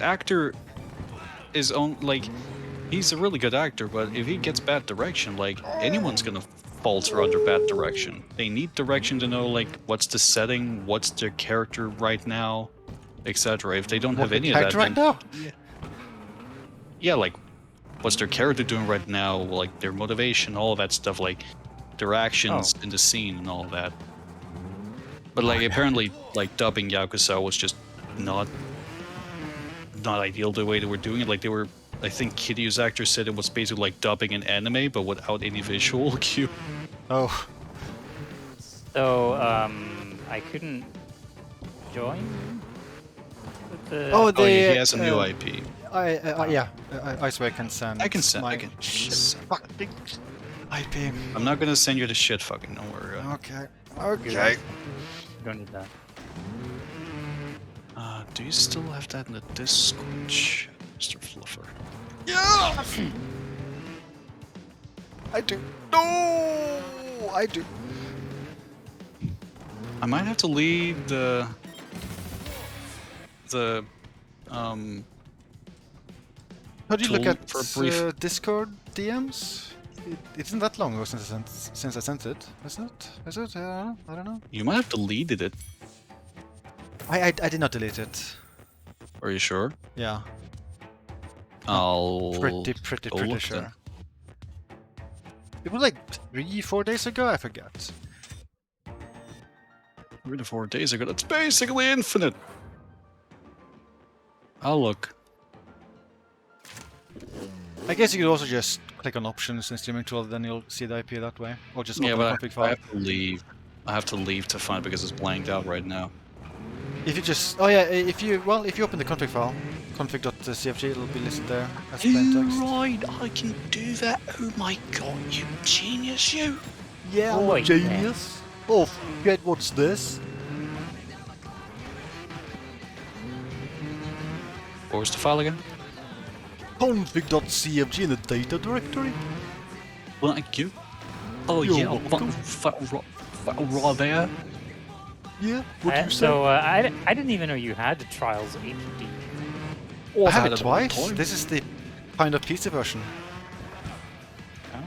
actor is he's a really good actor, but if he gets bad direction, like, anyone's gonna falter under bad direction. They need direction to know, like, what's the setting, what's their character right now, etc. If they don't have any of that, Right then, now? yeah, like, what's their character doing right now, like, their motivation, all of that stuff, like, their actions in the scene and all of that. But, like, apparently, like, dubbing Yakuza was just not ideal the way they were doing it. Like, they were, I think Kiryu's actor said it was basically like dubbing an anime, but without any visual cue. Oh. so, I couldn't join with the... Oh, Oh, yeah, he has a new IP. Yeah, I swear I can send. I can send. my I can. fucking IP. I'm not gonna send you the shit. Fucking don't worry. Okay. Okay. Don't need that. Do you still have that in the Discord, chat, Mr. Fluffer? Yeah. I do. No, I do. I might have to leave the How do you look tool at for a brief- Discord DMs? It isn't that long ago since I sent it, isn't it? Is it? I don't know. You might have deleted it. I did not delete it. Are you sure? Yeah. I'll Pretty go look sure. then. It was like 3-4 days ago. I forget. 3 to 4 days ago. That's basically infinite. I'll look. I guess you could also just click on options in streaming tool, then you'll see the IP that way, or just Yeah, open the but config I file. have to leave. I have to leave to find it because it's blanked out right now. If you just, oh yeah, if you open the config file, config.cfg, it'll be listed there as plain text. Right, I can do that. Oh my god, you genius, you! Yeah, I'm a genius. Oh, forget what's this? Where's the file again? Config.cfg in the data directory. Thank you. Oh You're yeah, welcome. file right there. Yeah, what do you say? So I didn't even know you had the Trials HD. Oh, I have had it a long twice. time. This is the kind of PC version. Oh,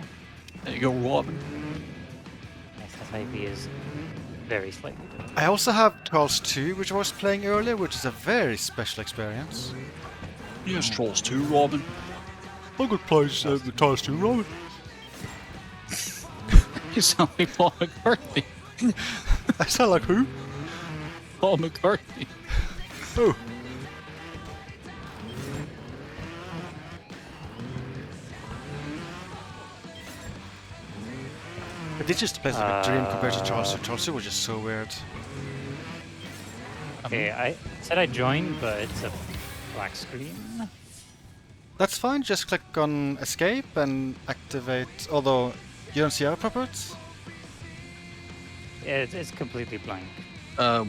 There you go, Robin. SSIP is very slightly different. I also have Trials 2, which I was playing earlier, which is a very special experience. Yes, Trolls 2, Robin. I could play the Trials 2, Robin. You sound like Paul McCartney. I sound like who? Paul McCartney. Oh. But this just plays like a dream compared to Charles 2. Charles 2 was just so weird. Okay, I said I joined, but it's a black screen. That's fine, just click on escape and activate, although you don't see our properties. It's completely blank.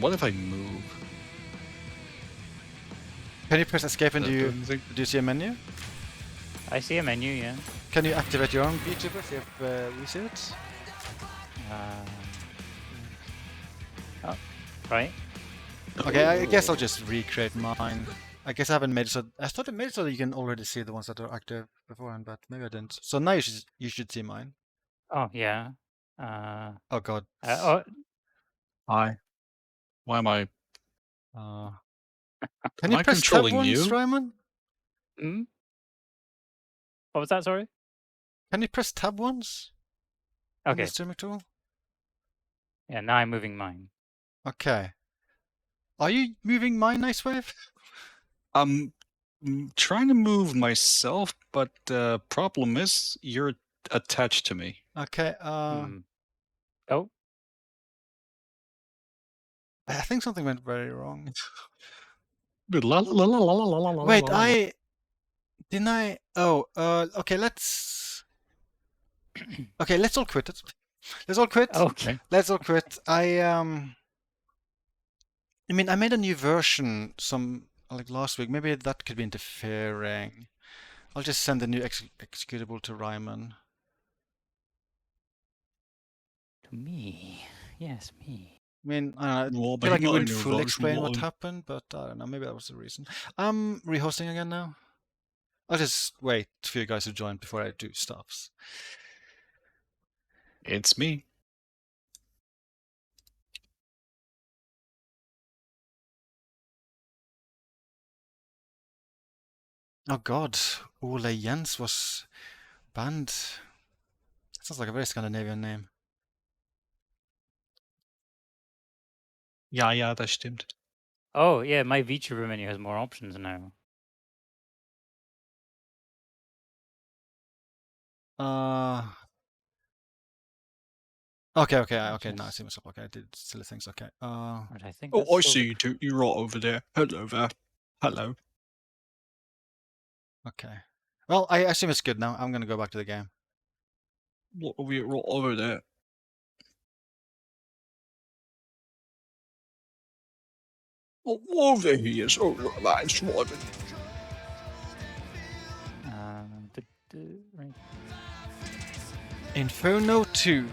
What if I move? Can you press escape and do Anything? you see a menu? I see a menu, yeah. Can you activate your own VTuber, see if we see it? Oh, right. Okay, I guess I'll just recreate mine. I guess I haven't made it so. I thought I made it so that you can already see the ones that are active beforehand, but maybe I didn't. So now you should see mine. Oh, yeah. Oh god. Oh, Hi. Why am I... Can Am you I press tab controlling once, you? Ryman? hmm? What was that, sorry? Can you press tab once? In Okay. the streaming tool? Yeah, now I'm moving mine. Okay. Are you moving mine, Nice Wave? I'm trying to move myself, but the problem is you're attached to me. Okay, Oh, I think something went very wrong. Wait, Wait, didn't I? Oh, okay, okay, let's all quit it. Let's all quit. okay. Let's all quit. I mean, I made a new version like last week. Maybe that could be interfering. I'll just send the new executable to Ryman. To me. Yes, me. I mean, I don't know. I feel like it wouldn't fully explain what happened, but I don't know. Maybe that was the reason. I'm rehosting again now. I'll just wait for you guys to join before I do stuffs. It's me. Oh god, Ole Jens was banned. Sounds like a very Scandinavian name. Ja, das stimmt. Oh, yeah, my VTuber menu has more options now. Okay, now I see myself. Okay, I did silly things. Okay. Right, I think Oh, that's I still see the- you two. You're right over there. Hello there. Hello. Okay. Well, I assume it's good now. I'm gonna go back to the game. What are we right over there? Oh, over here. Oh, that's right. right. Inferno 2.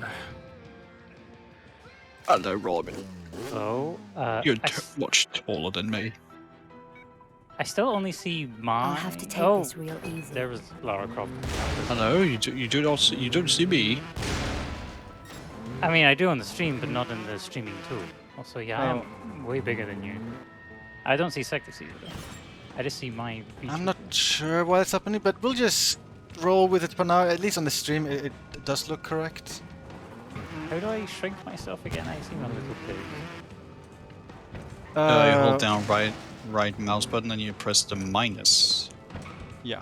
Hello, Robin. So, You're much taller than me. I still only see mine. I'll have to take oh, this real easy. there was Lara Croft. Hello, you don't see me. I mean, I do on the stream, but not in the streaming tool. Also, yeah, I am way bigger than you. I don't see Sector Caesar though. I just see my VTuber. I'm not sure why it's happening, but we'll just roll with it for now. At least on the stream, it does look correct. How do I shrink myself again? I seem a little big. You hold down right mouse button and you press the minus. Yeah.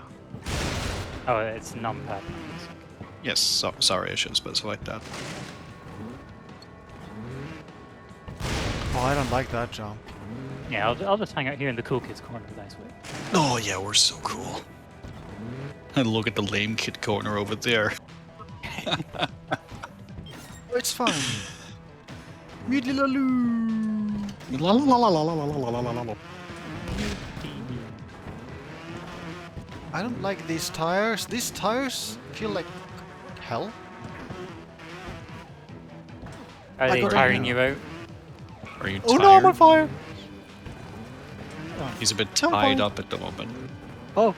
Oh, it's numpad. Yes, sorry, I should have specified that. Oh, I don't like that jump. Yeah, I'll just hang out here in the cool kids corner. Nice way. Oh yeah, we're so cool. And look at the lame kid corner over there. It's fine. Meedly-la-loo. La la la la la la la la la la. I don't like these tires. These tires feel like hell. Are they got it tiring now. you out? Are you tired? Oh no, I'm on fire! He's a bit tied up at the moment. Oh.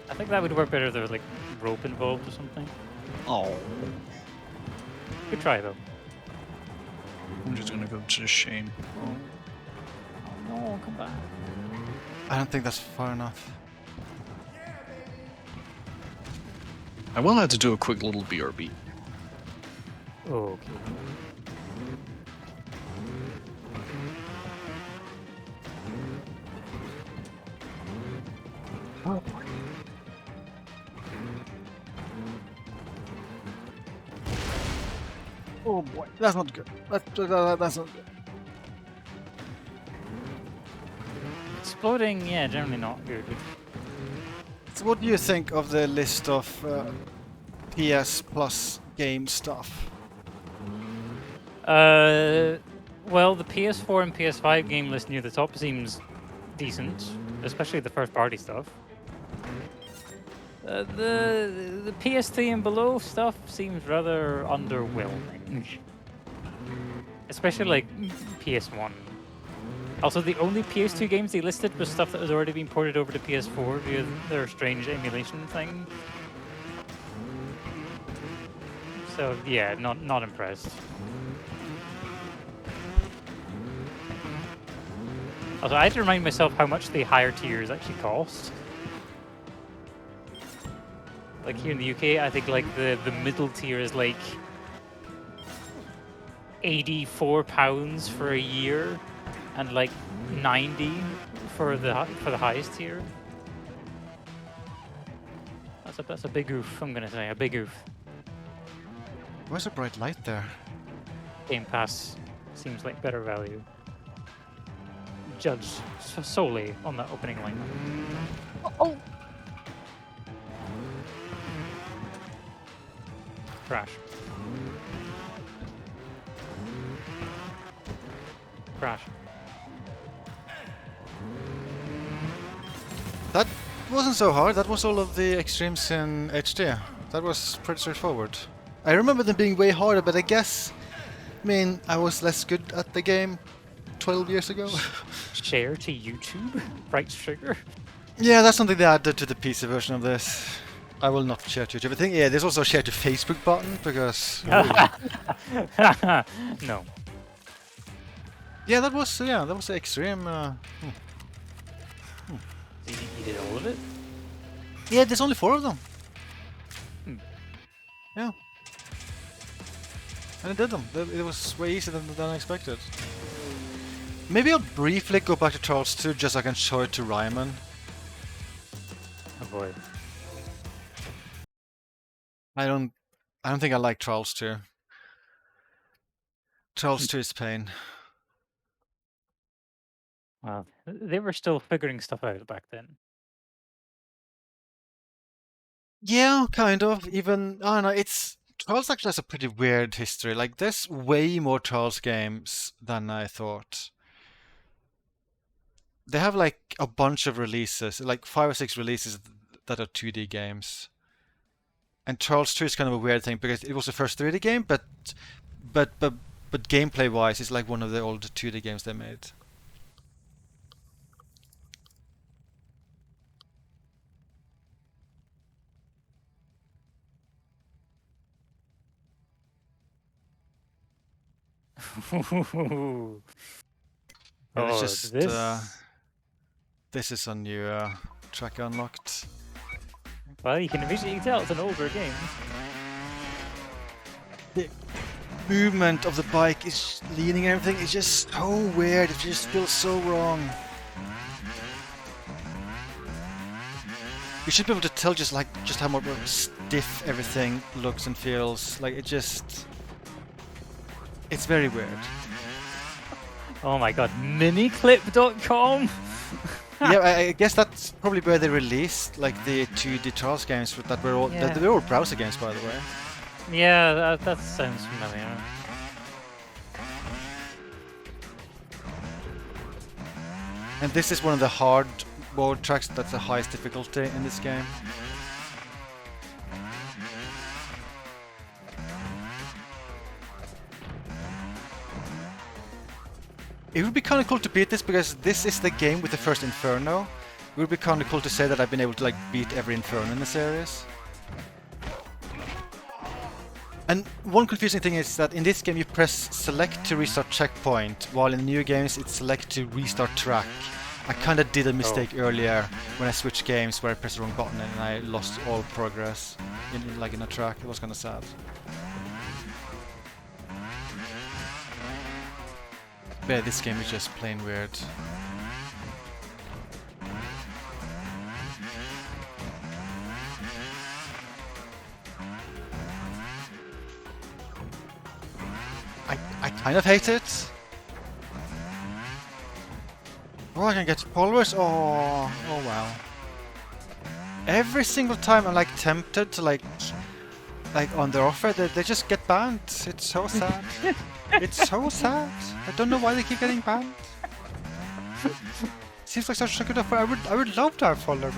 I think that would work better if there was like rope involved or something. Oh. Good try though. I'm just gonna go to the shame. Oh no, come back. I don't think that's far enough. I will have to do a quick little BRB. Oh, okay. Oh boy, that's not good. That's not good. Exploding, yeah, generally not good. So what do you think of the list of PS Plus game stuff? Well, the PS4 and PS5 game list near the top seems decent, especially the first party stuff. The PS3 and below stuff seems rather underwhelming. Especially like PS1. Also, the only PS2 games they listed was stuff that was already being ported over to PS4 via their strange emulation thing. So yeah, not impressed. Also, I had to remind myself how much the higher tiers actually cost. Like here in the UK, I think like the middle tier is like £84 for a year, and like 90 for the highest tier. That's a big oof. I'm gonna say a big oof. Where's the bright light there? Game Pass seems like better value. Judged solely on that opening line. Oh! Crash. Crash. That wasn't so hard. That was all of the extremes in HD. That was pretty straightforward. I remember them being way harder, but I guess... I mean, I was less good at the game 12 years ago. Share to YouTube? Right trigger? Yeah, that's something they added to the PC version of this. I will not share to YouTube. I think, yeah, there's also a share to Facebook button, because... No. Yeah, that was the extreme... You did all of it? Yeah, there's only 4 of them. Yeah. And I did them. It was way easier than I expected. Maybe I'll briefly go back to Charles 2 just so I can show it to Ryman. Oh boy. I don't think I like Charles 2. Charles 2 is pain. Well, they were still figuring stuff out back then. Yeah, kind of. Even I don't know. It's Charles actually has a pretty weird history. Like, there's way more Charles games than I thought. They have like a bunch of releases, like 5 or 6 releases that are 2D games. And Charles 2 is kind of a weird thing because it was the first 3D game, but gameplay-wise, it's like one of the old 2D games they made. Oh, And it's just this. this is a new track unlocked. Well, you can immediately tell it's an older game. movement of the bike is leaning and everything is just so weird. It just feels so wrong. You should be able to tell just how much more stiff everything looks and feels. Like it's very weird. Oh my god, miniclip.com? Yeah, I guess that's probably where they released like the 2D Trials games that were all Yeah. they were all browser games, by the way. Yeah, that sounds familiar. And this is one of the hard mode tracks that's the highest difficulty in this game. It would be kind of cool to beat this because this is the game with the first Inferno. It would be kind of cool to say that I've been able to like beat every Inferno in the series. And one confusing thing is that in this game you press select to restart checkpoint, while in the new games it's select to restart track. I kind of did a mistake earlier when I switched games where I pressed the wrong button and I lost all progress in a track. It was kind of sad. But yeah, this game is just plain weird. I kind of hate it. Oh, I can get followers. Oh wow. Every single time I'm like tempted to like on their offer, they just get banned. It's so sad. It's so sad. I don't know why they keep getting banned. Seems like such a good offer. I would love to have followers.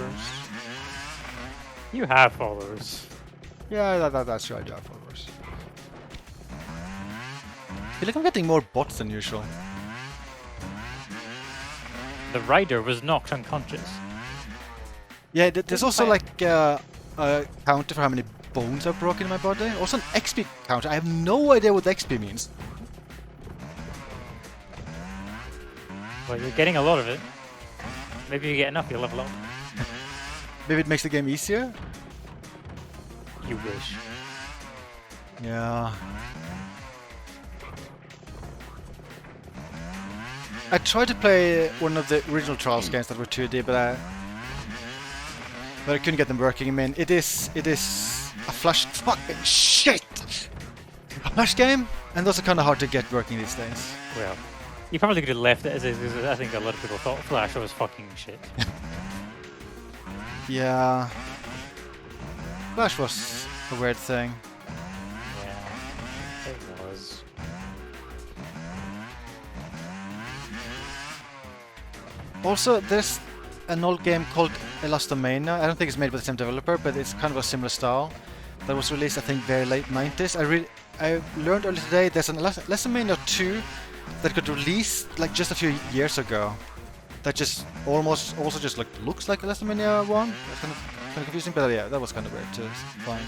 You have followers. Yeah, that's true. I do have followers. I feel like I'm getting more bots than usual. The rider was knocked unconscious. Yeah, there's also like a counter for how many bones are broken in my body. Also an XP counter. I have no idea what XP means. Well, you're getting a lot of it. Maybe you get enough, you'll level up. Maybe it makes the game easier? You wish. Yeah. I tried to play one of the original Trials games that were 2D, but I couldn't get them working. I mean, it is a flash fucking shit. A flash game, and those are kind of hard to get working these days. Well, you probably could have left it as is. I think a lot of people thought Flash was fucking shit. Yeah. Flash was a weird thing. Yeah, it was. Also, there's an old game called Elastomania. I don't think it's made by the same developer, but it's kind of a similar style. That was released, I think, very late 90s. I learned earlier today there's an Elastomania 2 that got released like just a few years ago. That just almost also just like looks like Elastomania 1. That's kind of confusing, but yeah, that was kind of weird to find.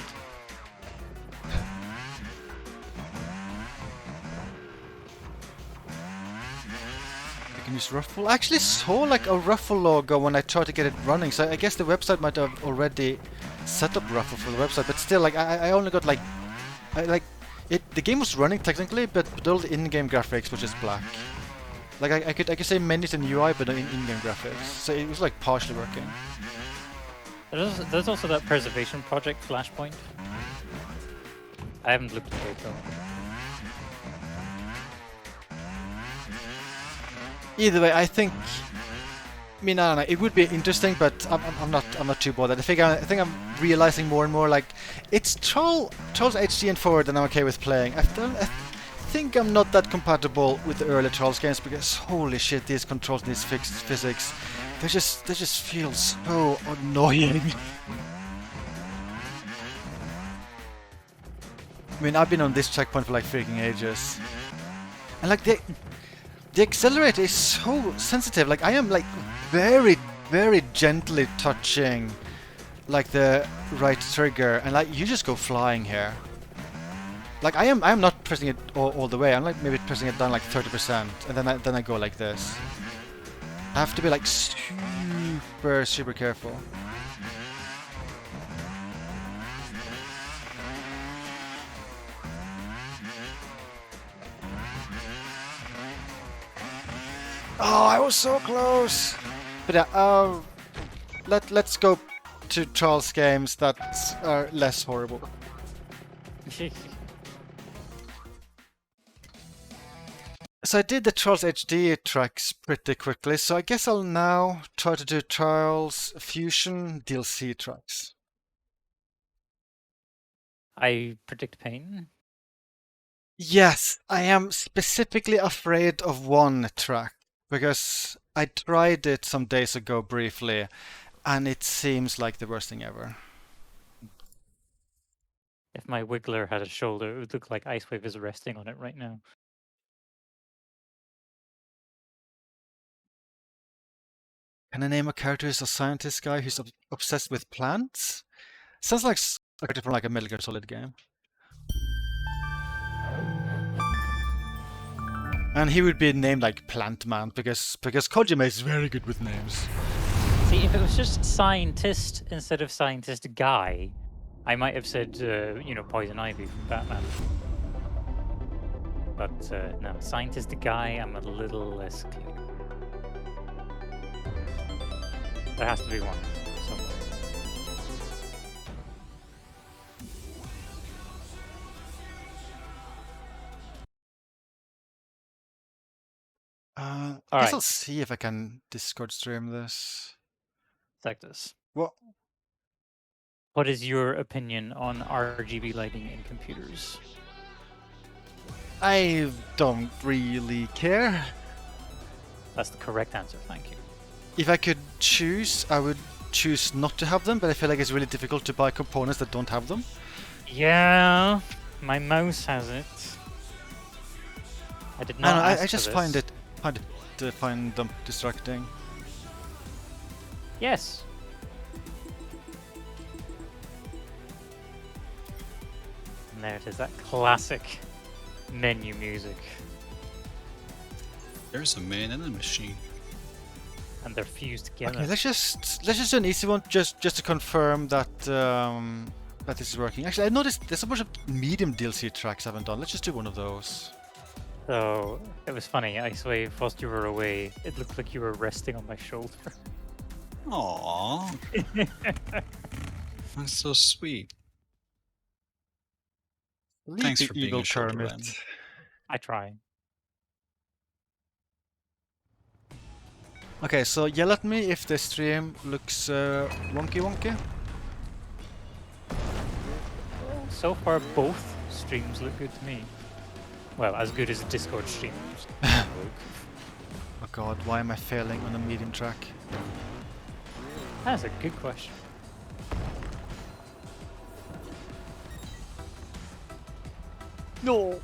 Can use Ruffle. I actually saw like a Ruffle logo when I tried to get it running, so I guess the website might have already set up Ruffle for the website, but still, like I only got like, the game was running technically, but all the in-game graphics were just black. Like I could say menus and UI, but not in-game graphics, so it was like partially working. There's also that preservation project Flashpoint. I haven't looked at it though. Either way, I think. I mean, I don't know. It would be interesting, but I'm not too bothered. I think I'm realizing more and more like it's Trolls HD and forward, and I'm okay with playing. I think I'm not that compatible with the early Trolls games because holy shit, these controls, these fixed physics, they just feel so annoying. I mean, I've been on this checkpoint for like freaking ages, and like the accelerator is so sensitive. Like I am like very, very gently touching like the right trigger, and like you just go flying here. Like I am not pressing it all the way. I'm like maybe pressing it down like 30%, and then I go like this. I have to be like super careful. Oh, I was so close. But yeah, let's go to Charles games that are less horrible. So I did the Trials HD tracks pretty quickly, so I guess I'll now try to do Trials Fusion DLC tracks. I predict pain. Yes, I am specifically afraid of one track, because I tried it some days ago briefly, and it seems like the worst thing ever. If my Wiggler had a shoulder, it would look like Icewave is resting on it right now. Can I name a character who's a scientist guy who's obsessed with plants? Sounds like a character from like a Metal Gear Solid game. And he would be named like Plant Man because Kojima is very good with names. See, if it was just scientist instead of scientist guy, I might have said, Poison Ivy from Batman. But no, scientist guy, I'm a little less clear. There has to be one somewhere. I All guess right. I'll see if I can Discord stream this. Like this. What? What is your opinion on RGB lighting in computers? I don't really care. That's the correct answer, thank you. If I could choose, I would choose not to have them, but I feel like it's really difficult to buy components that don't have them. Yeah, my mouse has it. I did not. I just find them distracting. Yes. And there it is, that classic menu music. There's a man and a machine. And they're fused together. Okay, let's just do an easy one, just to confirm that that this is working. Actually, I noticed there's a bunch of medium DLC tracks I haven't done. Let's just do one of those. So it was funny. Icewave, whilst you were away, it looked like you were resting on my shoulder. Aww. That's so sweet. Thanks for being a shoulder man. I try. Okay, so yell at me if the stream looks wonky. So far, both streams look good to me. Well, as good as Discord streams. Oh god, why am I failing on a medium track? That's a good question. No.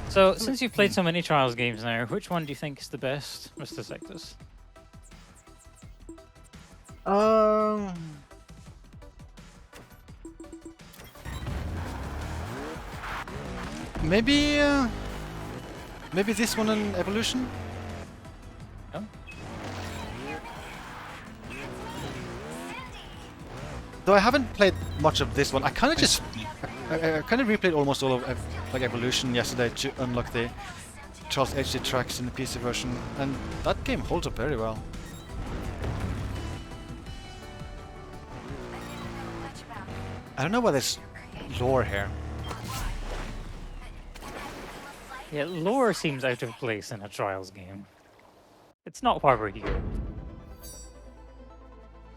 So, since you've played so many Trials games now, which one do you think is the best, Mr. Sectus? Maybe this one in Evolution? No? Though I haven't played much of this one, I kind of just I kind of replayed almost all of like Evolution yesterday to unlock the Charles HD tracks in the PC version, and that game holds up very well. I don't know why there's lore here. Yeah, lore seems out of place in a Trials game. It's not why we're here.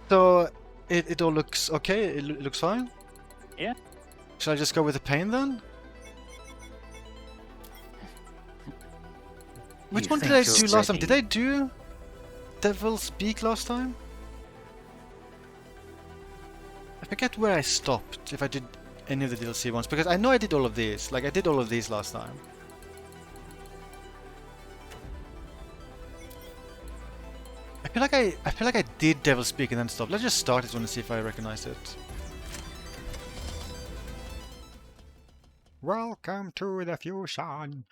So it all looks okay. It looks fine. Yeah. Should I just go with the pain then? Which one did I do last time? Did I do Devil's Speak last time? I forget where I stopped, if I did any of the DLC ones, because I know I did all of these. Like, I did all of these last time. I feel like I did Devil's Speak and then stopped. Let's just start this one and see if I recognize it. Welcome to the fusion.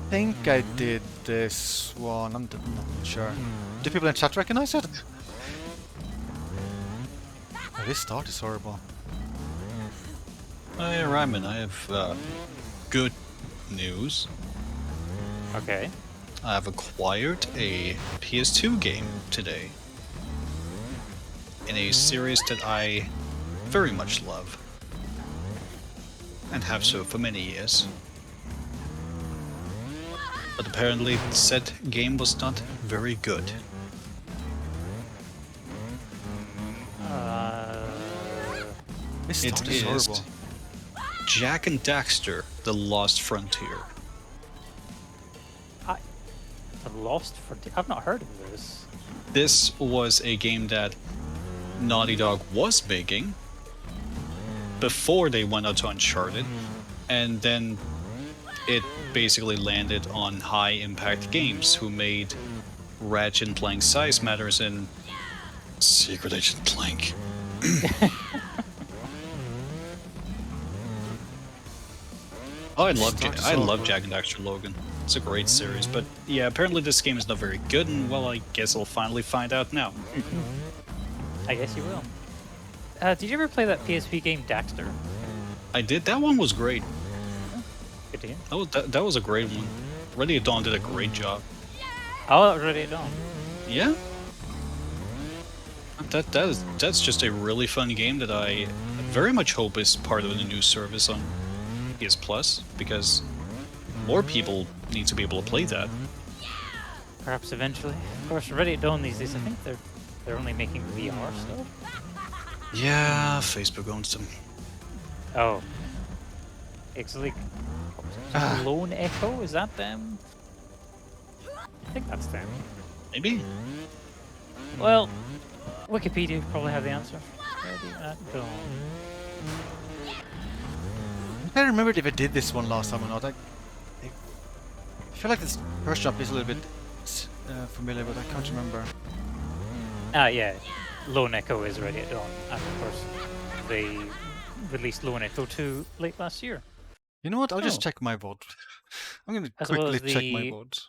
think I did this one. I'm not sure. Do people in chat recognize it? Oh, this start is horrible. Hey, Ryman, I have good news. Okay. I've acquired a PS2 game today. In a series that I very much love. And have so for many years. But apparently said game was not very good. This It start is horrible. Jak and Daxter: The Lost Frontier. The Lost Frontier. I've not heard of this. This was a game that Naughty Dog was making before they went out to Uncharted, and then it basically landed on High Impact Games, who made Ratchet and Clank Size Matters and Secret Agent Clank. Oh, I love Jak and Daxter Logan. It's a great series, but yeah, apparently this game is not very good, and well, I guess I'll finally find out now. I guess you will. Did you ever play that PSP game Daxter? I did. That one was great. Good to hear. That was a great one. Ready at Dawn did a great job. Oh, that was Ready at Dawn. Yeah. That's just a really fun game that I very much hope is part of the new service on PS Plus, because more people need to be able to play that. Perhaps eventually. Of course, Ready at Dawn these days, I think they're only making VR stuff. Yeah, Facebook owns them. Oh. It's like Lone Echo, is that them? I think that's them. Maybe. Well, Wikipedia probably have the answer. Ready at Dawn. I remembered if I did this one last time or not. I feel like this first jump is a little bit familiar, but I can't remember. Yeah. Lone Echo is Ready at Dawn. And of course, they released Lone Echo 2 late last year. You know what? I'll just check my vote. I'm going to quickly check my vote.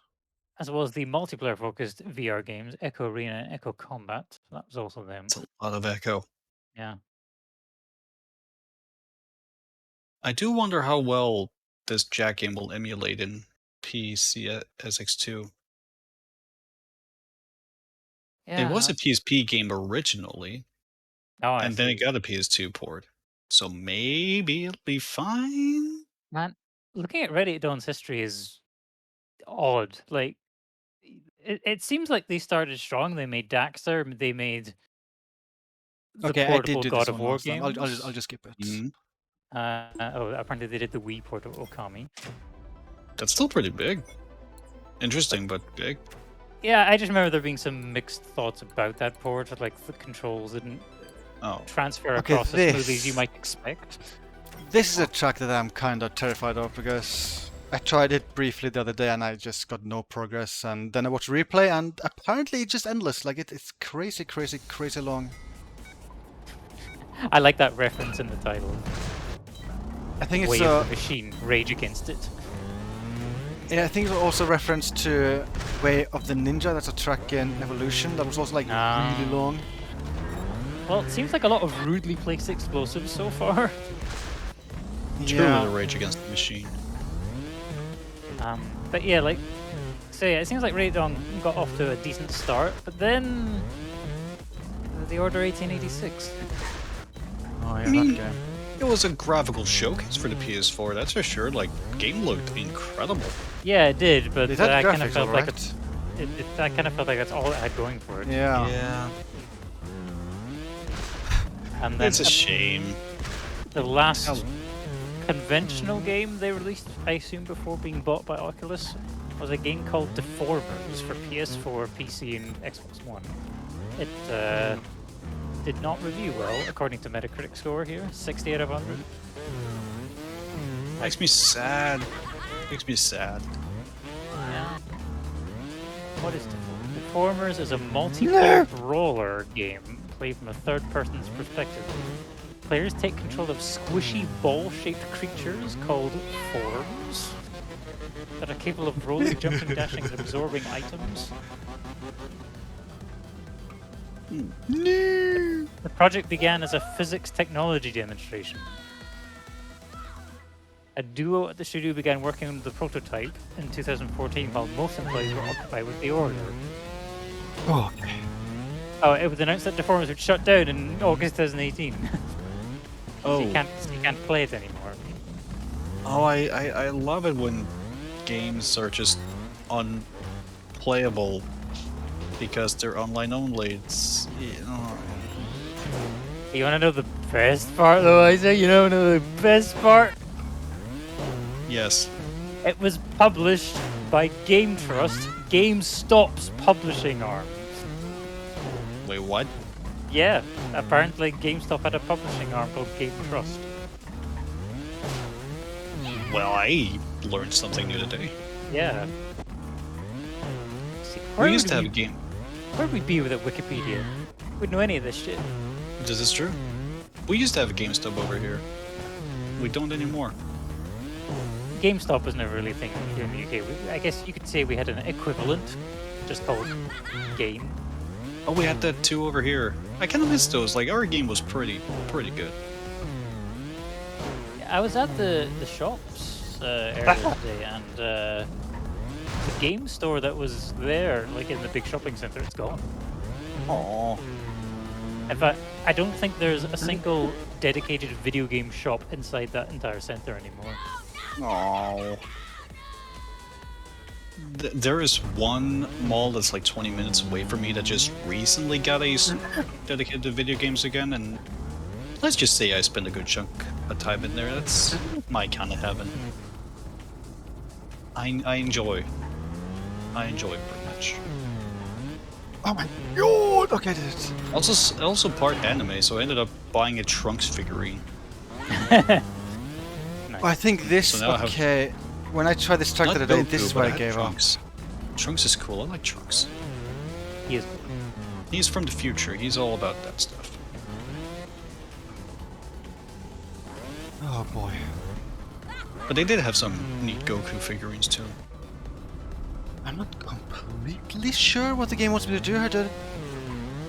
As well as the multiplayer-focused VR games, Echo Arena and Echo Combat. That was also them. It's a lot of Echo. Yeah. I do wonder how well this Jak game will emulate in PC SX2. Yeah. It was a PSP game originally, and then see. it got a PS2 port. So maybe it'll be fine? Man, looking at Ready at Dawn's history is odd. Like, it seems like they started strong. They made Daxter. They made the Okay, I did portable do God this of one War last time. games. I'll just skip it. Mm-hmm. Apparently they did the Wii port of Okami. That's still pretty big. Interesting, but big. Yeah, I just remember there being some mixed thoughts about that port. Like the controls didn't transfer across as smoothly as you might expect. This is a track that I'm kind of terrified of, because I tried it briefly the other day and I just got no progress, and then I watched replay and apparently it's just endless. Like it's crazy long. I like that reference in the title. I think it's Way of the Machine, Rage Against It. Yeah, I think it's also a reference to Way of the Ninja. That's a track in Evolution that was also like really long. Well, it seems like a lot of rudely placed explosives so far. Truly the Rage Against the Machine. But yeah, like, say, it seems like Ready at Dawn got off to a decent start, but then the Order 1886. Oh yeah, I mean, that game. It was a graphical showcase for the PS4, that's for sure. Like, game looked incredible. Yeah, it did, but I kind of felt right? like I kind of felt like that's all it had going for it. Yeah. And then It's a shame. the last conventional game they released, I assume before being bought by Oculus, was a game called Deformers for PS4, PC, and Xbox One. It did not review well, according to Metacritic score here, 60 out of 100. Makes me sad. Makes me sad. Yeah. What is Deformers? Is a multiplayer brawler game played from a third person's perspective. Players take control of squishy ball-shaped creatures called forms. that are capable of rolling, jumping, dashing, and absorbing items. No. The project began as a physics technology demonstration. A duo at the studio began working on the prototype in 2014 while most employees were occupied with the order. Oh. Oh, it was announced that the forums would shut down in August 2018. Oh. So you can't play it anymore. Oh, I love it when games are just unplayable because they're online only. It's You wanna know the best part though, Isaac? You know the best part? yes. It was published by Game Trust, GameStop's publishing arm. Wait, what? Yeah, apparently GameStop had a publishing arm called Game Trust. Well, I learned something new today. Yeah. See, We used to have a game. Where would we be without Wikipedia? We'd know any of this shit. This is true. We used to have a GameStop over here. We don't anymore. GameStop was never really a thing here in the UK. I guess you could say we had an equivalent, just called Game. Oh, we had that too over here. I kind of miss those. Like, our game was pretty good. I was at the shops earlier today, and the game store that was there, like in the big shopping center, it's gone. Aww. In fact, I don't think there's a single dedicated video game shop inside that entire center anymore. Aww. There is one mall that's like 20 minutes away from me that just recently got a dedicated to video games again, and let's just say I spent a good chunk of time in there. That's my kind of heaven. I enjoy it pretty much. Oh my god! Okay, I did it. Also part anime, so I ended up buying a Trunks figurine. Nice. I think this. So now I have- okay. When I tried this track the Not other day, Goku, this is but what I had gave up. Trunks. Trunks is cool. I like Trunks. He is. He's from the future. He's all about that stuff. Oh boy. But they did have some neat Goku figurines too. I'm not completely sure what the game wants me to do here.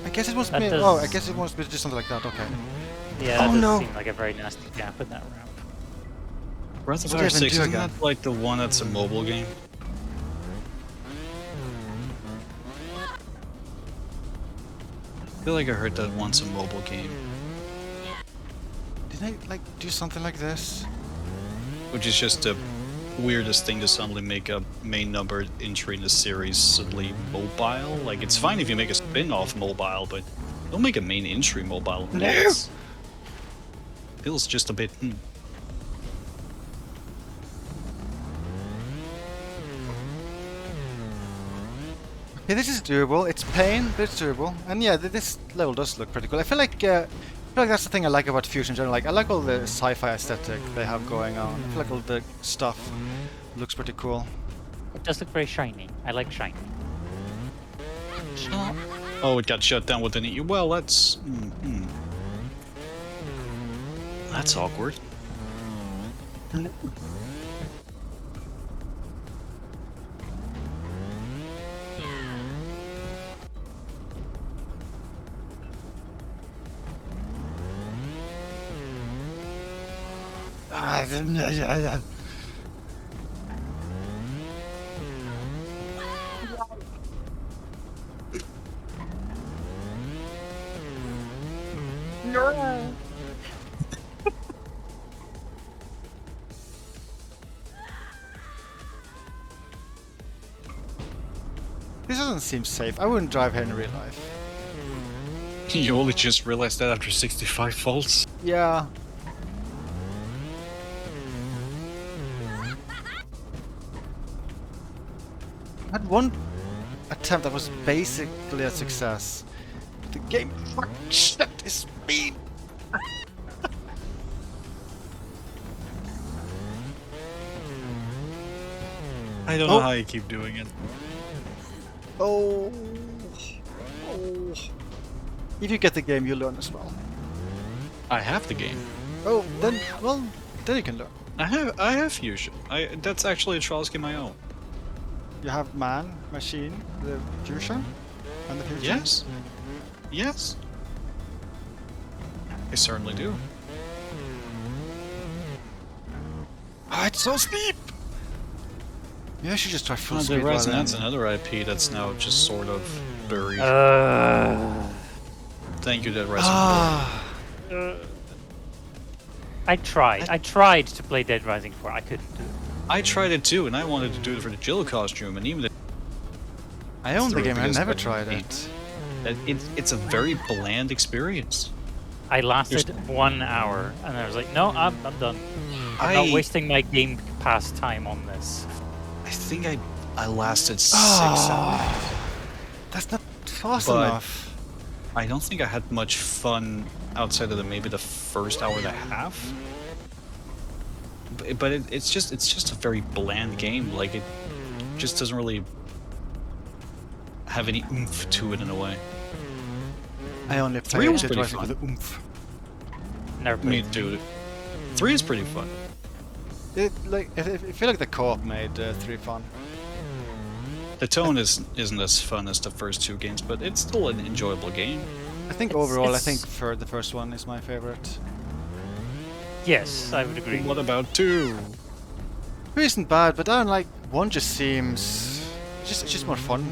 I guess it wants That me. does- Oh, I guess it wants me to do something like that. Okay. Yeah, that Oh, does no. seem like a very nasty gap in that ramp. Breath of What do I Fire even 6, do isn't again? that like the one that's a mobile game? I feel like I heard that once a mobile game. Did I like do something like this? Which is just the weirdest thing to suddenly make a main number entry in the series suddenly mobile. Like, it's fine if you make a spin-off mobile, but don't make a main entry mobile. No! It feels just a bit... Yeah, this is doable. It's pain, but it's doable. And yeah, this level does look pretty cool. I feel like that's the thing I like about Fusion in general. Like, I like all the sci-fi aesthetic they have going on. I feel like all the stuff looks pretty cool. It does look very shiny. I like shiny. Oh, it got shut down within it. Well, that's... That's awkward. This doesn't seem safe. I wouldn't drive here in real life. You only just realized that after 65 faults? Yeah. I had one attempt that was basically a success. The game shut is speed. I don't know how you keep doing it. Oh. If you get the game, you learn as well. I have the game. Oh, then you can learn. I have Fusion. That's actually a Trials game I own. You have Man, Machine, the future, and the future. Yes. Yes. I certainly do. Ah, it's so steep. Yeah, I should just try full The speed. Resonance, another IP that's now just sort of buried. Thank you, Dead Rising 4. I tried to play Dead Rising 4. I couldn't do it. I tried it too, and I wanted to do it for the Jill costume, and even I own the game. I because never it- tried it. It's a very bland experience. I lasted 1 hour, and I was like, no, I'm done. I'm not wasting my Game Pass time on this. I think I lasted 6 hours. That's not fast But- enough. I don't think I had much fun outside of maybe the first hour and a half. But it's just a very bland game. Like it just doesn't really have any oomph to it in a way. I only 3 played was Dead pretty Rising for fun. the oomph. Never Me played. too. 3 is pretty fun. I feel like the co-op made 3 fun. The tone isn't as fun as the first 2 games, but it's still an enjoyable game. I think overall, I think for the first one is my favorite. Yes, I would agree. What about 2? 2 isn't bad, but I don't like 1. Just seems it's just more fun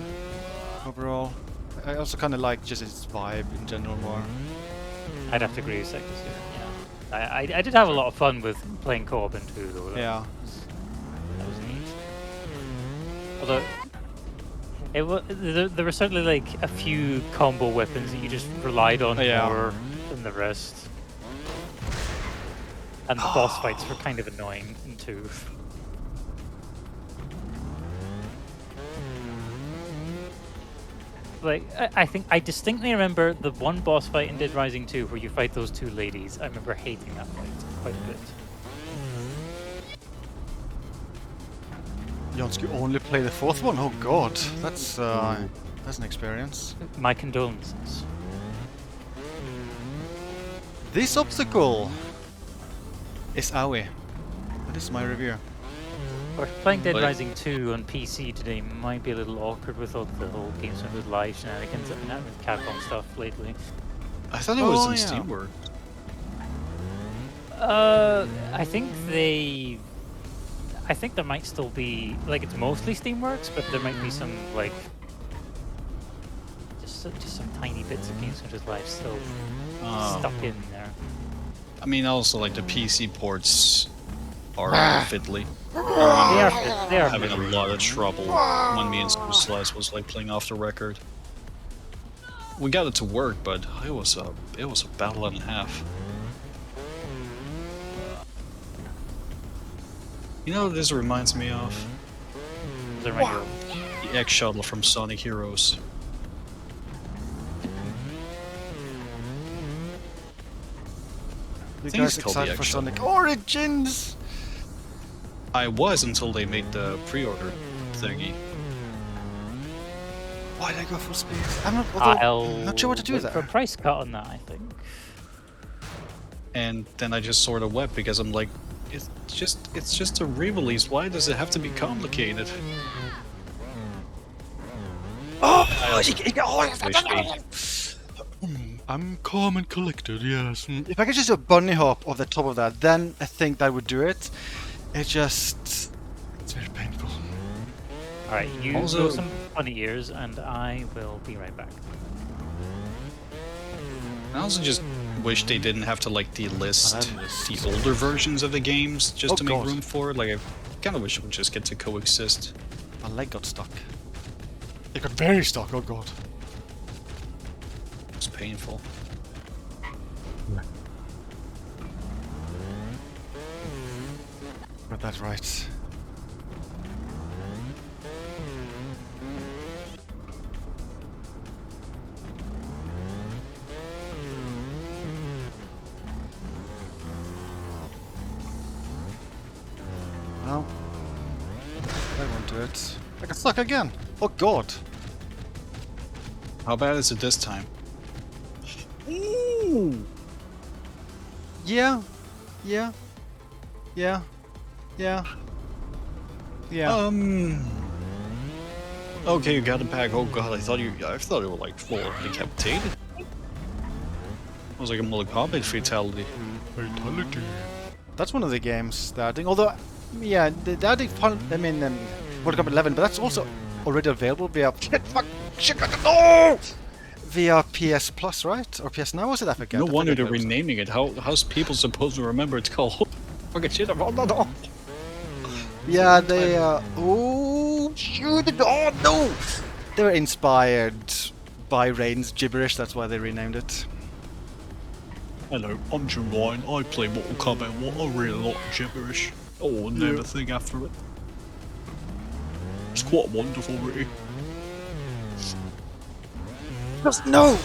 overall. I also kind of like just its vibe in general more. I'd have to agree with Sector 2. Yeah. I did have a lot of fun with playing co-op in 2, though. Yeah. That was neat. Although, there were certainly like a few combo weapons that you just relied on more than the rest. And the boss fights were kind of annoying in 2. Like, I think I distinctly remember the one boss fight in Dead Rising 2 where you fight those 2 ladies. I remember hating that fight quite a bit. Jonsky only play the 4th one? Oh god, that's an experience. My condolences. This obstacle is Aoi. That is my review. Of course, playing Dead Rising 2 on PC today might be a little awkward with all the whole Games with Live shenanigans that have been with Capcom stuff lately. I thought it was in Steamworks. I think there might still be, like, it's mostly Steamworks, but there might be some, like, just some tiny bits of Games with Live still stuck in there. I mean, also like the PC ports are fiddly. They are having a lot of trouble when me and Slice was like playing off the record. We got it to work, but it was a battle and a half. You know what this reminds me of? The X Shuttle from Sonic Heroes. You I think guys it's called the excited for X Shuttle. Sonic Origins? I was until they made the pre-order thingy. Why did I go full speed? I'm not sure what to do wait there. for a price cut on that, I think. And then I just sort of wept because I'm like, it's just a re-release. Why does it have to be complicated? I'm calm and collected, yes. If I could just do a bunny hop off the top of that, then I think that would do it. It's very painful. Alright, you Also- go some funny ears, and I will be right back. I also just wish they didn't have to like delist the older versions of the games just to make room for it. Like I kind of wish it would just get to coexist. My leg got stuck. It got very stuck, oh god. It's painful. Got that right. Well, I won't do it. I got stuck again. Oh god. How bad is it this time? Ooh. Yeah. Yeah. Yeah. Yeah. Yeah. Okay, you got it back. Oh god, I thought you were like full decapitated. It was like a Mortal Kombat fatality. Fatality. That's one of the games that I think, although, yeah, that I mean, World Cup 11, but that's also already available via via PS Plus, right? Or PS Now? Was it? I forget. No I wonder forget they're what it was. renaming it. How's people supposed to remember it's called? Fucking shit! Yeah, they. Oh shoot! Oh no! They were inspired by Raiden's gibberish. That's why they renamed it. Hello, I'm Jim Ryan. I play Mortal Kombat. I really like gibberish. Oh, and everything after it. It's quite wonderful, really. No!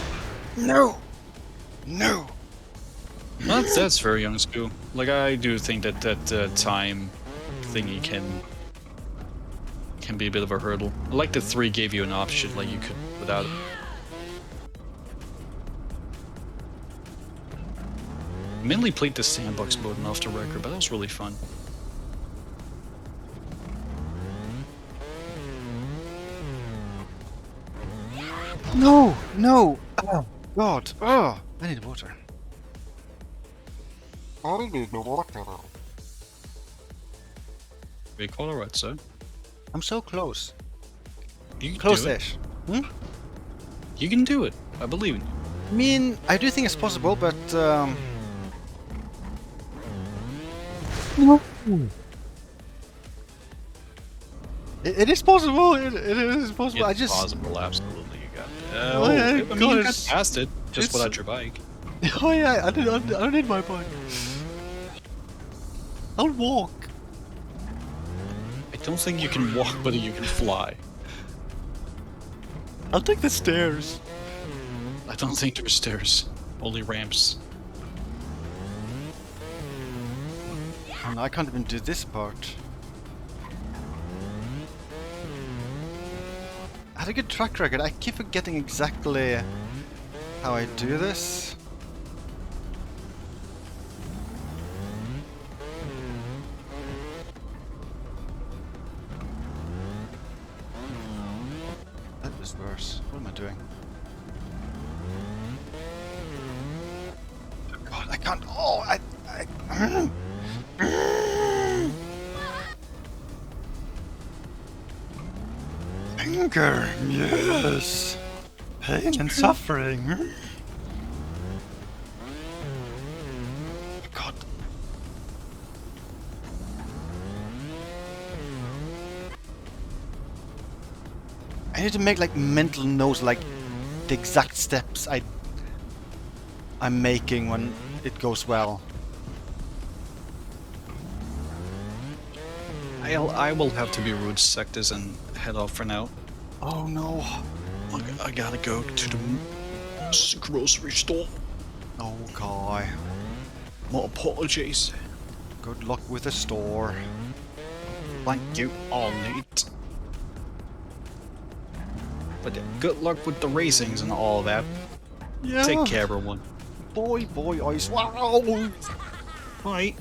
No! That's very young school. Like, I do think that time thingy can be a bit of a hurdle. I like that 3 gave you an option, like you could without it. I mainly played the sandbox mode and off the record, but that was really fun. No! Oh God! Oh! I need water. I need water. Be quite alright, sir. I'm so close. You can do it. Close-ish. You can do it. I believe in you. I mean, I do think it's possible, but it is possible. It is possible. It's I just possible, absolutely. You got it. Oh, yeah, I mean, God, you got it's- past it just it's- without your bike. oh yeah, I don't need my bike. I'll walk. I don't think you can walk, but you can fly. I'll take the stairs. I don't think there's stairs, only ramps. Oh, no, I can't even do this part. I had a good track record. I keep forgetting exactly how I do this. That was worse. What am I doing? Oh God, I can't. Oh, I Anger, yes. Pain and suffering. God. I need to make like mental notes, like the exact steps I'm making when it goes well. I will have to be rude sectors and head off for now. Oh no. I gotta go to the grocery store. Okay. My apologies. Good luck with the store. Thank you, all neat. But good luck with the racings and all that. Yeah. Take care, everyone. Boy, ice. Wow. Bye.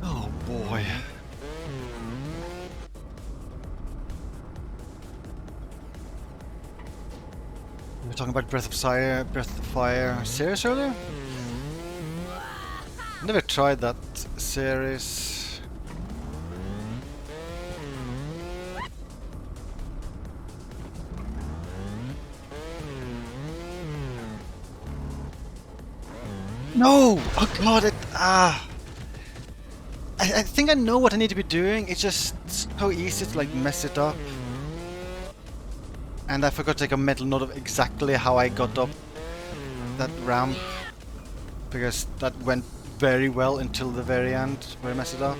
Oh boy. We were talking about Breath of Fire series earlier? Never tried that series. No! Oh god, I think I know what I need to be doing. It's just so easy to like mess it up. And I forgot to take a mental note of exactly how I got up that ramp. Because that went very well until the very end where I messed it up.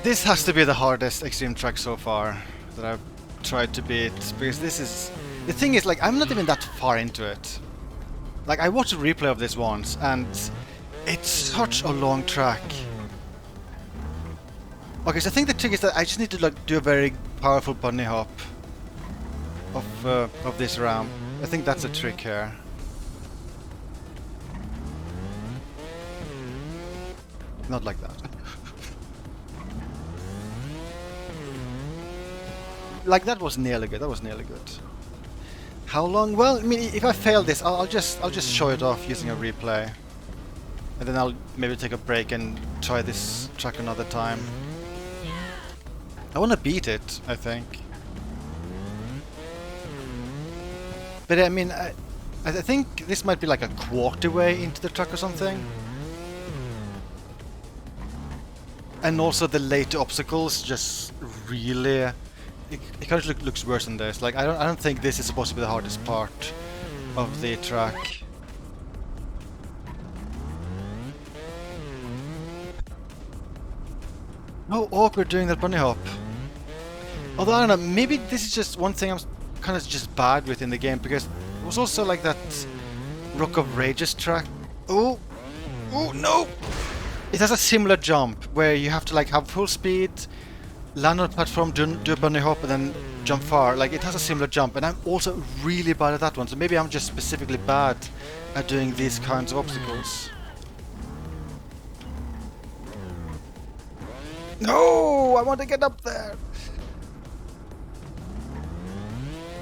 This has to be the hardest extreme track so far that I've tried to beat, because this is... The thing is, like, I'm not even that far into it. Like, I watched a replay of this once, and it's such a long track. Okay, so I think the trick is that I just need to like do a very powerful bunny hop of this ramp. I think that's a trick here. Not like that. Like that was nearly good. That was nearly good. How long? Well, I mean, if I fail this, I'll just show it off using a replay, and then I'll maybe take a break and try this track another time. I want to beat it, I think. But I mean, I think this might be like a quarter way into the track or something. And also the later obstacles just really... It kind of looks worse than this. Like I don't think this is supposed to be the hardest part of the track. Oh, awkward doing that bunny hop. Although I don't know, maybe this is just one thing I'm kind of just bad with in the game, because it was also like that Rock of Rages track. Oh, oh no! It has a similar jump where you have to like have full speed, land on a platform, do a bunny hop, and then jump far. Like it has a similar jump, and I'm also really bad at that one. So maybe I'm just specifically bad at doing these kinds of obstacles. No, I want to get up there.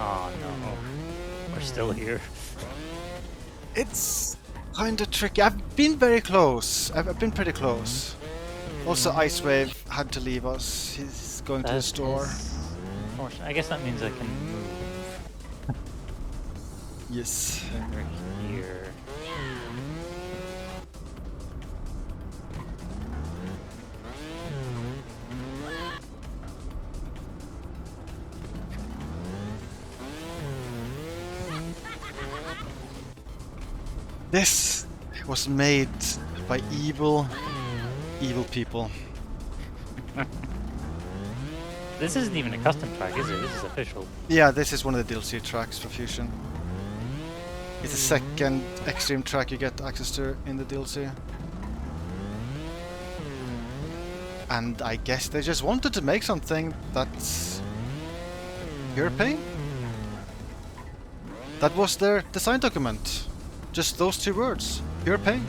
Oh no, we're still here. It's kind of tricky. I've been very close. I've been pretty close. Also, Ice Wave had to leave us. He's going to the store. Unfortunate. I guess that means I can move. Yes. Over here. This was made by evil people. This isn't even a custom track, is it? This is official. Yeah, this is one of the DLC tracks for Fusion. It's the second extreme track you get access to in the DLC. And I guess they just wanted to make something that's pure pain. That was their design document. Just those two words. Pure pain.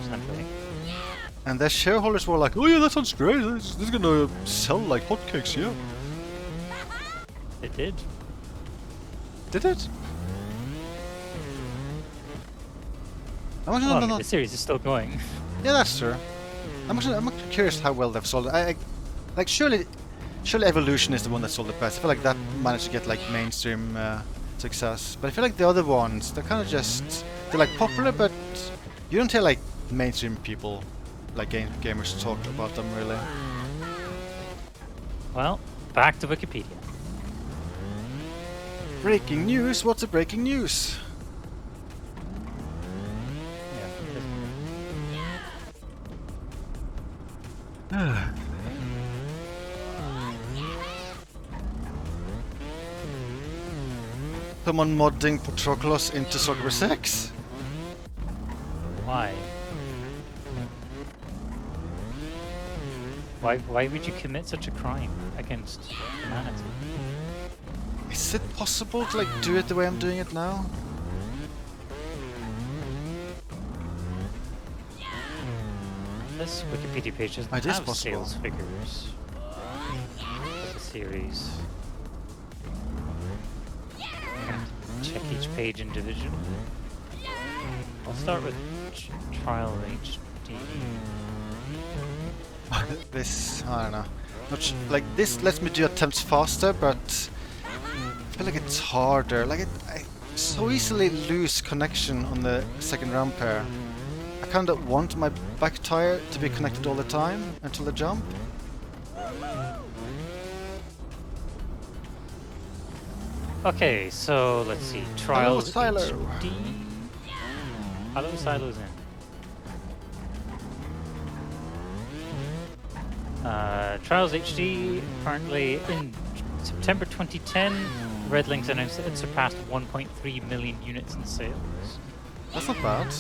Essentially. And their shareholders were like, oh yeah, that sounds great. This is gonna sell like hotcakes, yeah. It did. Did it? Well, the series is still going. Yeah, that's true. I'm actually curious how well they've sold it. Like surely Evolution is the one that sold the best. I feel like that managed to get like mainstream success. But I feel like the other ones, they're kind of just they're like popular, but you don't hear like mainstream people, like gamers, talk about them really. Well, back to Wikipedia. Breaking news. What's the breaking news? Someone modding Patroclus into Soccer 6? Why? Why would you commit such a crime against humanity? Is it possible to like do it the way I'm doing it now? This Wikipedia page doesn't It is have possible. sales figures for the series. Check each page individually. I'll start with Trial HD. This, I don't know. Like this lets me do attempts faster, but I feel like it's harder. Like I so easily lose connection on the second ramp here. I kind of want my back tire to be connected all the time until the jump. Okay, so let's see. Trials Silo. HD. Hello, Silo's in. Trials HD currently in September 2010. Red Links announced that it surpassed 1.3 million units in sales. That's not bad.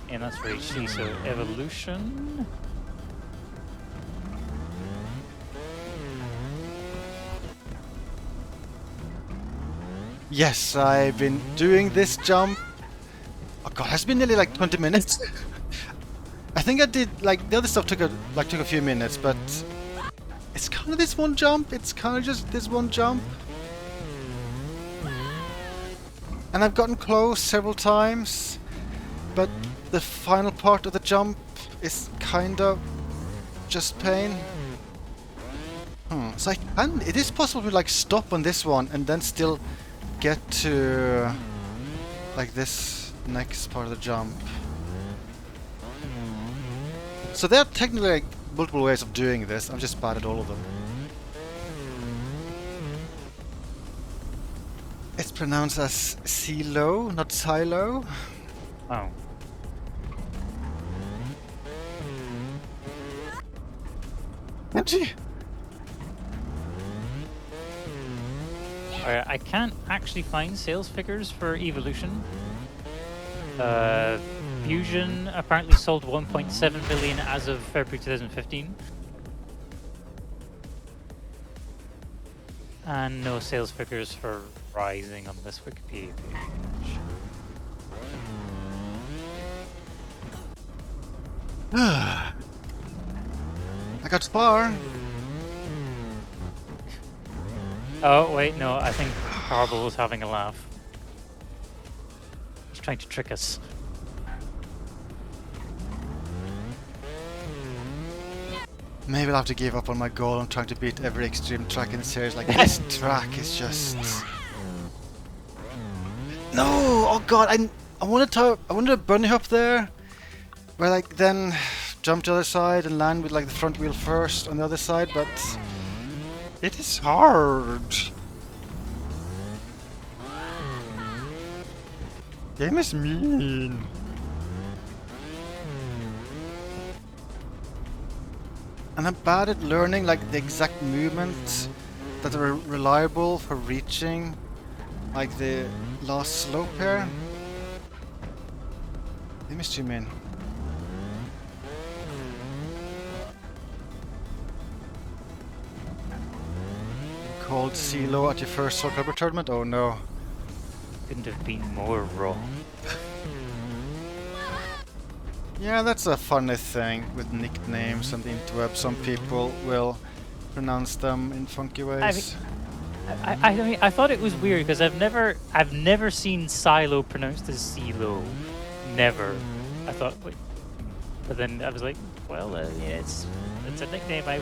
And that's for HD, so evolution. Yes, I've been doing this jump. Oh god, it's been nearly like 20 minutes. I think I did like the other stuff took a few minutes, but it's kind of this one jump. It's kind of just this one jump. And I've gotten close several times, but the final part of the jump is kind of just pain. So it is possible to like stop on this one and then still get to like this next part of the jump. So there are technically like multiple ways of doing this. I'm just bad at all of them. It's pronounced as silo, not silo. Oh. Angie! I can't actually find sales figures for Evolution. Fusion apparently sold 1.7 million as of February 2015. And no sales figures for Rising on this Wikipedia page. I got far. Oh, wait, no, I think Carble was having a laugh. He's trying to trick us. Maybe I'll have to give up on my goal. I'm trying to beat every extreme track in the series. Like, this track is just... No! Oh god, I wanted to bunny hop there. Where like then jump to the other side and land with like the front wheel first on the other side, but... It is hard. Game is mean. And I'm bad at learning like the exact movements that are reliable for reaching like the last slope here. Let me zoom in. Called Silo at your first Soul Calibur tournament? Oh no. Couldn't have been more wrong. Yeah, that's a funny thing with nicknames and the interweb. Some people will pronounce them in funky ways. I mean, I thought it was weird because I've never seen Silo pronounced as Silo. Never. I thought, wait. But then I was like, well, yeah, it's a nickname. I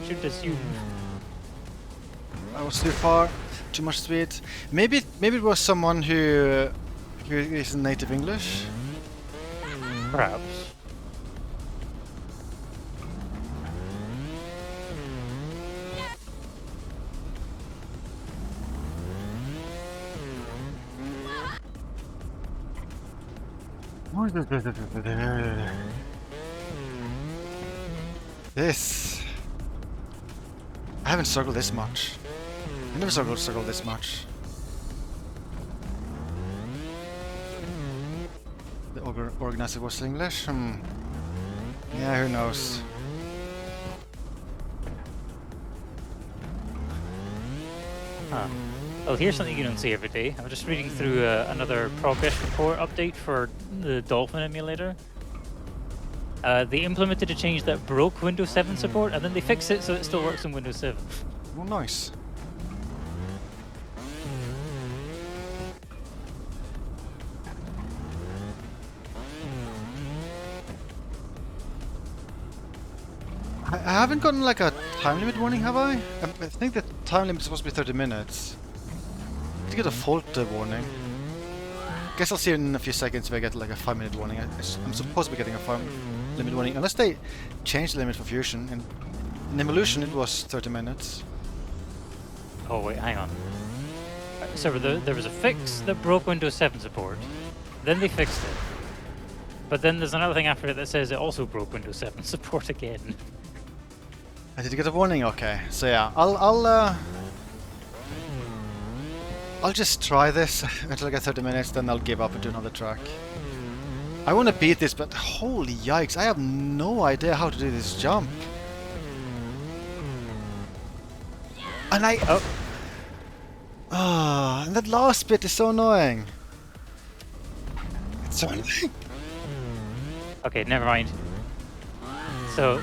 should assume. I was too far, too much speed. Maybe it was someone who is native English. Perhaps. This. I haven't struggled this much. I never struggled this much. The organizer was English? Yeah, who knows? Huh. Well, here's something you don't see every day. I'm just reading through another progress report update for the Dolphin emulator. They implemented a change that broke Windows 7 support, and then they fixed it so it still works in Windows 7. Oh, nice. I haven't gotten like a time limit warning, have I? I think the time limit is supposed to be 30 minutes. To get a fault warning. Guess I'll see in a few seconds if I get like a 5-minute warning. I'm supposed to be getting a 5-minute warning, unless they change the limit for Fusion. In Evolution it was 30 minutes. Oh wait, hang on. So there was a fix that broke Windows 7 support. Then they fixed it. But then there's another thing after it that says it also broke Windows 7 support again. Did you get a warning? Okay, so yeah, I'll I'll just try this until I get 30 minutes, then I'll give up and do another track. I want to beat this, but holy yikes, I have no idea how to do this jump. And and that last bit is so annoying. It's so annoying. Okay, never mind. So,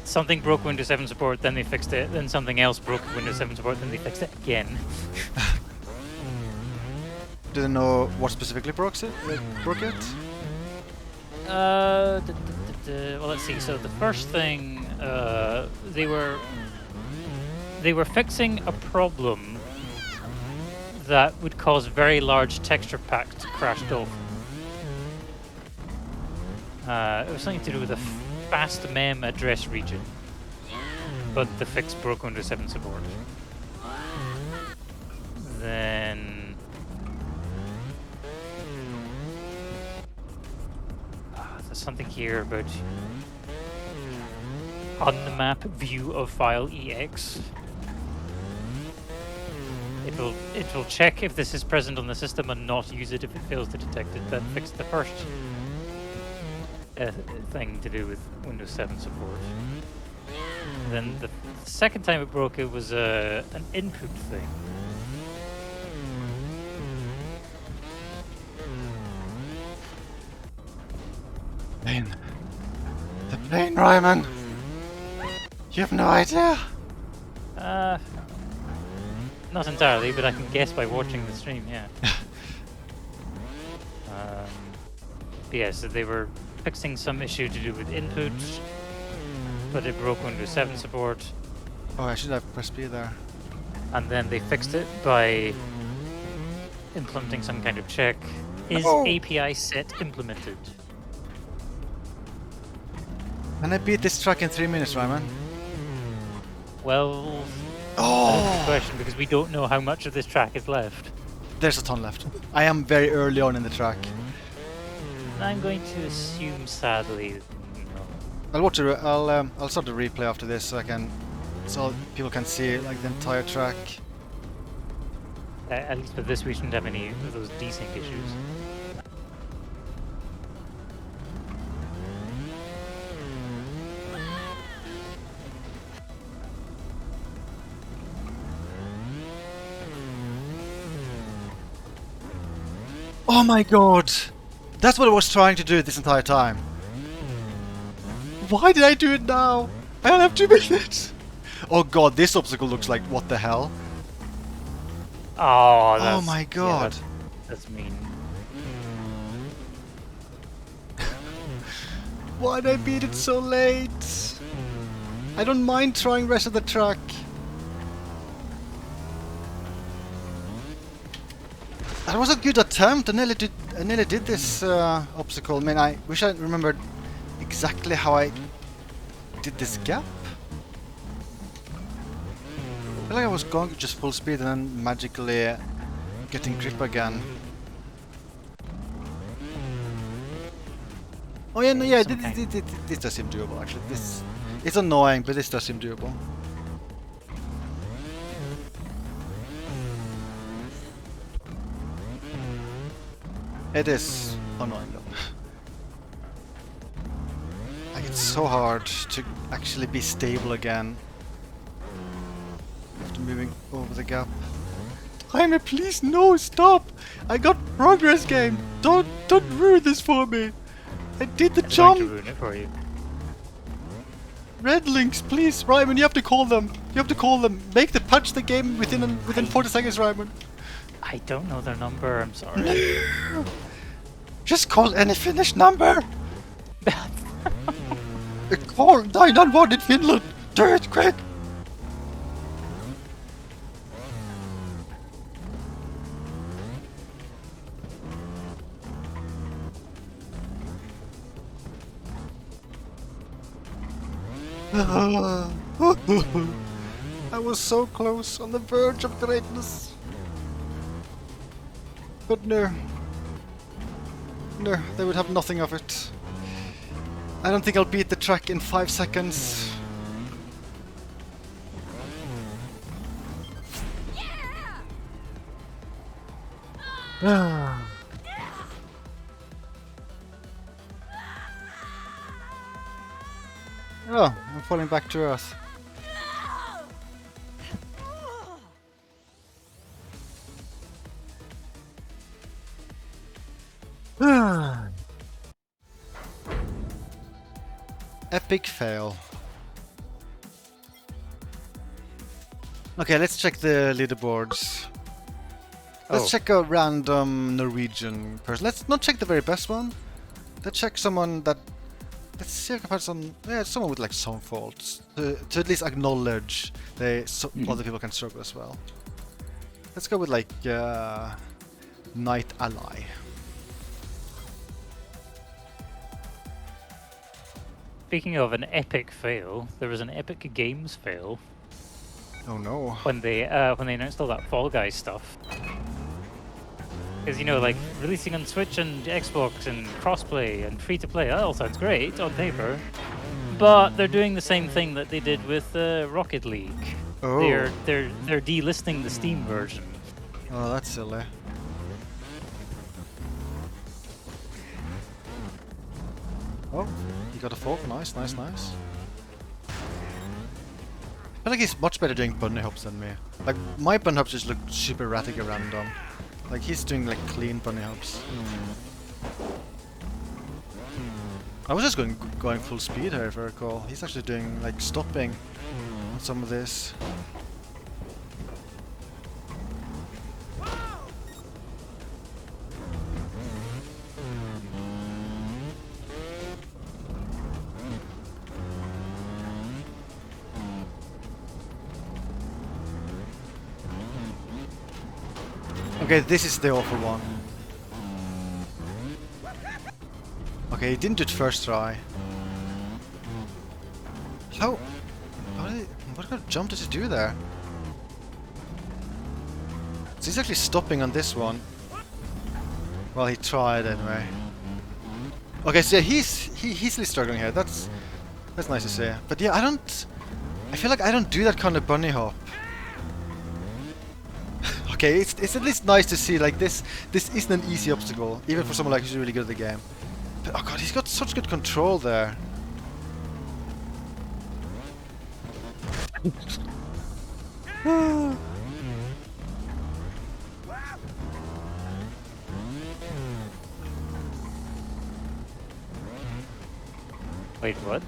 something broke Windows 7 support, then they fixed it, then something else broke Windows 7 support, then they fixed it again. Do they know what specifically broke it? Well, let's see. So the first thing, they were fixing a problem that would cause very large texture packs to crash off. It was something to do with a fast mem address region, but the fix broke Windows 7 support. Then there's something here about on the map view of file ex. It will check if this is present on the system and not use it if it fails to detect it. That fixed the first thing to do with Windows 7 support. Then the second time it broke, it was an input thing. Plane. The plane, Ryman. You have no idea. Not entirely, but I can guess by watching the stream, yeah. But yeah, so they were fixing some issue to do with input, but it broke Windows 7 support. Oh, I should have pressed B there. And then they fixed it by implementing some kind of check. Is API set implemented? Can I beat this track in 3 minutes, Ryman? Well, that's the question, because we don't know how much of this track is left. There's a ton left. I am very early on in the track. I'm going to assume, sadly, no. I'll start the replay after this so people can see like the entire track. At least for this, we shouldn't have any of those desync issues. Oh my god! That's what I was trying to do this entire time. Why did I do it now? I only have 2 minutes! Oh god, this obstacle looks like what the hell? Oh my god! Yeah, that's mean. Why did I beat it so late? I don't mind trying rest of the track. That was a good attempt. I nearly did this obstacle. I mean, I wish I remembered exactly how I did this gap. I feel like I was going just full speed and then magically getting grip again. Oh yeah, no, yeah, this does seem doable actually. It's annoying, but this does seem doable. It is annoying though. Like, it's so hard to actually be stable again after moving over the gap. Jaime, please no, stop! I got progress game. Don't ruin this for me. I did the jump. I'm going to ruin it for you. Red links, please, Ryman. You have to call them. You have to call them. Make the patch the game within 40 seconds, Ryman. I don't know their number. I'm sorry. No. Just call any Finnish number. Call 911 in Finland. Do it quick. I was so close, on the verge of greatness. But no. No, they would have nothing of it. I don't think I'll beat the track in 5 seconds. Oh, I'm falling back to earth. Epic fail. Okay, let's check the leaderboards. Let's check a random Norwegian person. Let's not check the very best one. Let's check someone that... Let's see if I can find some... Yeah, someone with like some faults. To at least acknowledge other people can struggle as well. Let's go with like... Knight Ally. Speaking of an epic fail, there was an Epic Games fail Oh no. when they announced all that Fall Guys stuff. Because, you know, like, releasing on Switch and Xbox and crossplay and free-to-play, that all sounds great on paper. But they're doing the same thing that they did with Rocket League. Oh. They're delisting the Steam version. Oh, that's silly. Oh, you got a fork. Nice, nice, nice. I feel like he's much better doing bunny hops than me. Like, my bunny hops just look super erratic and random. Like, he's doing like clean bunny hops. I was just going full speed here, if I recall. He's actually doing like stopping on some of this. Okay, this is the awful one. Okay, he didn't do it first try. How? What kind of jump did he do there? So he's actually stopping on this one. Well, he tried anyway. Okay, so yeah, he's really struggling here. That's nice to see. But yeah, I feel like I don't do that kind of bunny hop. Okay, it's at least nice to see like this isn't an easy obstacle, even for someone like who's really good at the game. But oh god, he's got such good control there. Wait, what?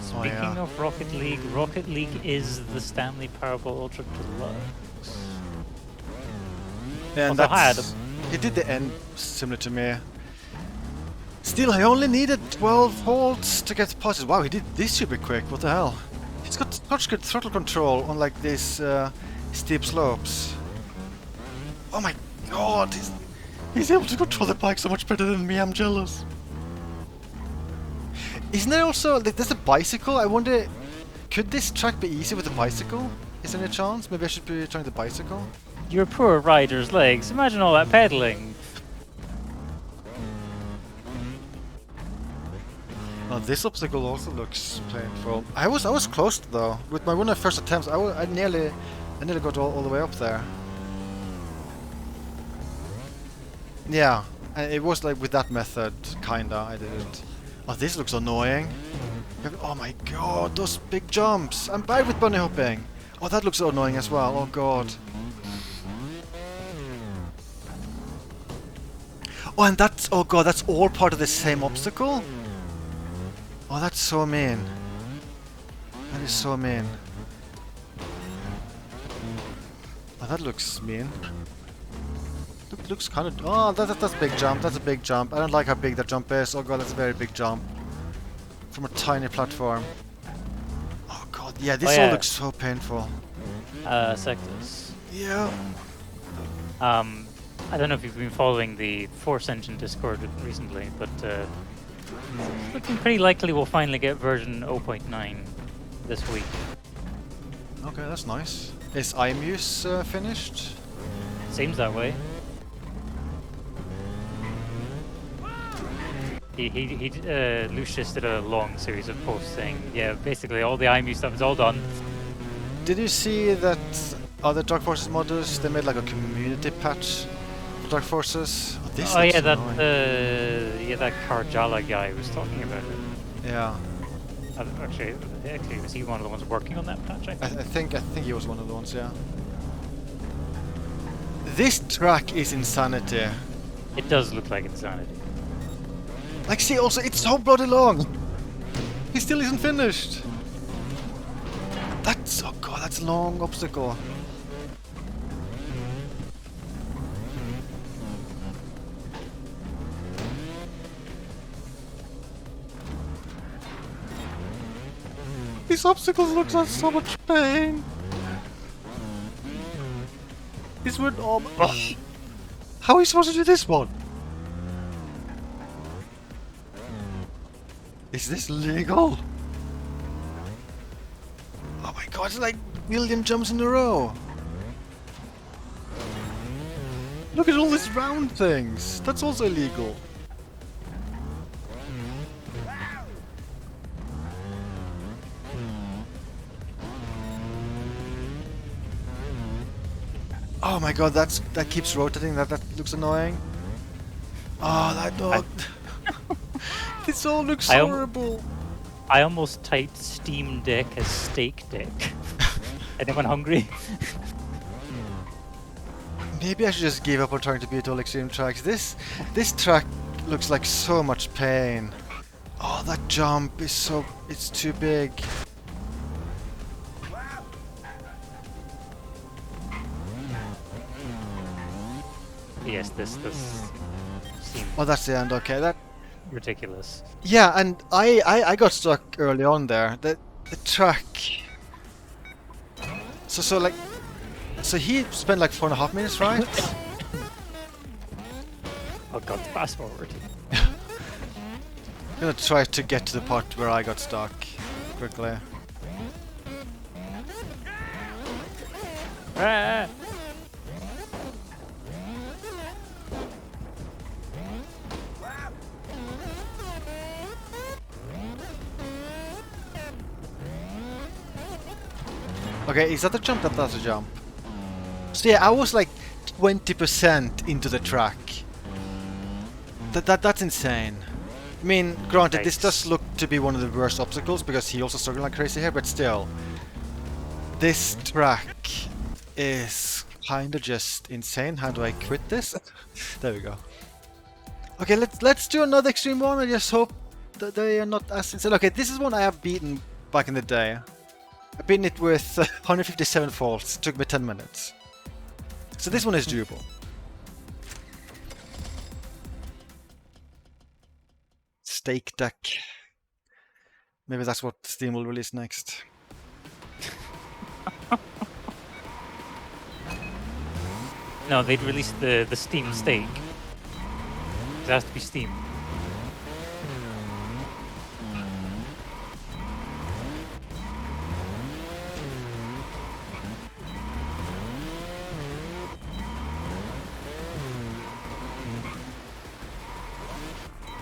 Speaking of Rocket League is the Stanley Parable Ultra Deluxe. Yeah, and that's... he did the end similar to me. Still, I only needed 12 holds to get passes. Wow, he did this super quick. What the hell? He's got such good throttle control on like these steep slopes. Oh my god, he's able to control the bike so much better than me. I'm jealous. Isn't there also... There's a bicycle? I wonder... Could this track be easy with a bicycle? Is there any chance? Maybe I should be trying the bicycle? Your poor rider's legs. Imagine all that pedaling. Oh, this obstacle also looks painful. I was close though. With my one of the first attempts, I nearly got all the way up there. Yeah, and it was like with that method, kinda, I did it. Oh, this looks annoying. Oh my god, those big jumps! I'm bad with bunny hopping! Oh, that looks so annoying as well, oh god. Oh, and that's... Oh god, that's all part of the same obstacle? Oh, that's so mean. That is so mean. Oh, that looks mean. Looks kind of... Oh, that's a big jump. That's a big jump. I don't like how big that jump is. Oh god, that's a very big jump. From a tiny platform. Oh god, yeah, this all looks so painful. Sectors. Yeah. I don't know if you've been following the Force Engine Discord recently, but it's looking pretty likely we'll finally get version 0.9 this week. Okay, that's nice. Is iMuse finished? Seems that way. Lucius did a long series of posts saying, yeah, basically all the IMU stuff is all done. Did you see that other Dark Forces modders. They made like a community patch for Dark Forces. Oh, this Oh looks yeah, that annoying. yeah, that Karjala guy was talking about it. Yeah. Actually, was he one of the ones working on that patch? I think. I think he was one of the ones. Yeah. This track is insanity. It does look like insanity. Like, see, also it's so bloody long. He still isn't finished. That's oh god, that's a long obstacle. These obstacles look like so much pain. This would how are you supposed to do this one? Is this legal? Oh my god, it's like million jumps in a row. Look at all these round things. That's also illegal. Oh my god, that keeps rotating. That looks annoying. Oh, that dog. This all looks horrible. I almost typed Steam Deck as Steak Deck. Anyone hungry? Maybe I should just give up on trying to beat all extreme tracks. This track looks like so much pain. Oh, that jump is it's too big. Yes, this seems Oh, that's the end. Okay, that. ridiculous. Yeah, and I got stuck early on there. The track. So he spent like 4.5 minutes, right? Oh god, fast forward. I'm gonna try to get to the part where I got stuck quickly. Ah! Okay, is that a jump? That's a jump. So yeah, I was like 20% into the track. That's insane. I mean, granted, this does look to be one of the worst obstacles because he also struggled like crazy here, but still, this track is kinda just insane. How do I quit this? There we go. Okay, let's do another extreme one. I just hope that they are not as insane. Okay, this is one I have beaten back in the day. I've beaten it with 157 faults. It took me 10 minutes. So this one is doable. Steak Deck. Maybe that's what Steam will release next. No, they'd release the Steam Steak. It has to be Steam.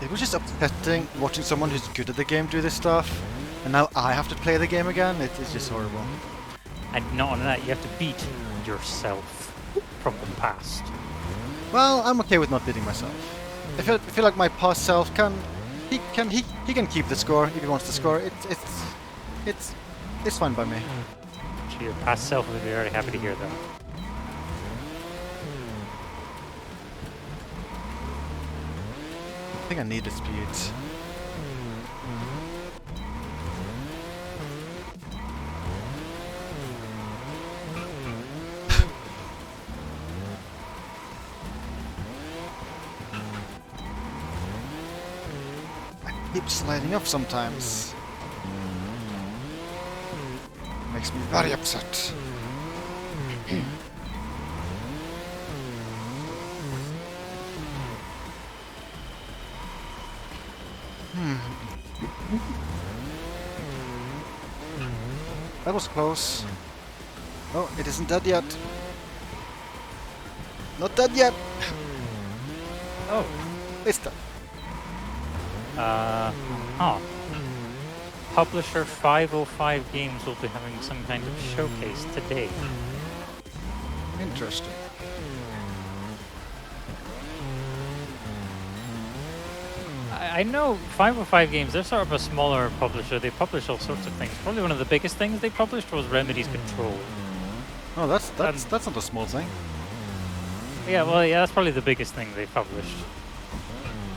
It was just upsetting watching someone who's good at the game do this stuff, and now I have to play the game again. It's just horrible. And not only that, you have to beat yourself from the past. Well, I'm okay with not beating myself. I feel like my past self can keep the score if he wants to score. It's fine by me. So your past self will be very happy to hear that. I think I need the speed. I keep sliding up sometimes. Makes me very upset. That was close. No, it isn't dead yet. Not dead yet. Oh. It's dead. Publisher 505 Games will be having some kind of showcase today. Interesting. I know 505 Games, they're sort of a smaller publisher. They publish all sorts of things. Probably one of the biggest things they published was Remedy's Control. Oh, that's not a small thing. Yeah, well, yeah, that's probably the biggest thing they published.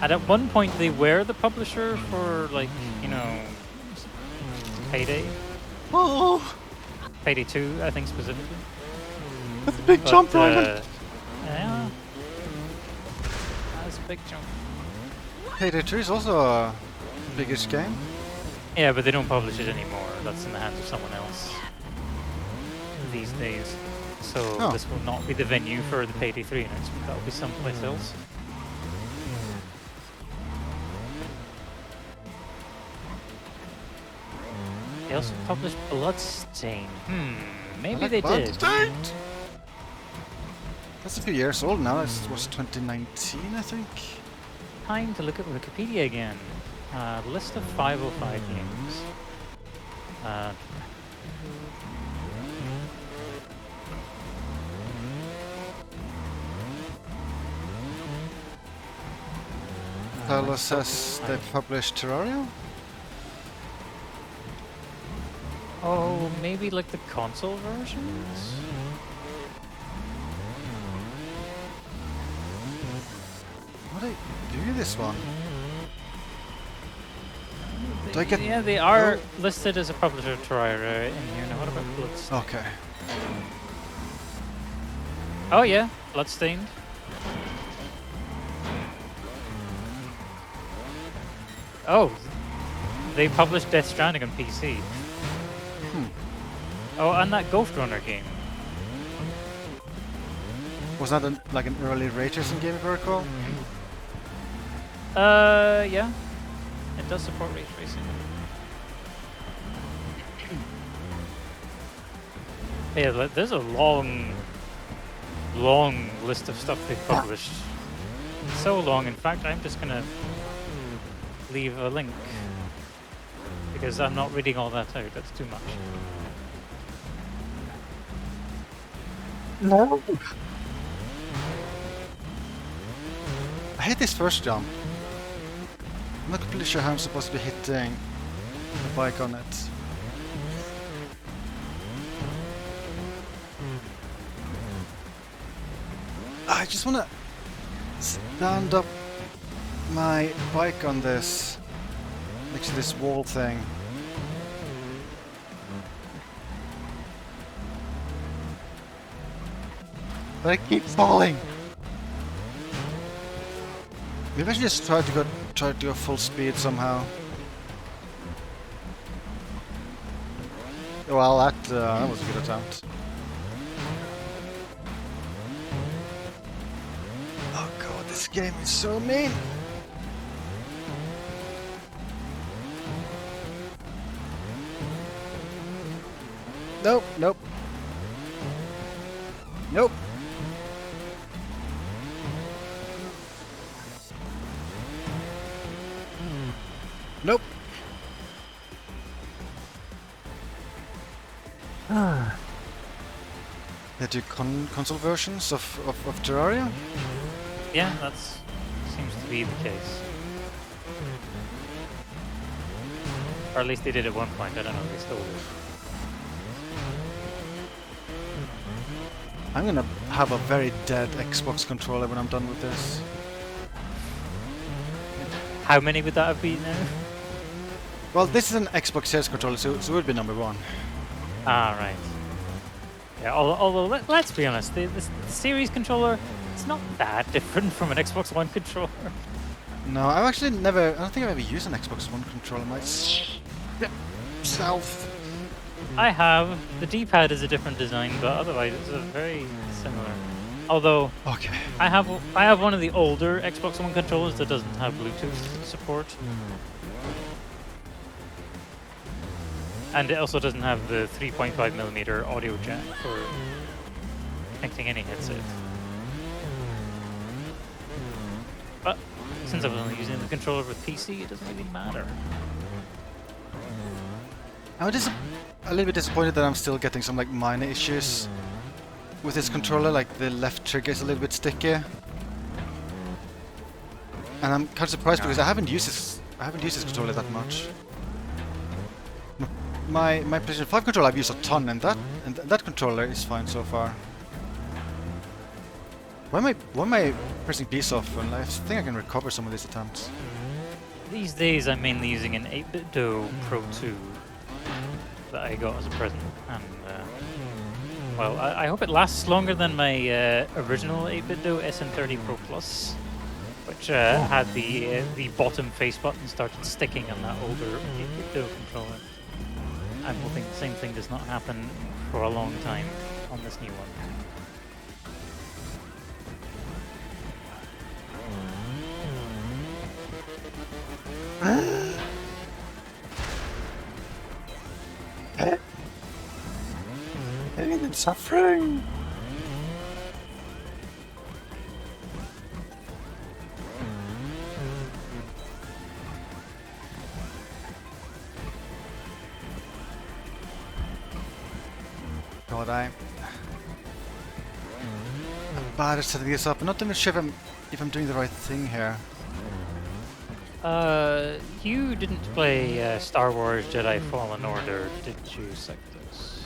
And at one point, they were the publisher for, like, you know, Payday. Oh, Payday 2, I think, specifically. that's a big jump, Ryan. Yeah. That's a big jump. Payday 2 is also a biggish game. Yeah, but they don't publish it anymore. That's in the hands of someone else these days. So Oh. this will not be the venue for the Payday 3 announcement. That'll be someplace else. They also published Bloodstain. Maybe they did. Bloodstained. That's a few years old now. It was 2019, I think. Time to look at Wikipedia again. List of 505 games. Paolo says they published Terraria? Oh, maybe like the console versions? What do I do this one? Do I get... Yeah, they are listed as a publisher of Terraria in here. Now what about Bloodstained? Okay. Oh yeah, Bloodstained. Oh, they published Death Stranding on PC. Oh, and that Ghost Runner game. Was that like an early ray tracing game, if I recall? Yeah. It does support ray tracing. Yeah, there's a long list of stuff they've published. So long, in fact, I'm just gonna leave a link. Because I'm not reading all that out, that's too much. No. I hate this first jump. I'm not completely sure how I'm supposed to be hitting the bike on it. I just want to stand up my bike on this, next to this wall thing. But I keep falling. Maybe I should just try to go full speed somehow. Well, that was a good attempt. Oh god, this game is so mean. Nope, nope. Nope. Nope. They do console versions of Terraria? Yeah, that's seems to be the case. Or at least they did at one point, I don't know if they still do. I'm gonna have a very dead Xbox controller when I'm done with this. How many would that have been now? Well, this is an Xbox Series controller, so it would be number one. Ah, right. Yeah, although let's be honest, the Series controller, it's not that different from an Xbox One controller. No, I've actually never... I don't think I've ever used an Xbox One controller myself. I have. The D-pad is a different design, but otherwise it's very similar. Although, okay, I have one of the older Xbox One controllers that doesn't have Bluetooth support. And it also doesn't have the 3.5mm audio jack for connecting any headset. But since I was only using the controller with PC, it doesn't really matter. I'm just a little bit disappointed that I'm still getting some like minor issues with this controller, like the left trigger is a little bit sticky. And I'm kind of surprised because I haven't used this controller that much. My PlayStation 5 controller I've used a ton, and that controller is fine so far. Why am I pressing B so often? I think I can recover some of these attempts. These days I'm mainly using an 8BitDo Pro 2 that I got as a present, and well, I hope it lasts longer than my original 8BitDo SM30 Pro Plus, which had the bottom face button started sticking on that older 8BitDo controller. I'm hoping the same thing does not happen for a long time on this new one. Pain and suffering. God, I'm bad at setting this up. I'm not even sure if I'm doing the right thing here. You didn't play Star Wars Jedi Fallen Order, did you, Sectus?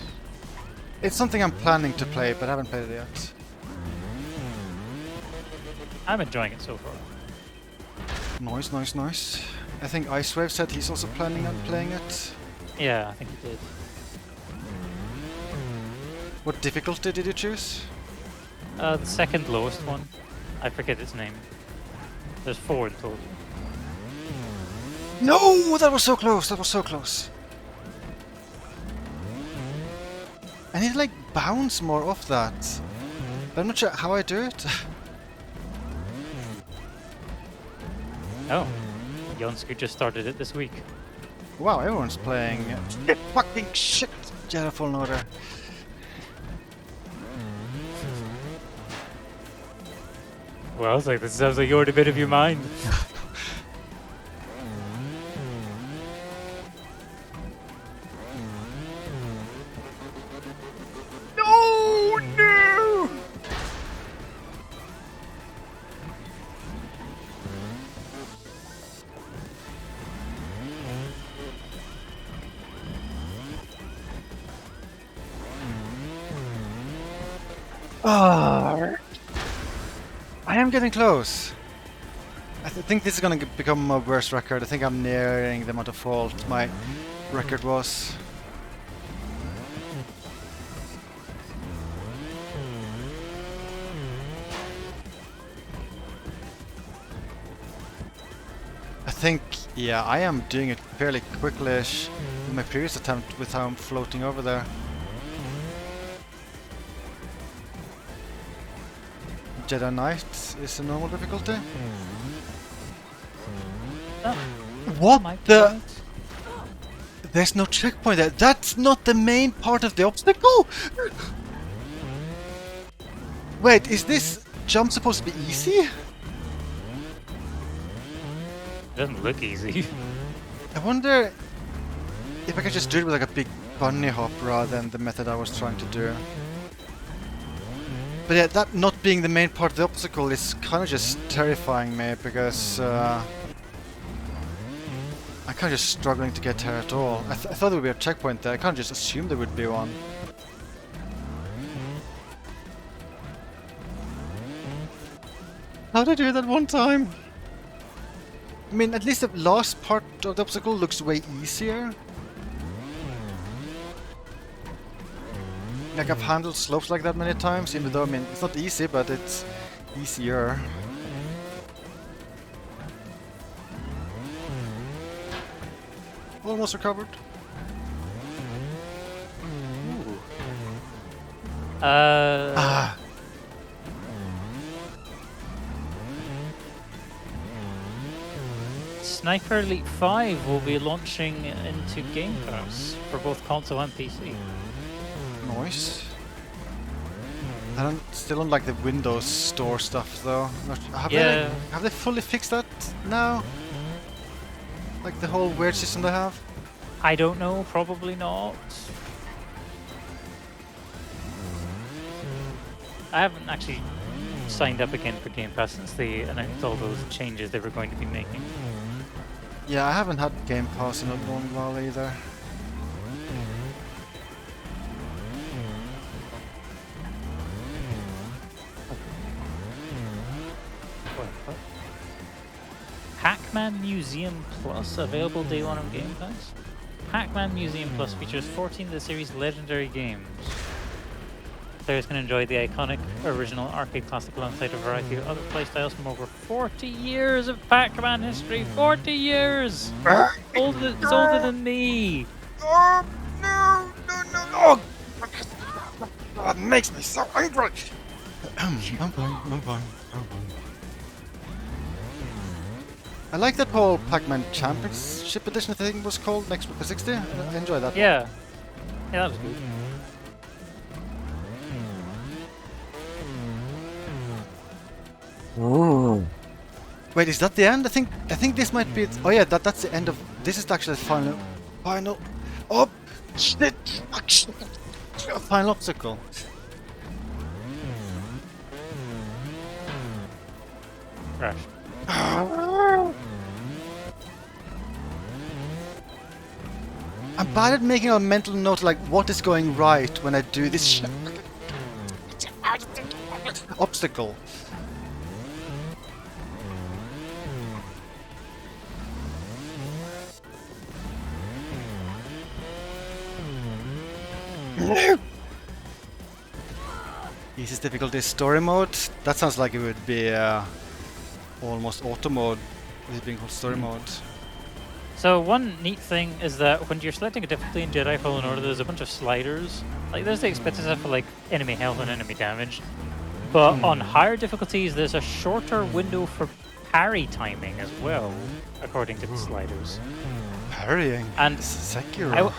It's something I'm planning to play, but I haven't played it yet. I'm enjoying it so far. Nice, nice, nice. I think Icewave said he's also planning on playing it. Yeah, I think he did. What difficulty did you choose? The second lowest one. I forget its name. There's 4 in total. No! That was so close! That was so close! I need to like bounce more off that. But I'm not sure how I do it. Oh, Jonska just started it this week. Wow, everyone's playing fucking shit! Jedi Fallen Order. Well, it's like, this sounds like you already made up your mind. No! No! Ah! I am getting close. I think this is gonna become my worst record. I think I'm nearing the amount of fault my record was. I think, yeah, I am doing it fairly quickly-ish in my previous attempt with how I'm floating over there. Jedi Knight is a normal difficulty. Oh, What my the? God. There's no checkpoint there. That's not the main part of the obstacle! Wait, is this jump supposed to be easy? It doesn't look easy. I wonder if I could just do it with like a big bunny hop rather than the method I was trying to do. But yeah, that not being the main part of the obstacle is kind of just terrifying me because I'm kind of just struggling to get here at all. I thought there would be a checkpoint there. I can't just assume there would be one. How did I do that one time? I mean, at least the last part of the obstacle looks way easier. Like I've handled slopes like that many times, even though, I mean, it's not easy, but it's easier. Almost recovered. Uh, Sniper Elite 5 will be launching into Game Pass for both console and PC. Nice. I don't still don't like the Windows Store stuff though. Have they fully fixed that now? Like the whole weird system they have? I don't know, probably not. I haven't actually signed up again for Game Pass since they announced all those changes they were going to be making. Yeah, I haven't had Game Pass in a long while either. Pac-Man Museum Plus, available day one on Game Pass. Pac-Man Museum Plus features 14 of the series' legendary games. Players can enjoy the iconic original arcade classic alongside a variety of other playstyles from over 40 years of Pac-Man history. 40 years! It's older than me! Oh, no! Oh, that makes me so angry! I'm fine. I like that whole Pac-Man Championship Edition, I think it was called, next for 60. I enjoyed that. Yeah. Yeah, that was good. Ooh. Wait, is that the end? I think this might be it. Oh yeah, that's the end of. This is actually the final. Oh shit! Final obstacle. Crash. I'm bad at making a mental note like what is going right when I do this obstacle. Easiest difficulty story mode. That sounds like it would be almost auto mode. With it being called story mode. So one neat thing is that when you're selecting a difficulty in Jedi Fallen Order, there's a bunch of sliders. Like there's the expected stuff for like enemy health and enemy damage. But on higher difficulties, there's a shorter window for parry timing as well, according to the sliders. Parrying? And Sekiro.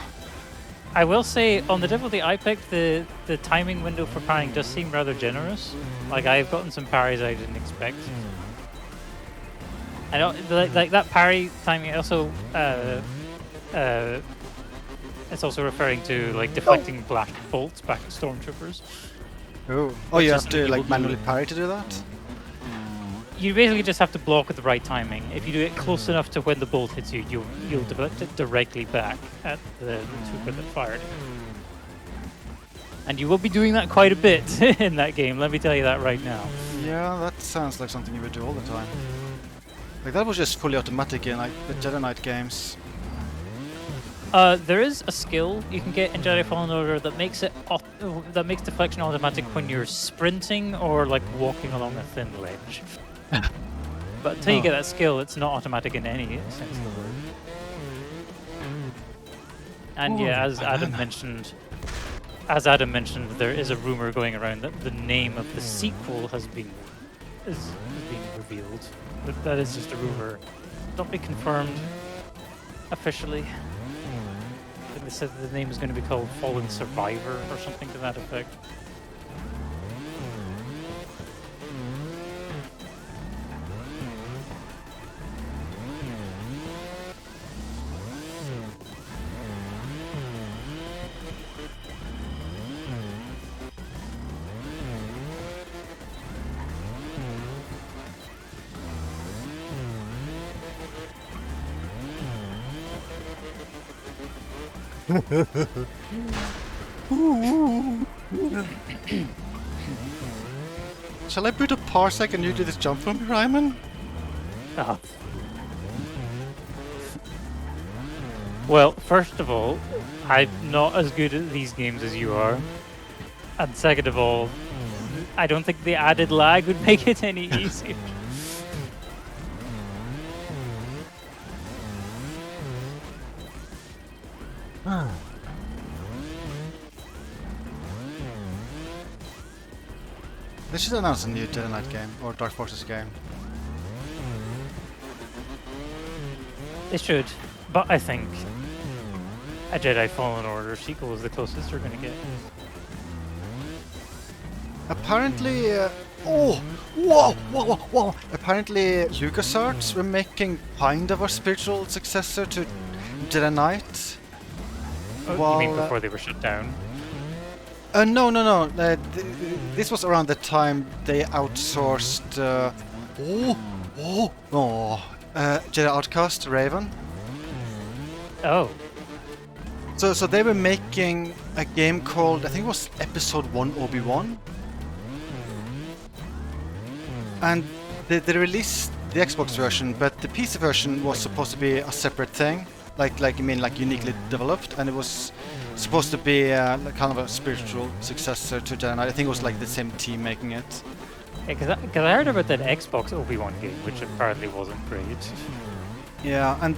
I will say, on the difficulty I picked, the timing window for parrying does seem rather generous. Like, I've gotten some parries I didn't expect. I don't, like that parry timing also, it's also referring to, like, deflecting black bolts back at stormtroopers. Oh, you have to, like, manually parry to do that? You basically just have to block with the right timing. If you do it close enough to when the bolt hits you, you'll deflect it directly back at the trooper that fired it. And you will be doing that quite a bit in that game, let me tell you that right now. Yeah, that sounds like something you would do all the time. Like, that was just fully automatic in, like, the Jedi Knight games. There is a skill you can get in Jedi Fallen Order that makes it that makes deflection automatic when you're sprinting or like walking along a thin ledge. But until you get that skill, it's not automatic in any sense of the word. And yeah, as Adam mentioned, there is a rumor going around that the name of the sequel has been revealed. But that is just a rumor. Don't be confirmed officially. They said the name is going to be called Fallen Survivor or something to that effect. Shall I put a parsec and you do this jump for me, Ryman? Well, first of all, I'm not as good at these games as you are. And second of all, I don't think the added lag would make it any easier. They should announce a new Jedi Knight game, or Dark Forces game. They should, but I think a Jedi Fallen Order sequel is the closest they're going to get. Apparently, whoa! Apparently, LucasArts were making kind of a spiritual successor to Jedi Knight. Oh, you mean before they were shut down? No, no, no. This was around the time they outsourced. Jedi Outcast Raven. Oh. So they were making a game called, I think it was Episode 1 Obi-Wan. And they released the Xbox version, but the PC version was supposed to be a separate thing. Like uniquely developed, and it was supposed to be kind of a spiritual successor to Jedi Knight. I think it was like the same team making it. Yeah, because I heard about that Xbox Obi-Wan game, which apparently wasn't great. Yeah, and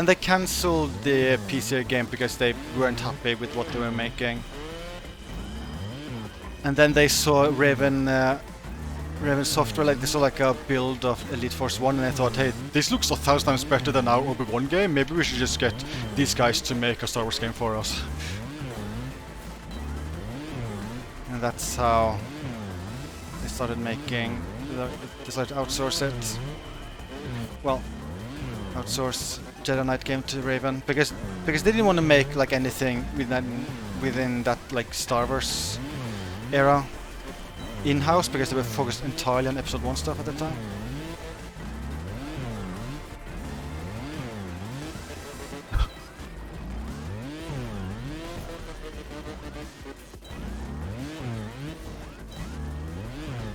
they cancelled the PC game because they weren't happy with what they were making. And then they saw Raven Software, like they saw like a build of Elite Force 1, and they thought, hey, this looks 1,000 times better than our Obi-Wan game. Maybe we should just get these guys to make a Star Wars game for us. And that's how they started making. They decided to outsource it. Well, outsource Jedi Knight game to Raven because they didn't want to make like anything within that like Star Wars era in-house, because they were focused entirely on Episode 1 stuff at the time.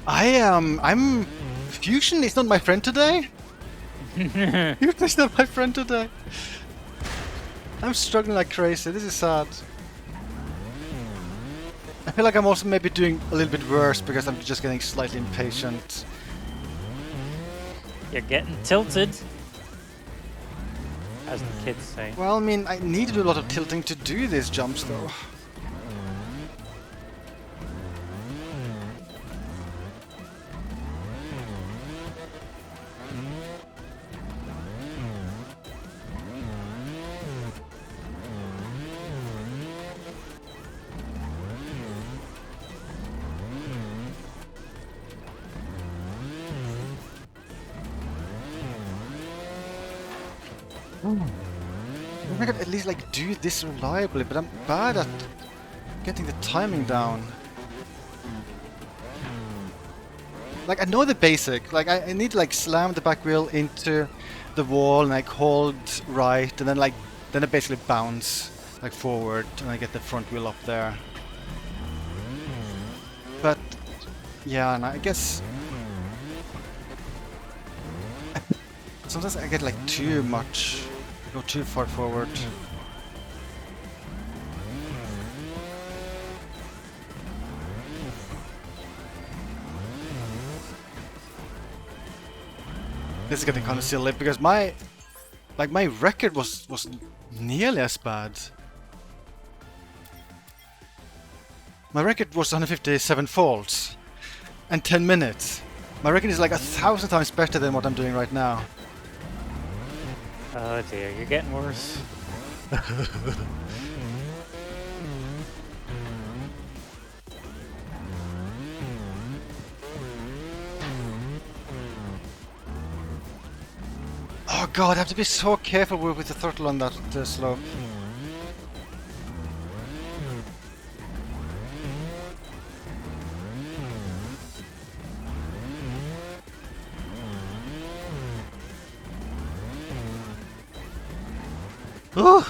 I'm Fusion is not my friend today. Fusion is not my friend today. I'm struggling like crazy. This is sad. I feel like I'm also maybe doing a little bit worse because I'm just getting slightly impatient. You're getting tilted, as the kids say. Well, I mean, I need to do a lot of tilting to do these jumps, though. I could at least like do this reliably, but I'm bad at getting the timing down. Like I know the basic, like I need to like slam the back wheel into the wall and like hold right, and then I basically bounce like forward and I get the front wheel up there. But yeah, and I guess sometimes I get like too much, go too far forward. This is getting kind of silly because my record was nearly as bad. My record was 157 faults and 10 minutes. My record is like 1,000 times better than what I'm doing right now. Oh dear, you're getting worse. Oh god, I have to be so careful with the throttle on that slope. Ooh.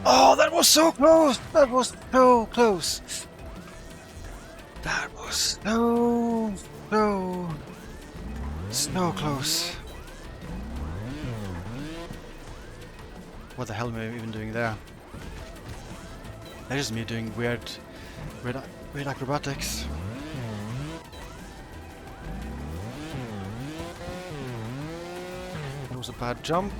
Oh, that was so close! That was so close! That was so close. What the hell am I even doing there? That is me doing weird acrobatics. That was a bad jump.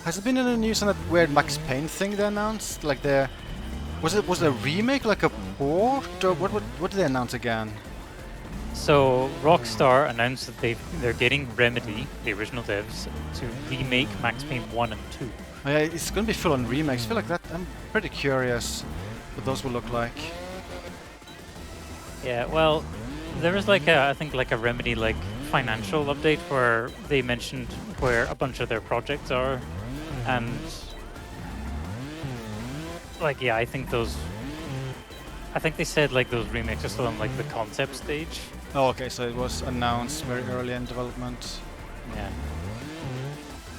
Has it been in the news on that weird Max Payne thing they announced? Like was it a remake, like a port, or what did they announce again? So Rockstar announced that they're getting Remedy, the original devs, to remake Max Payne 1 and 2. Oh, yeah, it's gonna be full on remakes. I feel like that. I'm pretty curious what those will look like. Yeah, well, there was like I think like a Remedy like financial update where they mentioned where a bunch of their projects are, and like yeah, I think they said like those remakes are still on like the concept stage. Oh, okay, so it was announced very early in development. Yeah.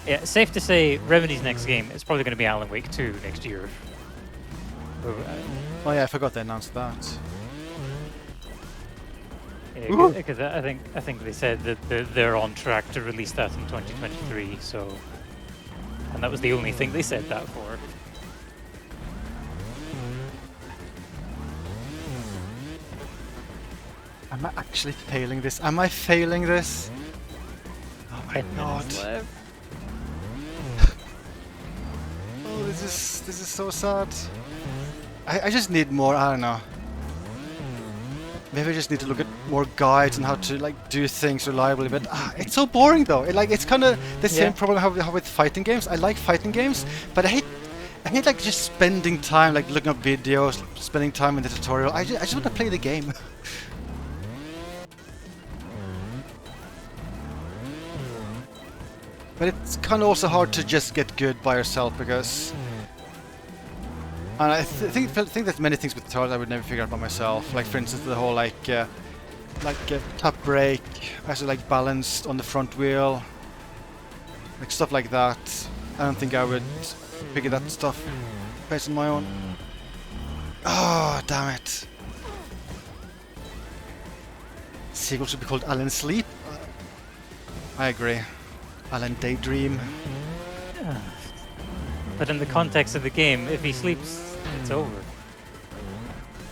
Yeah, safe to say Remedy's next game is probably going to be Alan Wake 2 next year. Oh yeah, I forgot they announced that. Because I think they said that they're on track to release that in 2023. So, and that was the only thing they said that for. Am I actually failing this? Am I failing this? Oh my 10 god. minutes left. Oh, this is so sad. I just need more, I don't know. Maybe I just need to look at more guides on how to like do things reliably, but it's so boring though. It's kind of the same problem I have with fighting games. I like fighting games, but I hate like just spending time like looking up videos, spending time in the tutorial. I just want to play the game. But it's kind of also hard to just get good by yourself because, and I think there's many things with tutorials I would never figure out by myself. Like for instance, the whole top brake, actually like balanced on the front wheel, like stuff like that. I don't think I would figure that stuff based on my own. Oh damn it! Sequel should be called Alan Sleep. I agree. Alan Daydream. But in the context of the game, if he sleeps, it's over.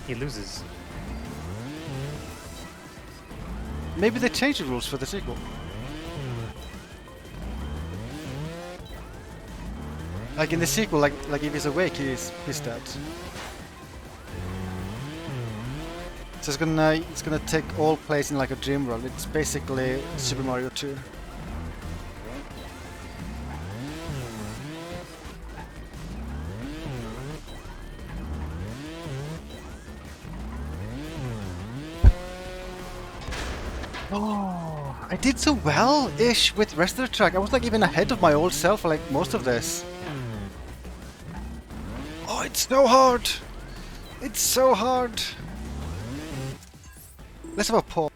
He loses. Maybe they changed the rules for the sequel. Like in the sequel, like if he's awake, he's dead. So it's gonna take all place in like a dream world. It's basically Super Mario 2. Oh, I did so well-ish with the rest of the track. I was like even ahead of my old self for like most of this. Oh, it's so hard! It's so hard! Let's have a poll.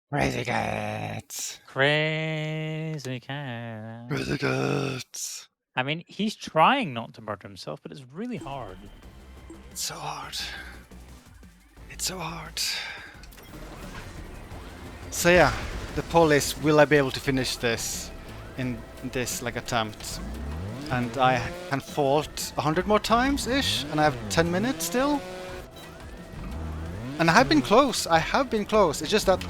Crazy cats! Crazy cat. Crazy cats! I mean, he's trying not to murder himself, but it's really hard. It's so hard. It's so hard. So yeah, the poll is, will I be able to finish this in this like attempt? And I can fault 100 more times-ish, and I have 10 minutes still. And I have been close, It's just that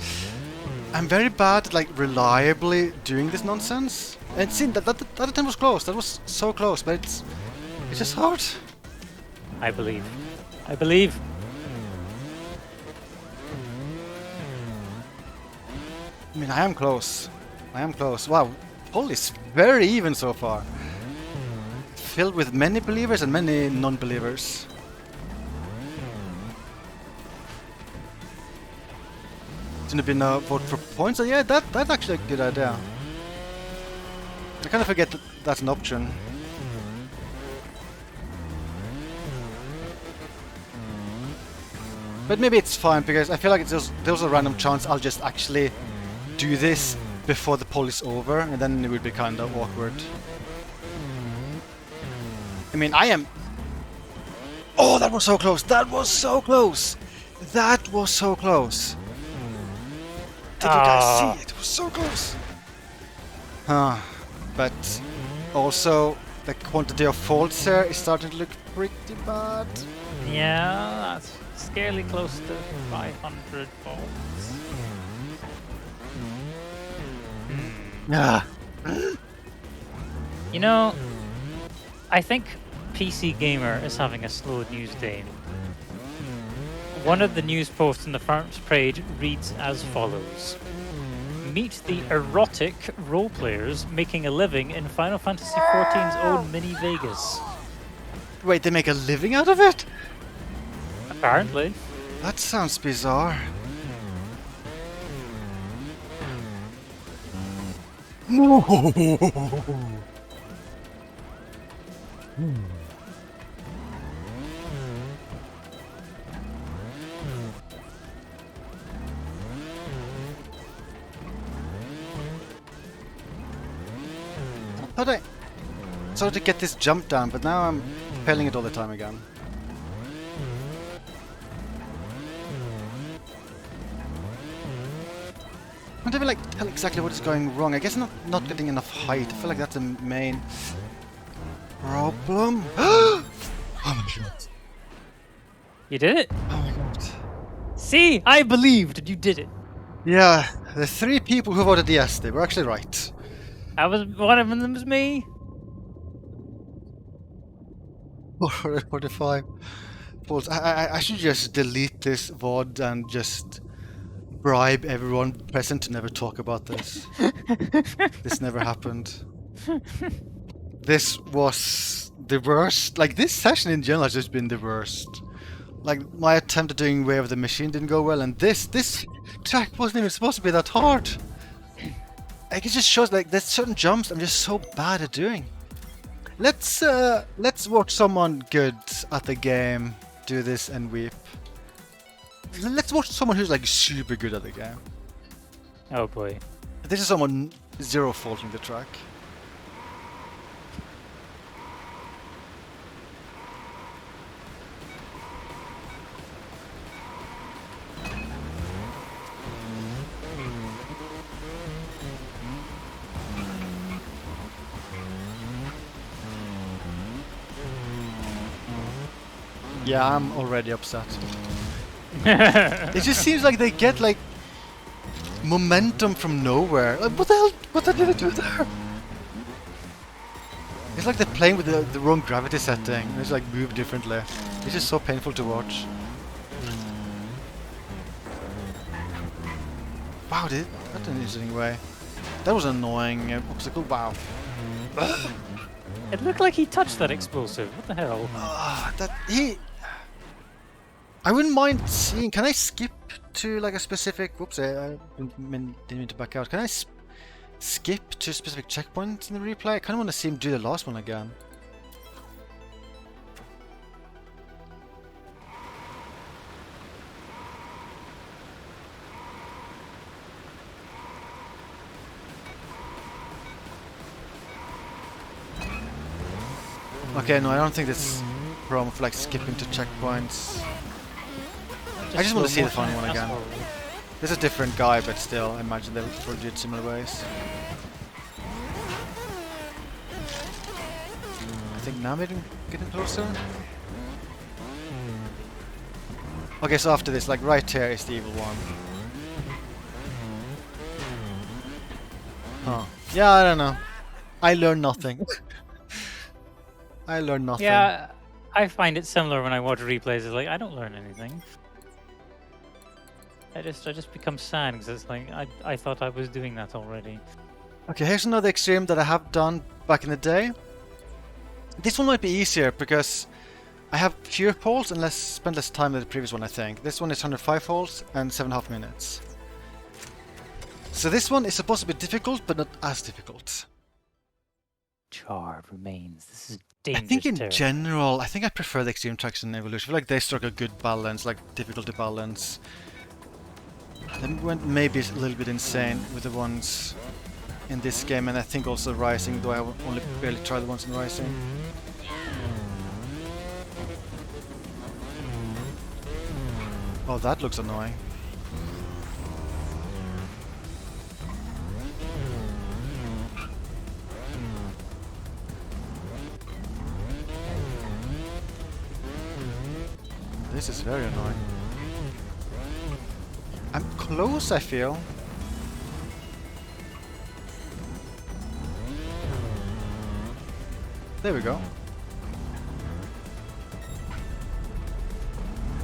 I'm very bad at like reliably doing this nonsense. And see, that attempt was close, that was so close, but it's just hard. I believe. I believe. I mean, I am close. Wow, poll is very even so far. Filled with many believers and many non-believers. Shouldn't have been a vote for points. So yeah, that's actually a good idea. I kind of forget that that's an option. But maybe it's fine because I feel like there's a random chance I'll just actually do this before the poll is over, and then it would be kind of awkward. I mean, I am... Oh, that was so close! That was so close! That was so close! Did you guys see it? It was so close! But Also, the quantity of faults here is starting to look pretty bad. Yeah, that's scarily close to 500 volts. Ah. You know, I think PC Gamer is having a slow news day. One of the news posts on the front page reads as follows. Meet the erotic role players making a living in Final Fantasy XIV's own mini Vegas. Wait, they make a living out of it? Apparently. That sounds bizarre. No. How'd I started to get this jump down, but now I'm failing it all the time again. I don't even like tell exactly what is going wrong. I guess I'm not getting enough height. I feel like that's the main problem. Oh my god. You did it? Oh my god. See, I believed and you did it. Yeah, the 3 people who voted yes, they were actually right. I was one of them was me. 45 volts. I should just delete this VOD and just bribe everyone present to never talk about this. This never happened. This was the worst. Like, this session in general has just been the worst. Like, my attempt at doing Way of the Machine didn't go well, and this track wasn't even supposed to be that hard. Like, it just shows, like, there's certain jumps I'm just so bad at doing. Let's watch someone good at the game do this and weep. Let's watch someone who's, like, super good at the game. Oh boy. This is someone zero faulting the track. Yeah, I'm already upset. It just seems like they get like momentum from nowhere. Like, what the hell? What did they do there? It's like they're playing with the wrong gravity setting. It's like move differently. It's just so painful to watch. Wow, that's an interesting way. That was an annoying obstacle. Wow. It looked like he touched that explosive. What the hell? I wouldn't mind seeing. Can I skip to like a specific? Whoops! I didn't mean to back out. Can I skip to specific checkpoints in the replay? I kind of want to see him do the last one again. Okay, no, I don't think this problem for like skipping to checkpoints. I just want to see the final one again. This is a different guy, but still, I imagine they'll probably do it similar ways. I think now maybe getting closer. Okay, so after this, like right here is the evil one. Huh. Yeah, I don't know. I learned nothing. I learned nothing. Yeah, I find it similar when I watch replays. It's like I don't learn anything. I just become sad because it's like I thought I was doing that already. Okay, here's another extreme that I have done back in the day. This one might be easier because I have fewer poles and spend less time than the previous one, I think. This one is 105 poles and 7.5 minutes. So this one is supposed to be difficult, but not as difficult. Charred remains. This is dangerous. I think in territory. general, I think I prefer the extreme tracks in Evolution. I feel like they struck a good balance, like difficulty balance. They went maybe a little bit insane with the ones in this game, and I think also Rising, though I only barely tried the ones in Rising. Oh, that looks annoying. this is very annoying. I'm close, I feel. There we go.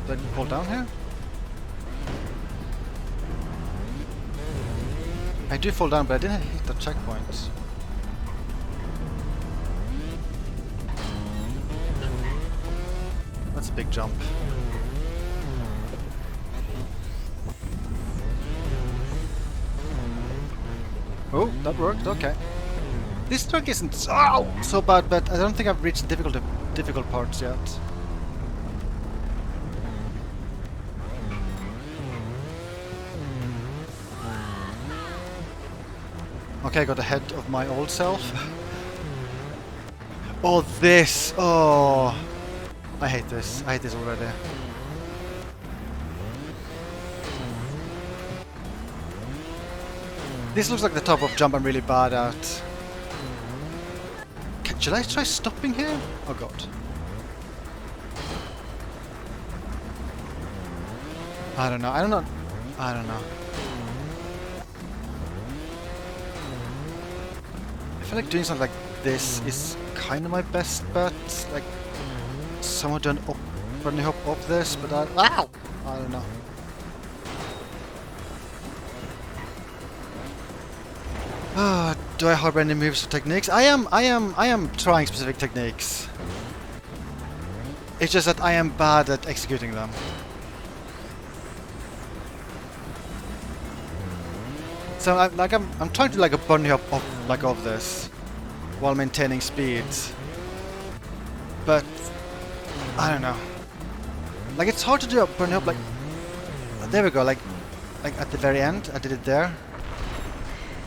Did I fall down here? I do fall down, but I didn't hit the checkpoint. That's a big jump. Oh, that worked, okay. This track isn't so bad, but I don't think I've reached difficult parts yet. Okay, I got ahead of my old self. Oh, this! Oh! I hate this. I hate this already. This looks like the type of jump I'm really bad at. Should I try stopping here? Oh god. I don't know. I don't know. I don't know. I feel like doing something like this is kind of my best bet. Like someone done up, running hop up this, but I don't know. Do I harbor any moves or techniques? I am trying specific techniques. It's just that I am bad at executing them. So I'm trying to like a bunny hop up like of this while maintaining speed. But I don't know. Like it's hard to do a bunny hop like there we go, like at the very end. I did it there.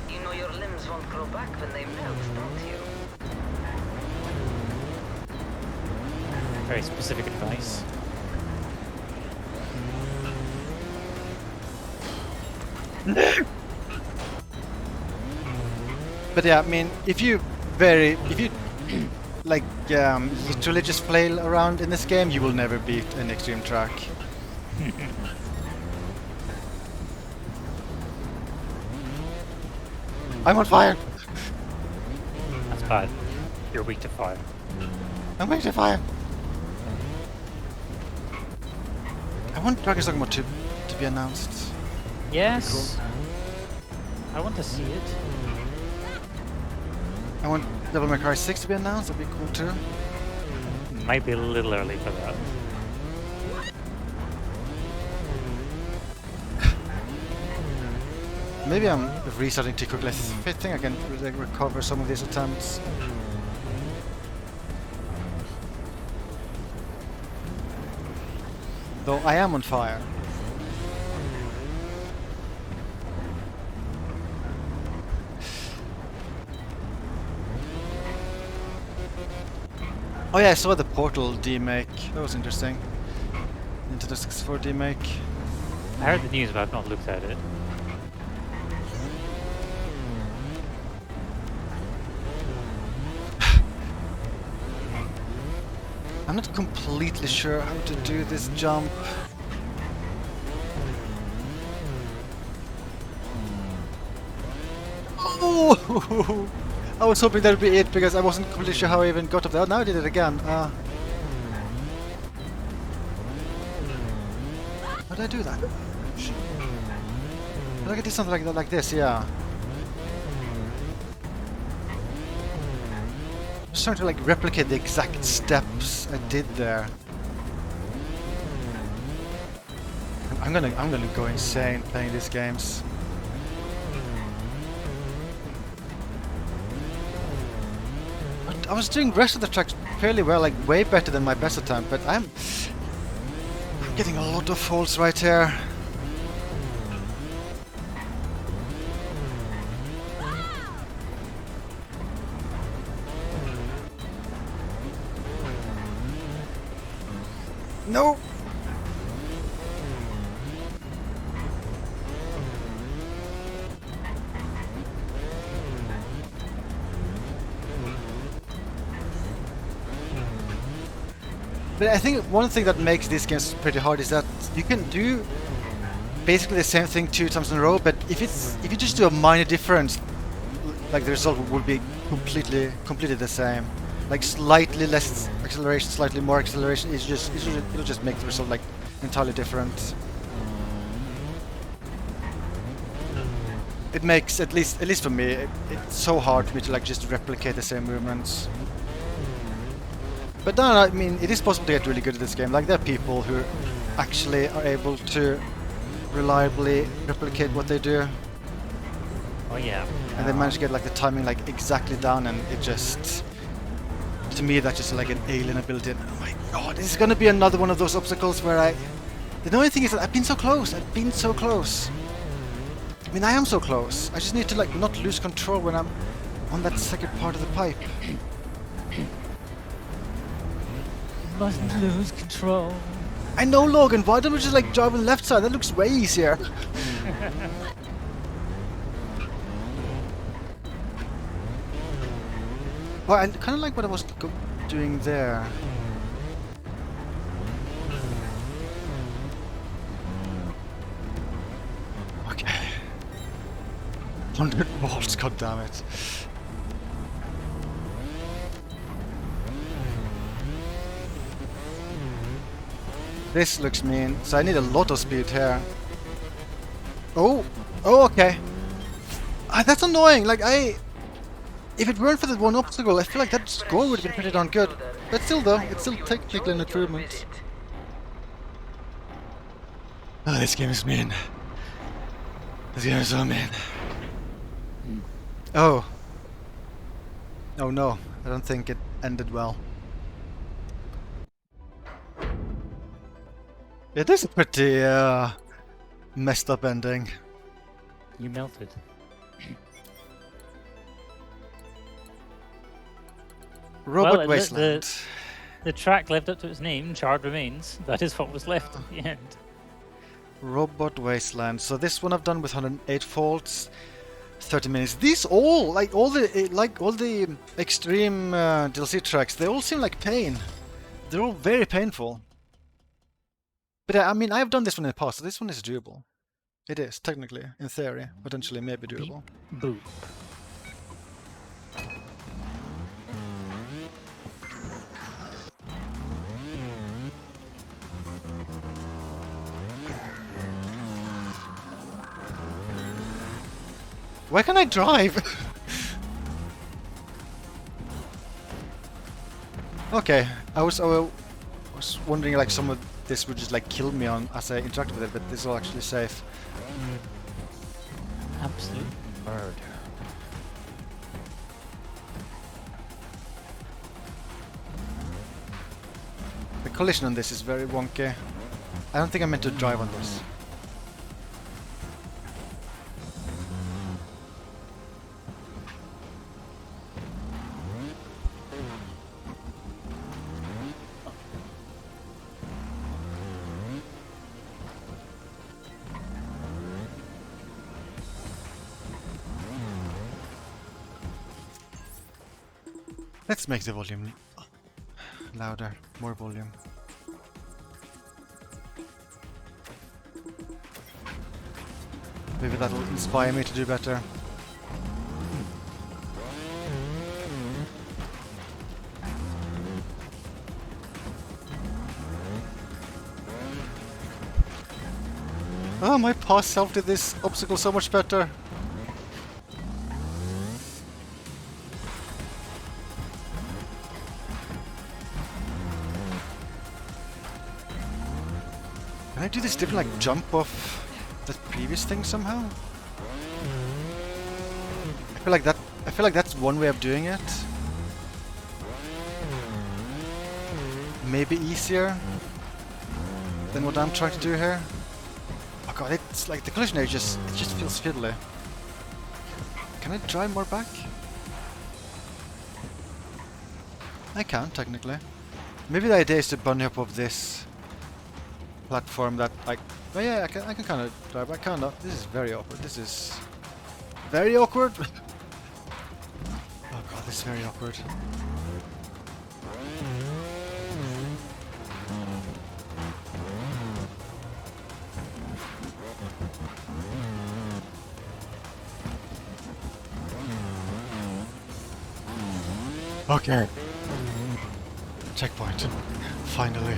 You know your limbs won't grow back when they melt, don't you? Very specific advice. But yeah, I mean, if you like literally just flail around in this game, you will never beat an extreme track. I'm on fire! That's bad. You're weak to fire. I'm weak to fire! I want Dragon's Dogma to be announced. Yes. I want to see it. I want Devil May Cry 6 to be announced, that'd be cool too. Might be a little early for that. Maybe I'm restarting too quickly. I think I can recover some of these attempts. Though I am on fire. Oh yeah, I saw the Portal demake. That was interesting. Nintendo 64 demake. I heard the news, but I've not looked at it. I'm not completely sure how to do this jump. Oh! I was hoping that would be it because I wasn't completely sure how I even got up there. Oh, now I did it again. How did I do that? I think I did something like that, like this, yeah. I was trying to like replicate the exact steps I did there. I'm gonna go insane playing these games. I was doing the rest of the tracks fairly well, like way better than my best attempt, but I'm getting a lot of faults right here. No! But I think one thing that makes these games pretty hard is that you can do basically the same thing 2 times in a row, but if you just do a minor difference, like the result will be completely the same. Like slightly less acceleration, slightly more acceleration, it'll just make the result like entirely different. It makes at least for me, it's so hard for me to like just replicate the same movements. But no, I mean, it is possible to get really good at this game. Like, there are people who actually are able to reliably replicate what they do. Oh yeah. And they manage to get like the timing like exactly down, and it just, to me, that's just like an alien ability. And oh my god, this is gonna be another one of those obstacles where the annoying thing is that I've been so close. I mean, I am so close. I just need to like not lose control when I'm on that second part of the pipe. Mustn't lose control. I know, Logan. Why don't we just like drive on the left side? That looks way easier. Well, I kind of like what I was doing there. Okay. 100 volts, god damn it. This looks mean, so I need a lot of speed here. Oh, okay. That's annoying. Like if it weren't for that one obstacle, I feel like that score would have been pretty darn good. But still, though, it's still technically an improvement. Oh, this game is mean. This game is so mean. Oh. Oh no, I don't think it ended well. It is a pretty messed up ending. You melted. Robot Wasteland. The track lived up to its name, Charred Remains. That is what was left at the end. Robot Wasteland. So this one I've done with 108 faults, 30 minutes. These all the extreme DLC tracks, they all seem like pain. They're all very painful. But I mean, I've done this one in the past, so this one is doable. It is, technically, in theory, potentially maybe doable. Boop. Why can't I drive? Okay, I was wondering like some of this would just like kill me on as I interacted with it, but this is all actually safe. Absolute murder. The collision on this is very wonky. I don't think I meant to drive on this. Let's make the volume louder, more volume. Maybe that'll inspire me to do better. Oh, my past self did this obstacle so much better. Can I do this different, like jump off that previous thing somehow? I feel like that's one way of doing it. Maybe easier than what I'm trying to do here. Oh god, it's like the collision area just feels fiddly. Can I drive more back? I can technically. Maybe the idea is to bunny hop off this platform that like, oh yeah, I can kind of drive back, kind of. This is very awkward. This is very awkward. Oh god, this is very awkward. Okay. Checkpoint. Finally.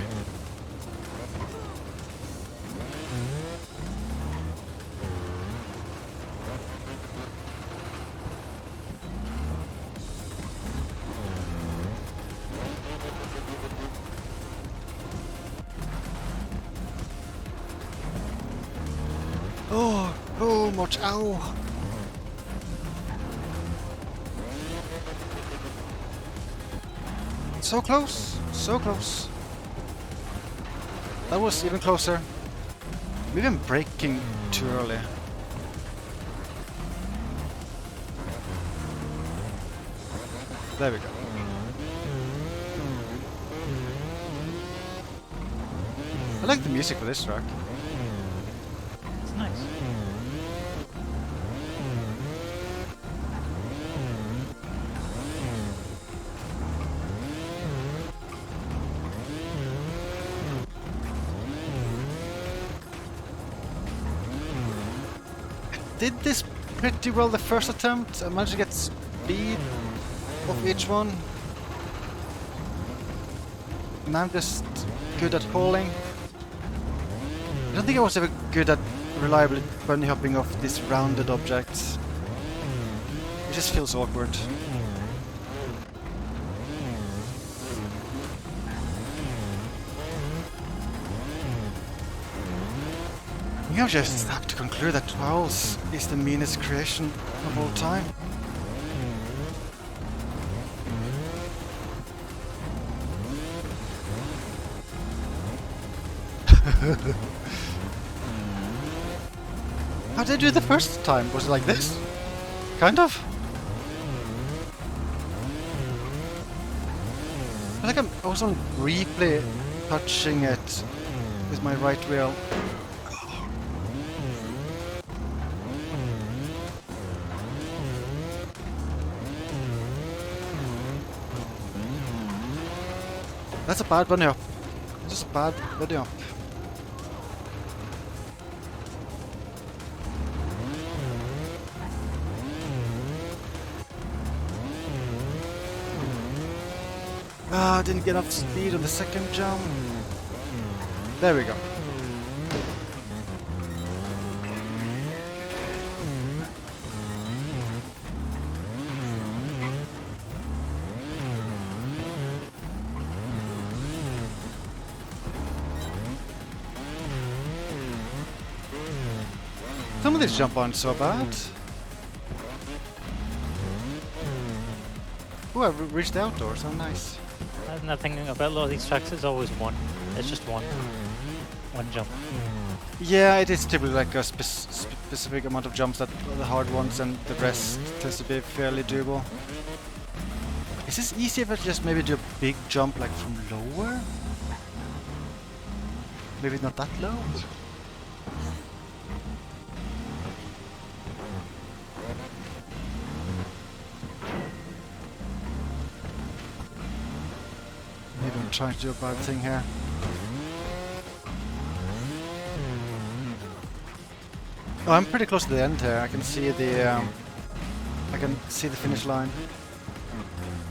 Oh, oh, much, ow. So close, so close. That was even closer. Maybe I'm braking too early. There we go. I like the music for this track. It's nice. Did this pretty well the first attempt. I managed to get speed of each one. Now I'm just good at hauling. I don't think I was ever good at reliably bunny hopping off these rounded objects. It just feels awkward. You just have to conclude that Trials is the meanest creation of all time. How did I do it the first time? Was it like this? Kind of? I think I was on replay touching it with my right wheel. That's a bad bunny hop. Just a bad bunny hop. Ah, didn't get enough speed on the second jump. There we go. Some of these jump aren't so bad. Oh, I've reached the outdoors. Oh, nice. Nothing about a lot of these tracks is always one. It's just one. One jump. Yeah, it is typically like a specific amount of jumps that are the hard ones, and the rest tends to be fairly doable. Is this easy if I just maybe do a big jump like from lower? Maybe not that low? Maybe I'm trying to do a bad thing here. Oh, I'm pretty close to the end here. I can see the finish line.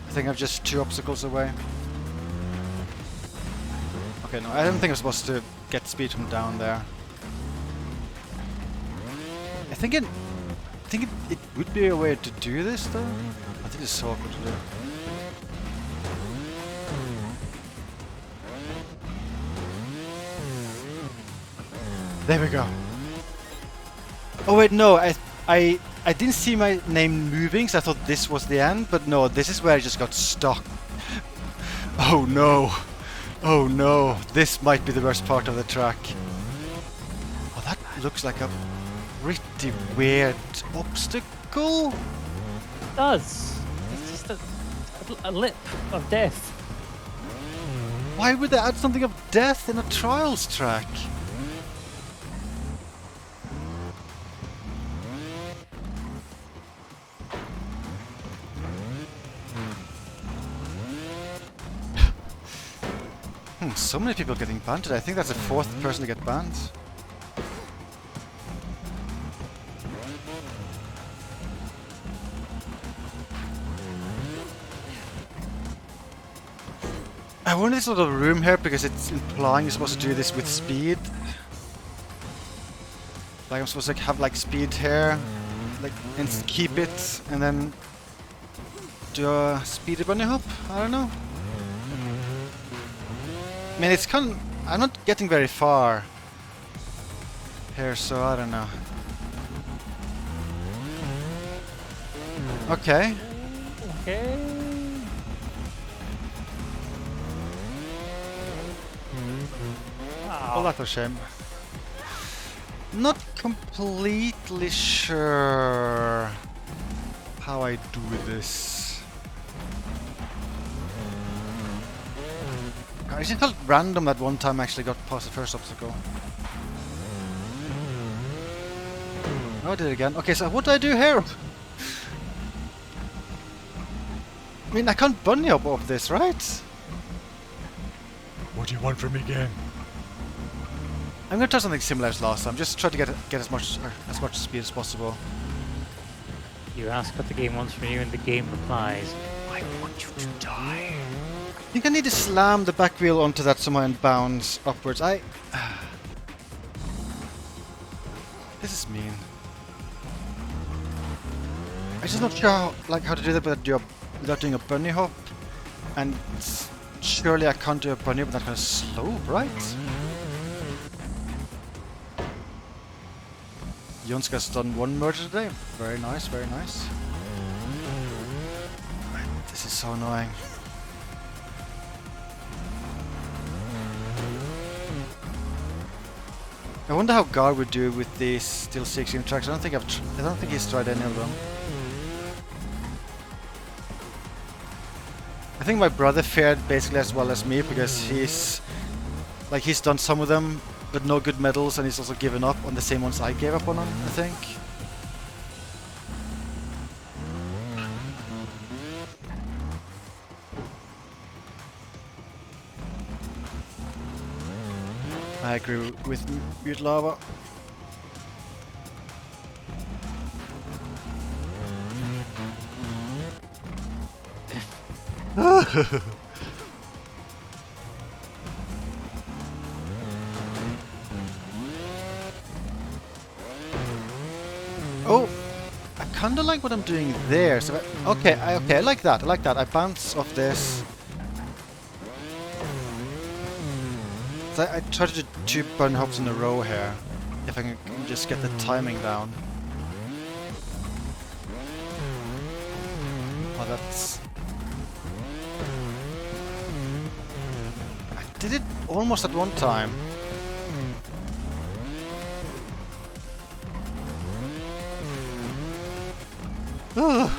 I think I'm just 2 obstacles away. Okay, no, I don't think I'm supposed to get speed from down there. I think it would be a way to do this though. I think it's so awkward to do. There we go. Oh wait, no, I didn't see my name moving, so I thought this was the end, but no, this is where I just got stuck. Oh no. Oh no, this might be the worst part of the track. Oh, that looks like a pretty weird obstacle. It does. It's just a lip of death. Why would they add something of death in a Trials track? So many people getting banned today. I think that's the 4th person to get banned. I wonder if there's a lot of room here because it's implying you're supposed to do this with speed. Like I'm supposed to have like speed here, like and keep it, and then do a speedy bunny hop. I don't know. I mean, it's kind of, I'm not getting very far here, so I don't know. Okay. Okay. Well, that's a shame. Not completely sure how I do this. I just felt random that one time I actually got past the first obstacle. Oh, I did it again. Okay, so what do I do here? I mean, I can't bunny hop off this, right? What do you want from me, game? I'm gonna try something similar as last time. Just try to get as much speed as possible. You ask what the game wants from you, and the game replies, "I want you to die." I think I need to slam the back wheel onto that somehow and bounce upwards. This is mean. I'm just not sure how to do that without doing a bunny hop. And surely I can't do a bunny hop with that kind of slope, right? Jonska's done one murder today. Very nice, very nice. This is so annoying. I wonder how Gar would do with these still 16 tracks. I don't think he's tried any of them. I think my brother fared basically as well as me because he's done some of them but no good medals, and he's also given up on the same ones I gave up on, I think. I agree with Mute Lava. Oh, I kinda like what I'm doing there. So I like that. I like that. I bounce off this. So I try to do 2 bun hops in a row here, if I can just get the timing down. Oh, that's. I did it almost at one time. Ugh.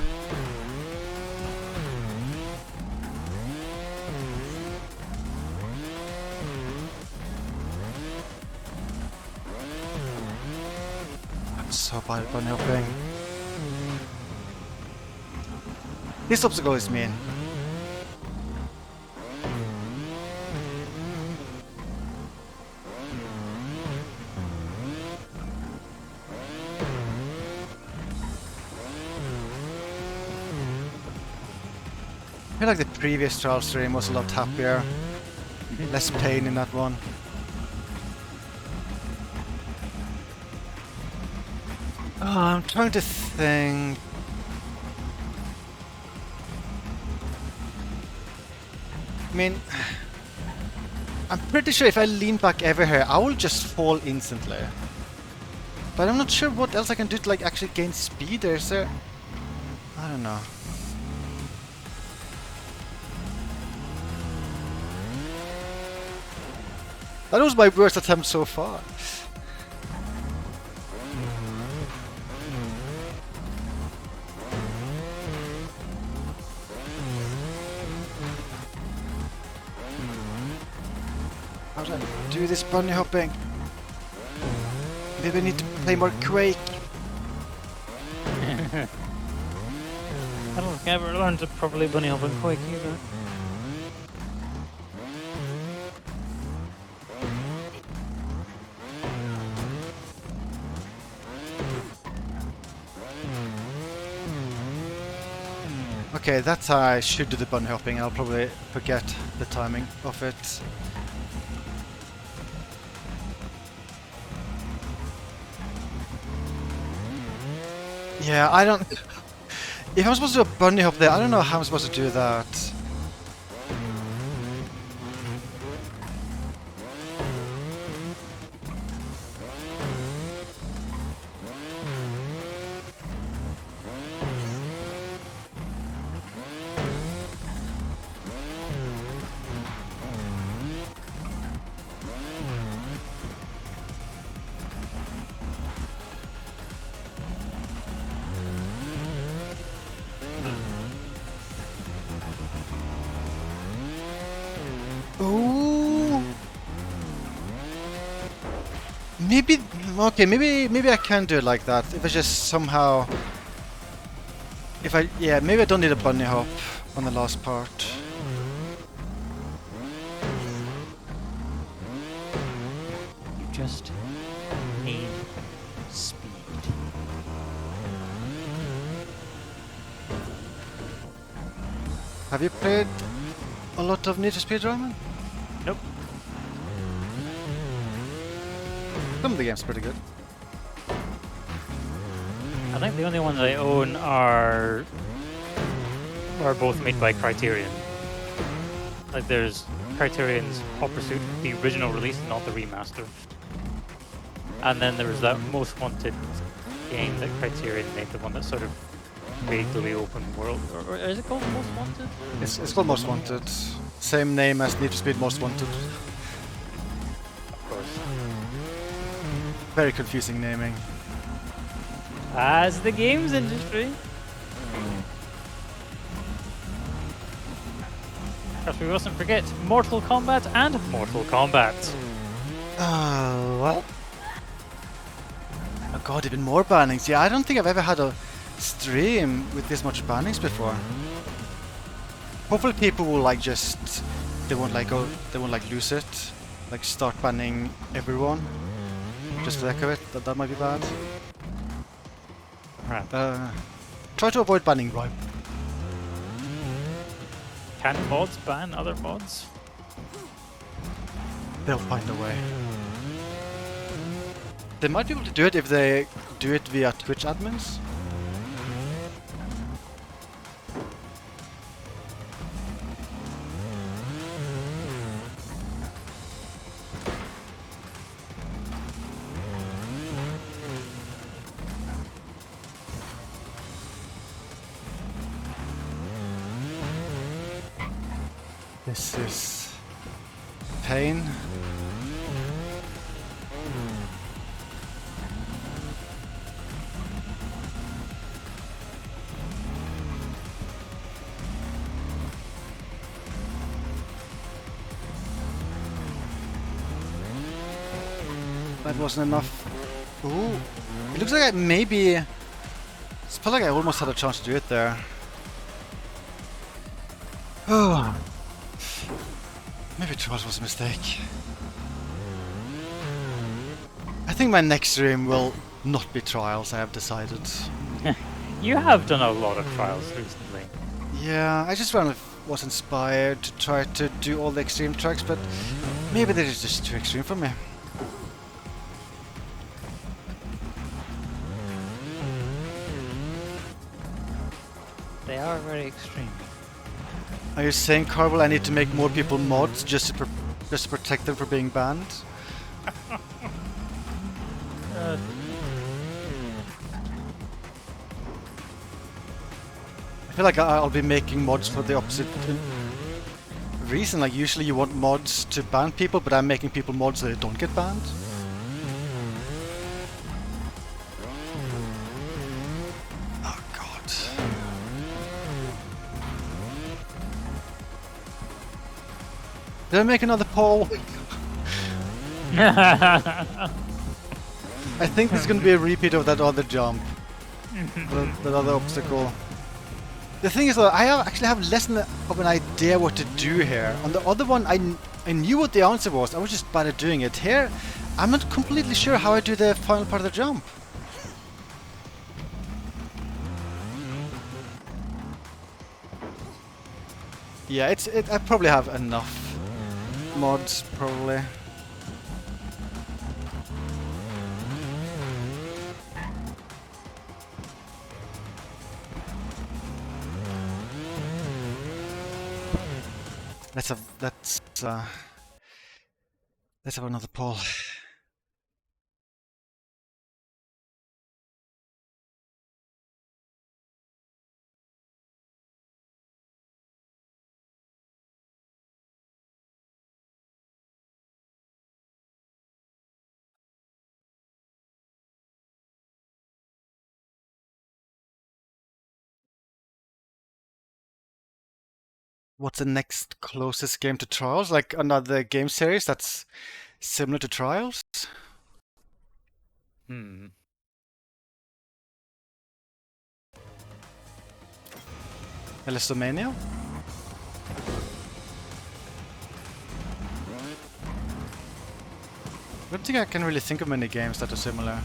I'm so bad at bunny hopping. This obstacle is mean. I feel like the previous trial stream was a lot happier. Less pain in that one. Oh, I'm trying to think. I mean, I'm pretty sure if I lean back ever here, I will just fall instantly. But I'm not sure what else I can do to like actually gain speed. Is there? I don't know. That was my worst attempt so far. How do I do this bunny hopping? Maybe I need to play more Quake. I don't think I ever learned to properly bunny hop in Quake either. okay, that's how I should do the bunny hopping. I'll probably forget the timing of it. Yeah, I don't... If I'm supposed to do a bunny hop there, I don't know how I'm supposed to do that. Ooh. Maybe okay. Maybe I can do it like that. If I just somehow, maybe I don't need a bunny hop on the last part. You just need speed. Have you played a lot of Need for Speed Rayman? Nope. Some of the game's pretty good. I think the only ones I own are both made by Criterion. Like there's Criterion's Hot Pursuit, the original release, not the remaster. And then there was that Most Wanted game that Criterion made, the one that's sort of vaguely open world. Or is it called Most Wanted? It's called Most Wanted. Same name as Need for Speed Most Wanted. Of course. Very confusing naming. As the games industry. Because we mustn't forget Mortal Kombat and Mortal Kombat. What? Oh god, even more bannings. Yeah, I don't think I've ever had a stream with this much bannings before. Hopefully people will like they won't like lose it. Like start banning everyone. Just for the heck of it. That might be bad. Right. Try to avoid banning Ripe. Can mods ban other mods? They'll find a way. They might be able to do it if they do it via Twitch admins. This is pain. That wasn't enough. Ooh. It looks like I maybe... It felt like I almost had a chance to do it there. Oh. Maybe Trials was a mistake. I think my next stream will not be Trials, I have decided. You have done a lot of trials recently. Yeah, I just was inspired to try to do all the extreme tracks, but maybe they're just too extreme for me. They are very extreme. Are you saying, Carvel, I need to make more people mods just to protect them from being banned? I feel like I'll be making mods for the opposite reason. Like usually you want mods to ban people, but I'm making people mods so they don't get banned. Oh god. Did I make another poll? I think there's going to be a repeat of that other jump. that other obstacle. The thing is though, I actually have less of an idea what to do here. On the other one, I knew what the answer was, I was just bad at doing it. Here, I'm not completely sure how I do the final part of the jump. Yeah, I probably have enough mods, probably. Let's have another poll. What's the next closest game to Trials? Like another game series that's similar to Trials? Hmm. Ellisomania? I don't think I can really think of many games that are similar.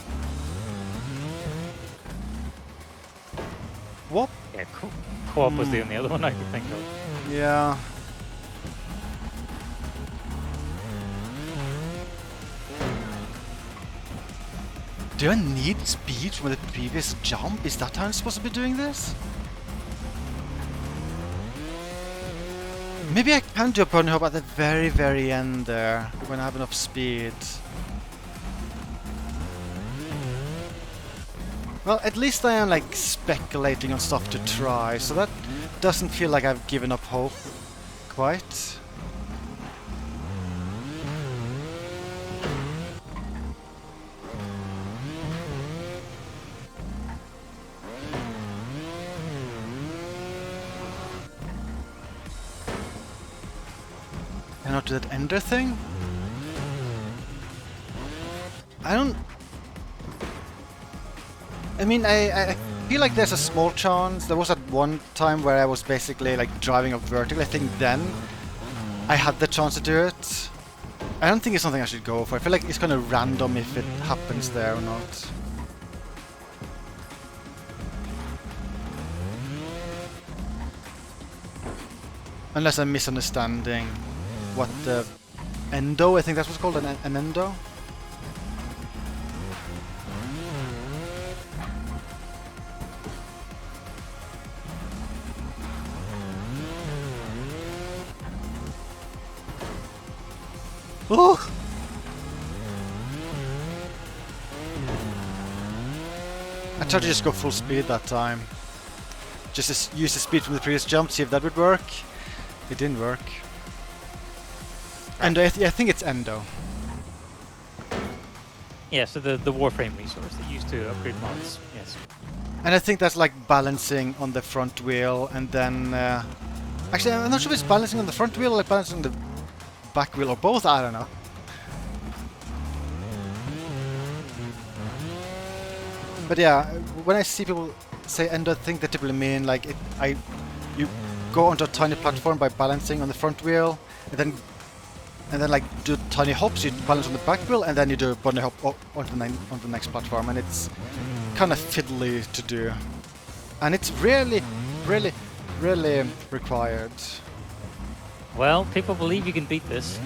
What? Yeah, co-op was the only other one I could think of. Yeah. Do I need speed from the previous jump? Is that how I'm supposed to be doing this? Maybe I can do a bunny hop at the very, very end there, when I have enough speed. Well, at least I am like speculating on stuff to try, so that doesn't feel like I've given up hope quite. And not to that ender thing? I mean, I feel like there's a small chance. There was at one time where I was basically like driving up vertically. I think then I had the chance to do it. I don't think it's something I should go for. I feel like it's kind of random if it happens there or not. Unless I'm misunderstanding what the endo, I think that's what's called, an endo. Oh! I tried to just go full speed that time. Just to use the speed from the previous jump, see if that would work. It didn't work. And I think it's endo. Yeah, so the Warframe resource they used to upgrade mods, yes. And I think that's like balancing on the front wheel and then... actually, I'm not sure if it's balancing on the front wheel or like balancing on the back wheel or both, I don't know. But yeah, when I see people say endo, I think they typically mean like you go onto a tiny platform by balancing on the front wheel, and then like do tiny hops. You balance on the back wheel, and then you do a bunny hop onto the next platform, and it's kind of fiddly to do, and it's really required. Well, people believe you can beat this.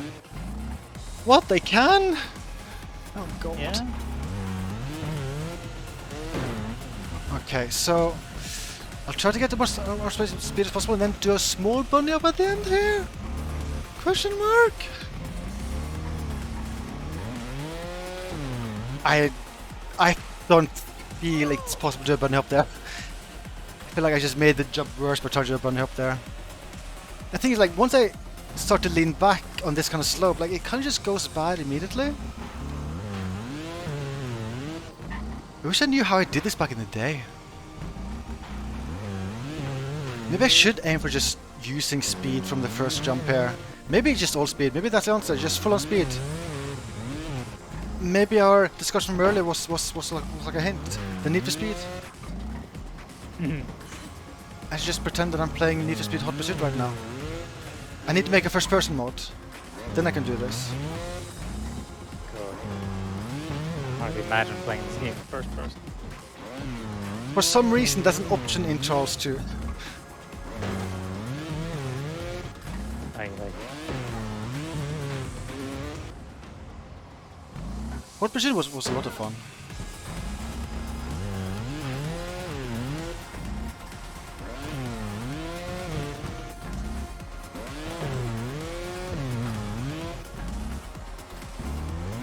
What, they can? Oh god. Yeah. Okay, so I'll try to get the most speed as possible and then do a small bunny up at the end here? Question mark? I don't feel it's possible to do a bunny up there. I feel like I just made the jump worse by trying to do a bunny up there. The thing is, like, once I start to lean back on this kind of slope, like, it kind of just goes bad immediately. I wish I knew how I did this back in the day. Maybe I should aim for just using speed from the first jump here. Maybe just all speed. Maybe that's the answer. Just full on speed. Maybe our discussion from earlier was like a hint. The Need for Speed. I should just pretend that I'm playing Need for Speed Hot Pursuit right now. I need to make a first person mode. Then I can do this. I can imagine playing this game in first person. For some reason, there's an option in Charles 2. like. What machine was a lot of fun.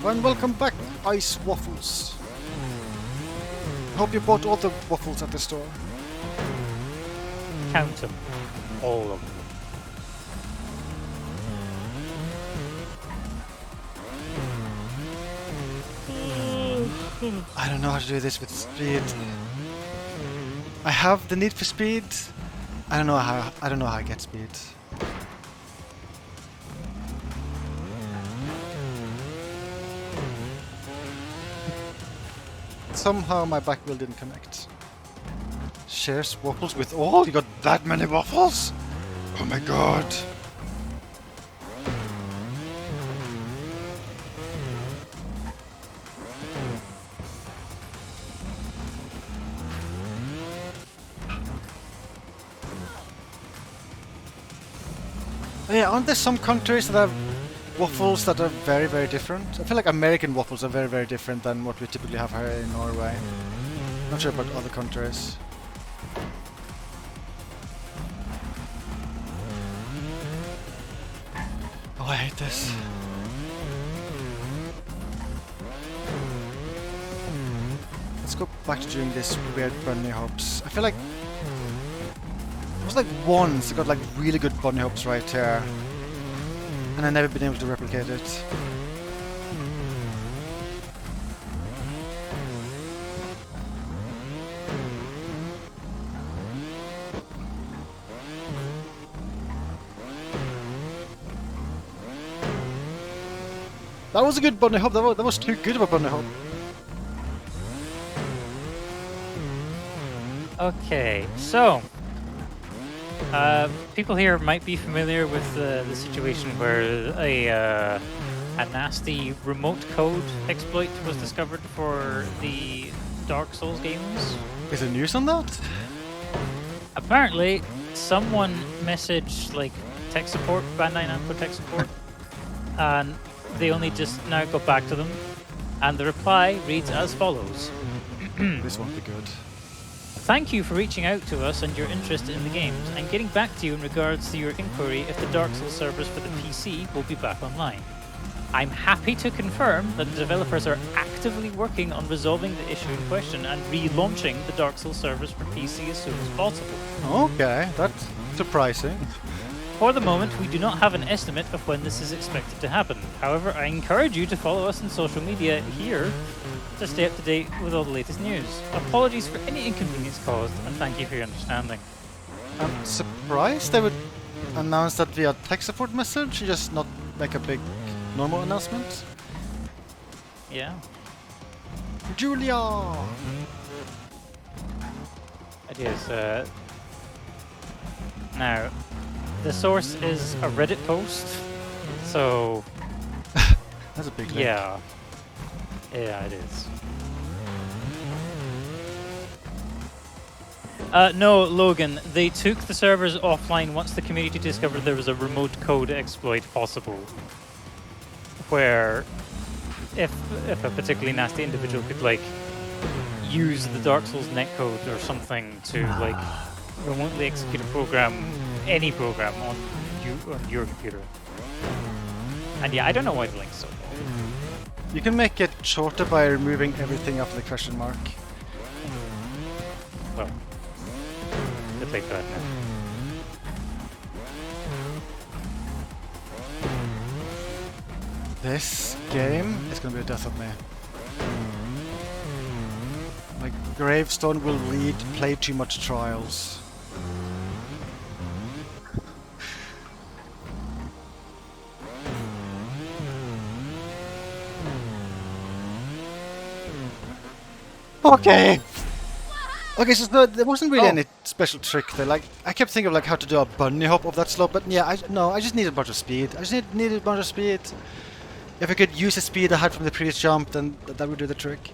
And welcome back, Ice Waffles. Hope you bought all the waffles at the store. Count them. All of them. I don't know how to do this with speed. I have the need for speed. I don't know how I get speed. Somehow my back wheel didn't connect. Shares waffles with all? You got that many waffles? Oh my god. Yeah, aren't there some countries that have waffles that are very, very different? I feel like American waffles are very, very different than what we typically have here in Norway. Not sure about other countries. Oh, I hate this. Let's go back to doing this weird bunny hops. I feel like it was like once I got like really good bunny hops right here, and I've never been able to replicate it. That was a good bunny hop. That was too good of a bunny hop. Okay, so people here might be familiar with the situation where a nasty remote code exploit was discovered for the Dark Souls games. Is there news on that? Apparently, someone messaged like tech support, Bandai Namco tech support, and they only just now got back to them, and the reply reads as follows. This won't be good. Thank you for reaching out to us and your interest in the games, and getting back to you in regards to your inquiry if the Dark Souls servers for the PC will be back online. I'm happy to confirm that the developers are actively working on resolving the issue in question and relaunching the Dark Souls servers for PC as soon as possible. Okay, that's surprising. For the moment, we do not have an estimate of when this is expected to happen. However, I encourage you to follow us on social media here to stay up to date with all the latest news. Apologies for any inconvenience caused, and thank you for your understanding. I'm surprised they would announce that via tech support message, just not make a big normal announcement. Yeah. Julia! It is. Now, the source is a Reddit post, so That's a big link. yeah. Yeah, it is. No, Logan, they took the servers offline once the community discovered there was a remote code exploit possible, where if a particularly nasty individual could like use the Dark Souls netcode or something to like remotely execute a program, any program on your computer. And yeah, I don't know why the link's so long. You can make it shorter by removing everything after the question mark. Well, good late for that now. This game is gonna be the death of me. My gravestone will read play too much Trials. Okay. Okay, so there wasn't really any special trick there. Like, I kept thinking of like how to do a bunny hop of that slope, but yeah, I just needed a bunch of speed. I just needed a bunch of speed. If I could use the speed I had from the previous jump, then that would do the trick.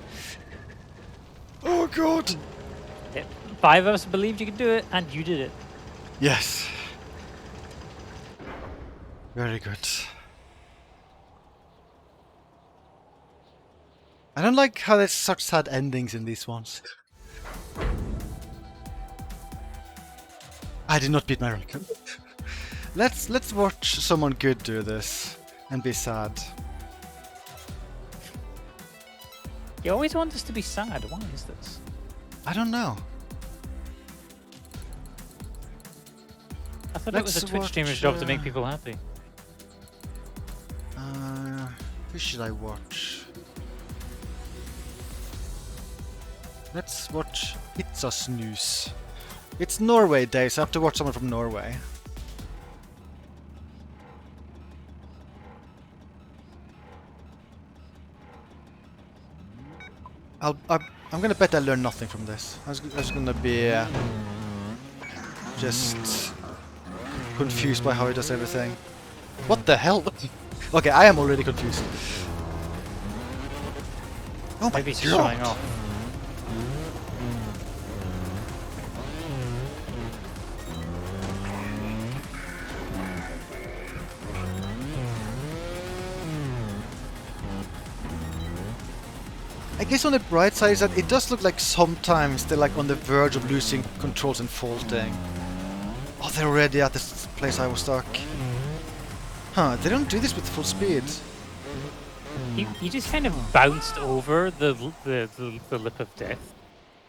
Oh god! Yeah, 5 of us believed you could do it, and you did it. Yes. Very good. I don't like how there's such sad endings in these ones. I did not beat my record. Let's watch someone good do this and be sad. You always want us to be sad. Why is this? I don't know. I thought it was a Twitch streamer's job to make people happy. Who should I watch? Let's watch Pizza Snooze. It's Norway Day, so I have to watch someone from Norway. I'm gonna bet I learned nothing from this. I was gonna be just confused by how he does everything. What the hell? Okay, I am already confused. Oh my Maybe he's god! showing off. I guess on the bright side is that it does look like sometimes they're like on the verge of losing controls and faulting. Oh, they're already at this place I was stuck. Huh, they don't do this with full speed. He just kind of bounced over the lip of death.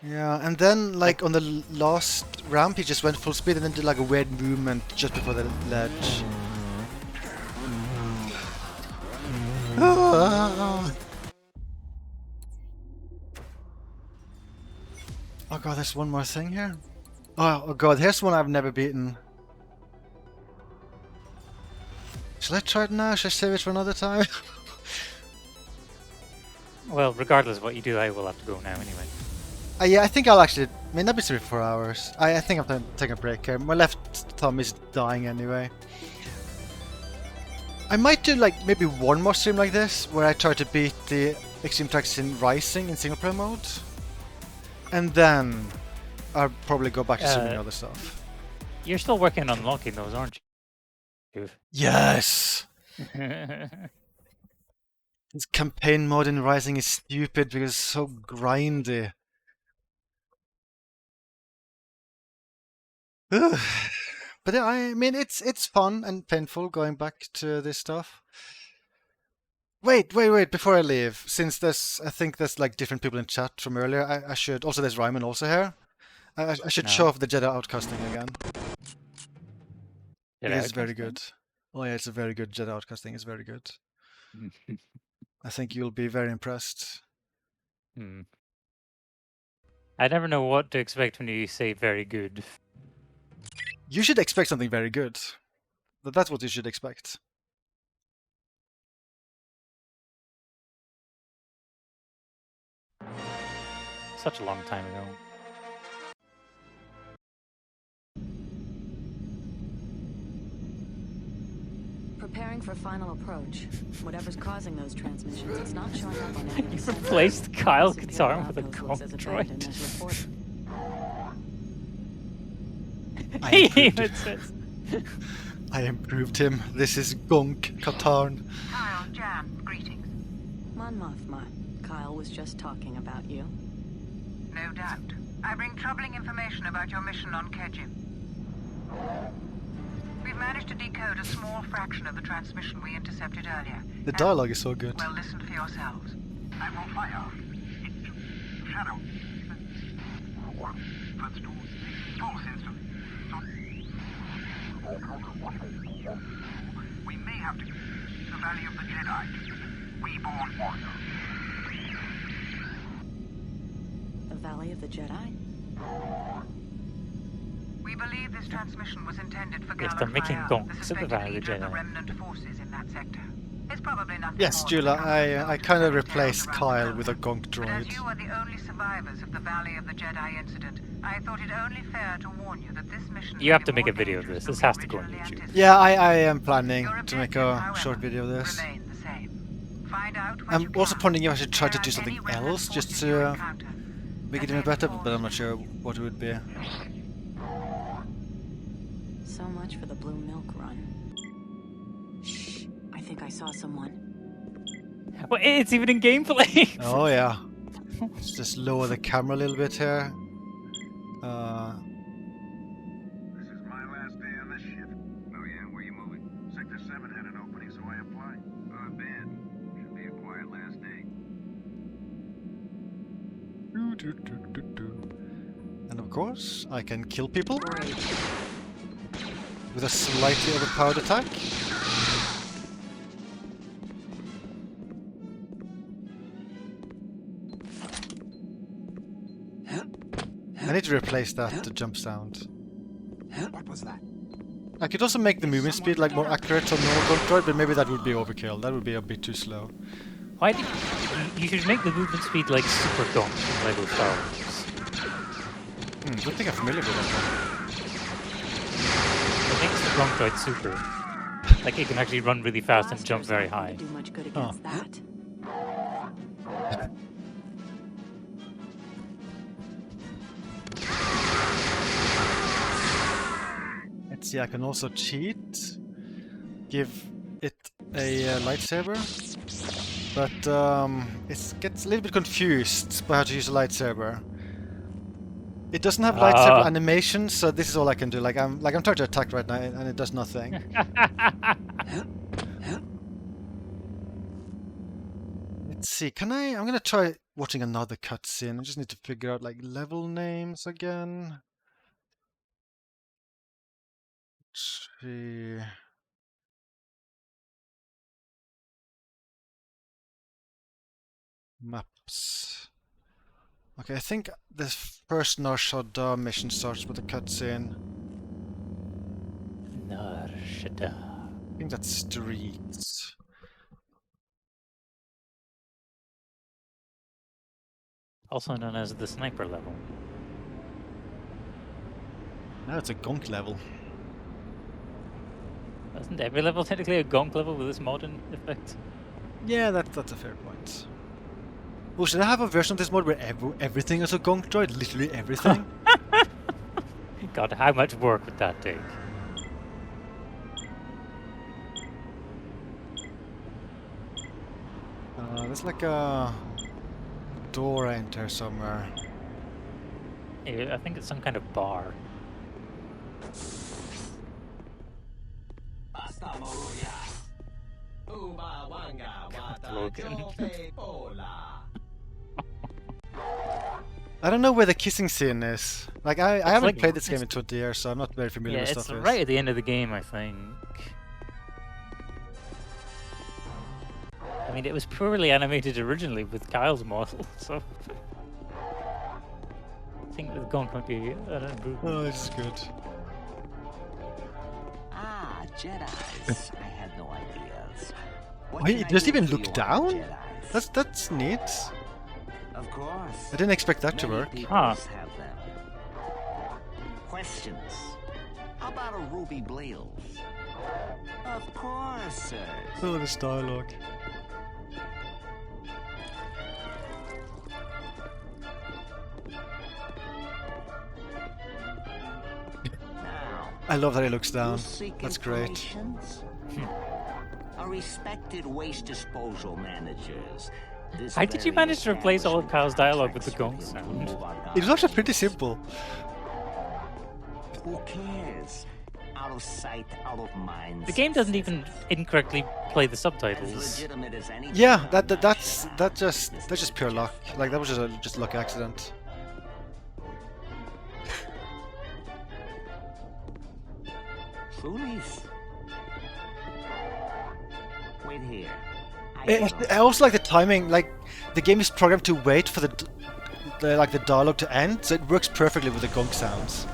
Yeah, and then like on the last ramp he just went full speed and then did like a weird movement just before the ledge. Oh god, there's one more thing here. Oh god, here's one I've never beaten. Shall I try it now? Should I save it for another time? Well, regardless of what you do, I will have to go now anyway. Yeah, I think I'll actually... may not be 3 or 4 hours. I think I'm going to take a break here. My left thumb is dying anyway. I might do like maybe one more stream like this, where I try to beat the Extreme Tracks in Rising in single player mode. And then I'll probably go back to streaming other stuff. You're still working on unlocking those, aren't you? Yes! This campaign mode in Rising is stupid because it's so grindy. But I mean, it's fun and painful going back to this stuff. Wait! Before I leave, since I think there's like different people in chat from earlier. I should also there's Ryman also here. I should show off the Jedi Outcasting again. It is very good. Oh yeah, it's a very good Jedi Outcasting. It's very good. I think you'll be very impressed. I never know what to expect when you say very good. You should expect something very good. That's what you should expect. Such a long time ago. Preparing for final approach. Whatever's causing those transmissions, it's not showing up on any of the You sensors. replaced Kyle's This guitar Imperial with a outpost Gong looks as abandoned droid. as reported. He even says... I improved him. This is Gonk Katarn. Kyle, Jan, greetings. Mon Mothma, Kyle was just talking about you. No doubt. I bring troubling information about your mission on Kejim. We've managed to decode a small fraction of the transmission we intercepted earlier. The dialogue is so good. Well, listen for yourselves. I will fire. Shadow. First to force instrument. We may have to. The Valley of the Jedi. Reborn warrior. The Valley of the Jedi? We believe this transmission was intended for Yes, they're making Galacfire, gonks the at the suspected Valley of the leader of the Jedi. remnant forces in that sector. It's probably nothing Yes, more Jula, than a I couple kind of of replaced tales Kyle around with a the Gonk But as droid. you are the only survivors of the Valley of the Jedi incident, I thought it only fair to warn you that this mission You have may to be make a more video of dangerous this. than This we has to go on originally YouTube. anticipated. Yeah, I am planning Your to make objective, a however, short video of this. remains the same. Find out what I'm you also can. pondering if I should try to Clear do out something any remnant else just forces you to encounter. make it And even better, then but I'm not sure what it would be. So much for the Blue Milk Run. think I saw someone. Well, it's even in gameplay. Oh yeah. Let's just lower the camera a little bit here. This is my last day on this shift. Oh yeah, where you moving? Sector 7 had an opening, so I applied. Bad. Should be a quiet last day. And of course, I can kill people with a slightly overpowered attack. I need to replace that jump sound. What was that? I could also make the movement speed like more accurate on normal control, but maybe that would be overkill. That would be a bit too slow. Why do you should make the movement speed like super gonk in Lego Star Wars. I don't think I'm familiar with that one. It makes the gonk droid super. Like it can actually run really fast and jump very high. Do much good against that. Let's see, I can also cheat. Give it a lightsaber. But it gets a little bit confused by how to use a lightsaber. It doesn't have lightsaber animation, so this is all I can do. Like I'm trying to attack right now, and it does nothing. Let's see. I'm gonna try watching another cutscene. I just need to figure out like level names again. Let's see. Maps. Okay, I think the first Nar Shaddaa mission starts with a cutscene. Nar Shaddaa. I think that's streets. Also known as the sniper level. Now it's a gonk level. Isn't every level technically a gonk level with this modern effect? Yeah, that's a fair point. Well, should I have a version of this mod where everything is a gonk droid? Literally everything? God, how much work would that take? There's like a door I enter somewhere. I think it's some kind of bar. Logan. I don't know where the kissing scene is. Like I haven't like- played this game in 20 years, so I'm not very familiar Yeah, with it's stuff. right at the end of the game, I think. I mean, it was poorly animated originally with Kyle's model, so... I think the gonk might be an improvement. Oh, this is good. Ah, Jedis. I had no ideas. What Wait, can it I doesn't do even for look you, down? Jedis? That's neat. Of course. I didn't expect that to Many work. peoples have them. Questions? How about a ruby bleals? Of course, sir. Oh, this dialogue. I love that he looks down. That's great. A respected waste disposal managers. How did you manage to replace all of Kyle's dialogue with the gonk sound? It was actually pretty simple. Who cares? Out of sight, out of mind. The game doesn't even incorrectly play the As subtitles. legitimate as anything. Yeah, that's just pure luck. Like that was just a lucky accident. Trulies. Wait here. I also like the timing. Like the game is programmed to wait for the dialogue to end, so it works perfectly with the gonk sounds.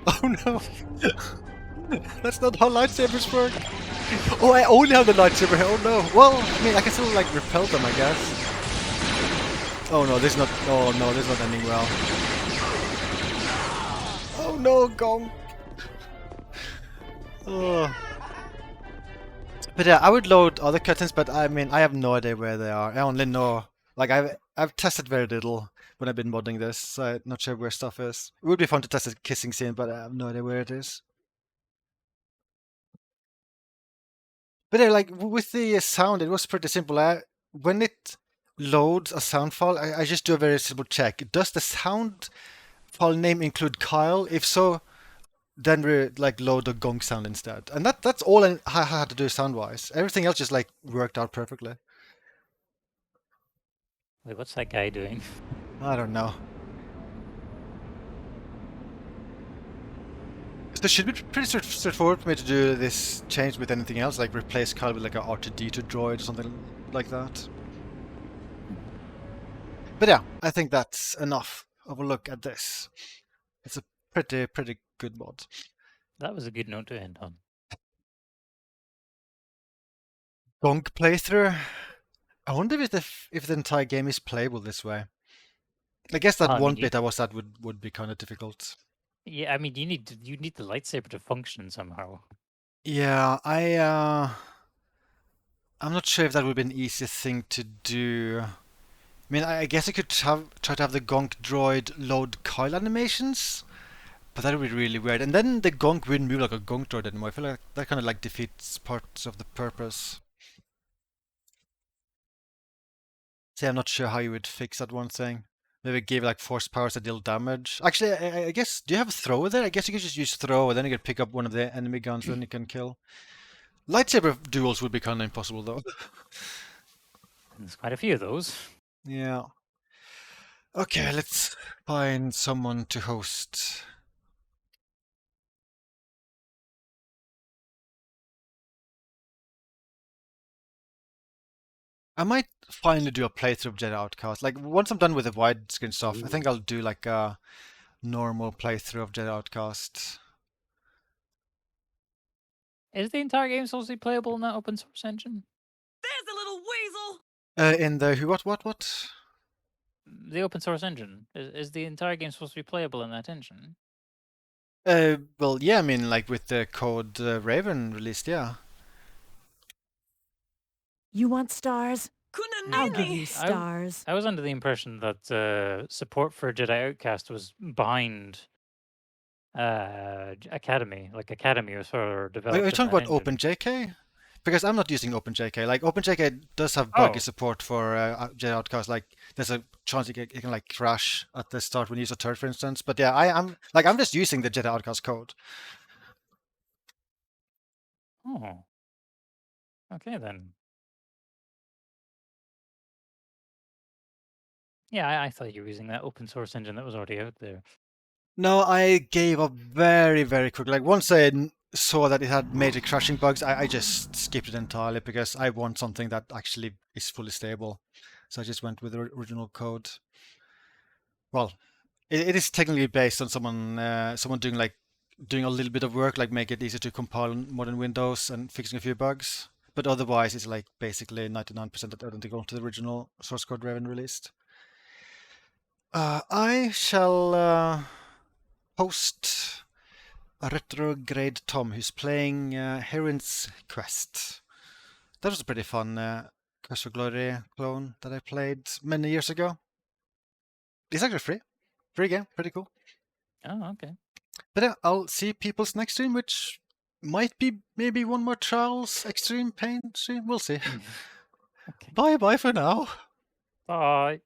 Oh no! That's not how lightsabers work. Oh, I only have the lightsaber here. Oh no! Well, I mean, I can still like repel them, I guess. Oh no, this is not. Oh no, this is not ending well. Oh no, gonk! Oh. But yeah, I would load other cutscenes, but I mean, I have no idea where they are. I only know, like, I've tested very little when I've been modding this, so I'm not sure where stuff is. It would be fun to test a kissing scene, but I have no idea where it is. But like with the sound, it was pretty simple. When it loads a sound file, I just do a very simple check. Does the sound file name include Kyle? If so, then we like load the gong sound instead. And that's all I had to do sound wise. Everything else just like worked out perfectly. Wait, what's that guy doing? I don't know. So it should be pretty straightforward for me to do this change with anything else, like replace Kyle with like a R2D2 droid or something like that. But yeah, I think that's enough of a look at this. It's a pretty good mod. That was a good note to end on. Gonk playthrough. I wonder if the entire game is playable this way. I guess that one bit I was at would be kind of difficult. Yeah, I mean you need the lightsaber to function somehow. Yeah, I'm not sure if that would be an easy thing to do. I mean, I guess I could try to have the Gonk droid load Kyle animations, but that would be really weird. And then the Gonk wouldn't move like a Gonk droid anymore. I feel like that kind of like defeats parts of the purpose. See, I'm not sure how you would fix that one thing. Maybe give like force powers that deal damage. Actually, I guess, do you have a throw there? I guess you could just use throw, and then you could pick up one of the enemy guns, and then you can kill. Lightsaber duels would be kind of impossible, though. There's quite a few of those. Yeah. Okay, let's find someone to host. I might finally do a playthrough of Jedi Outcast. Like, once I'm done with the widescreen stuff, I think I'll do like a normal playthrough of Jedi Outcast. Is the entire game supposed to be playable in that open source engine? There's a little weasel! In the what? The open source engine. Is the entire game supposed to be playable in that engine? Well, yeah, I mean, like with the code Raven released, yeah. You want stars? I'll give you stars. I was under the impression that support for Jedi Outcast was behind Academy. Like Academy was further developed. Are you talking about engine. OpenJK? Because I'm not using OpenJK. Like OpenJK does have buggy support for Jedi Outcast. Like there's a chance it can like crash at the start when you use a turret, for instance. But yeah, I'm just using the Jedi Outcast code. Oh. Okay then. Yeah, I thought you were using that open source engine that was already out there. No, I gave up very quick. Like once I saw that it had major crashing bugs, I just skipped it entirely because I want something that actually is fully stable. So I just went with the original code. Well, it is technically based on someone doing a little bit of work, like make it easy to compile on modern Windows and fixing a few bugs. But otherwise, it's like basically 99% identical to the original source code Raven released. I shall host a retrograde Tom who's playing Heroine's Quest. That was a pretty fun Quest for Glory clone that I played many years ago. It's actually free. Free game, pretty cool. Oh, okay. But yeah, I'll see people's next stream, which might be maybe one more Trials Extreme Pain stream. We'll see. Okay. Bye for now. Bye.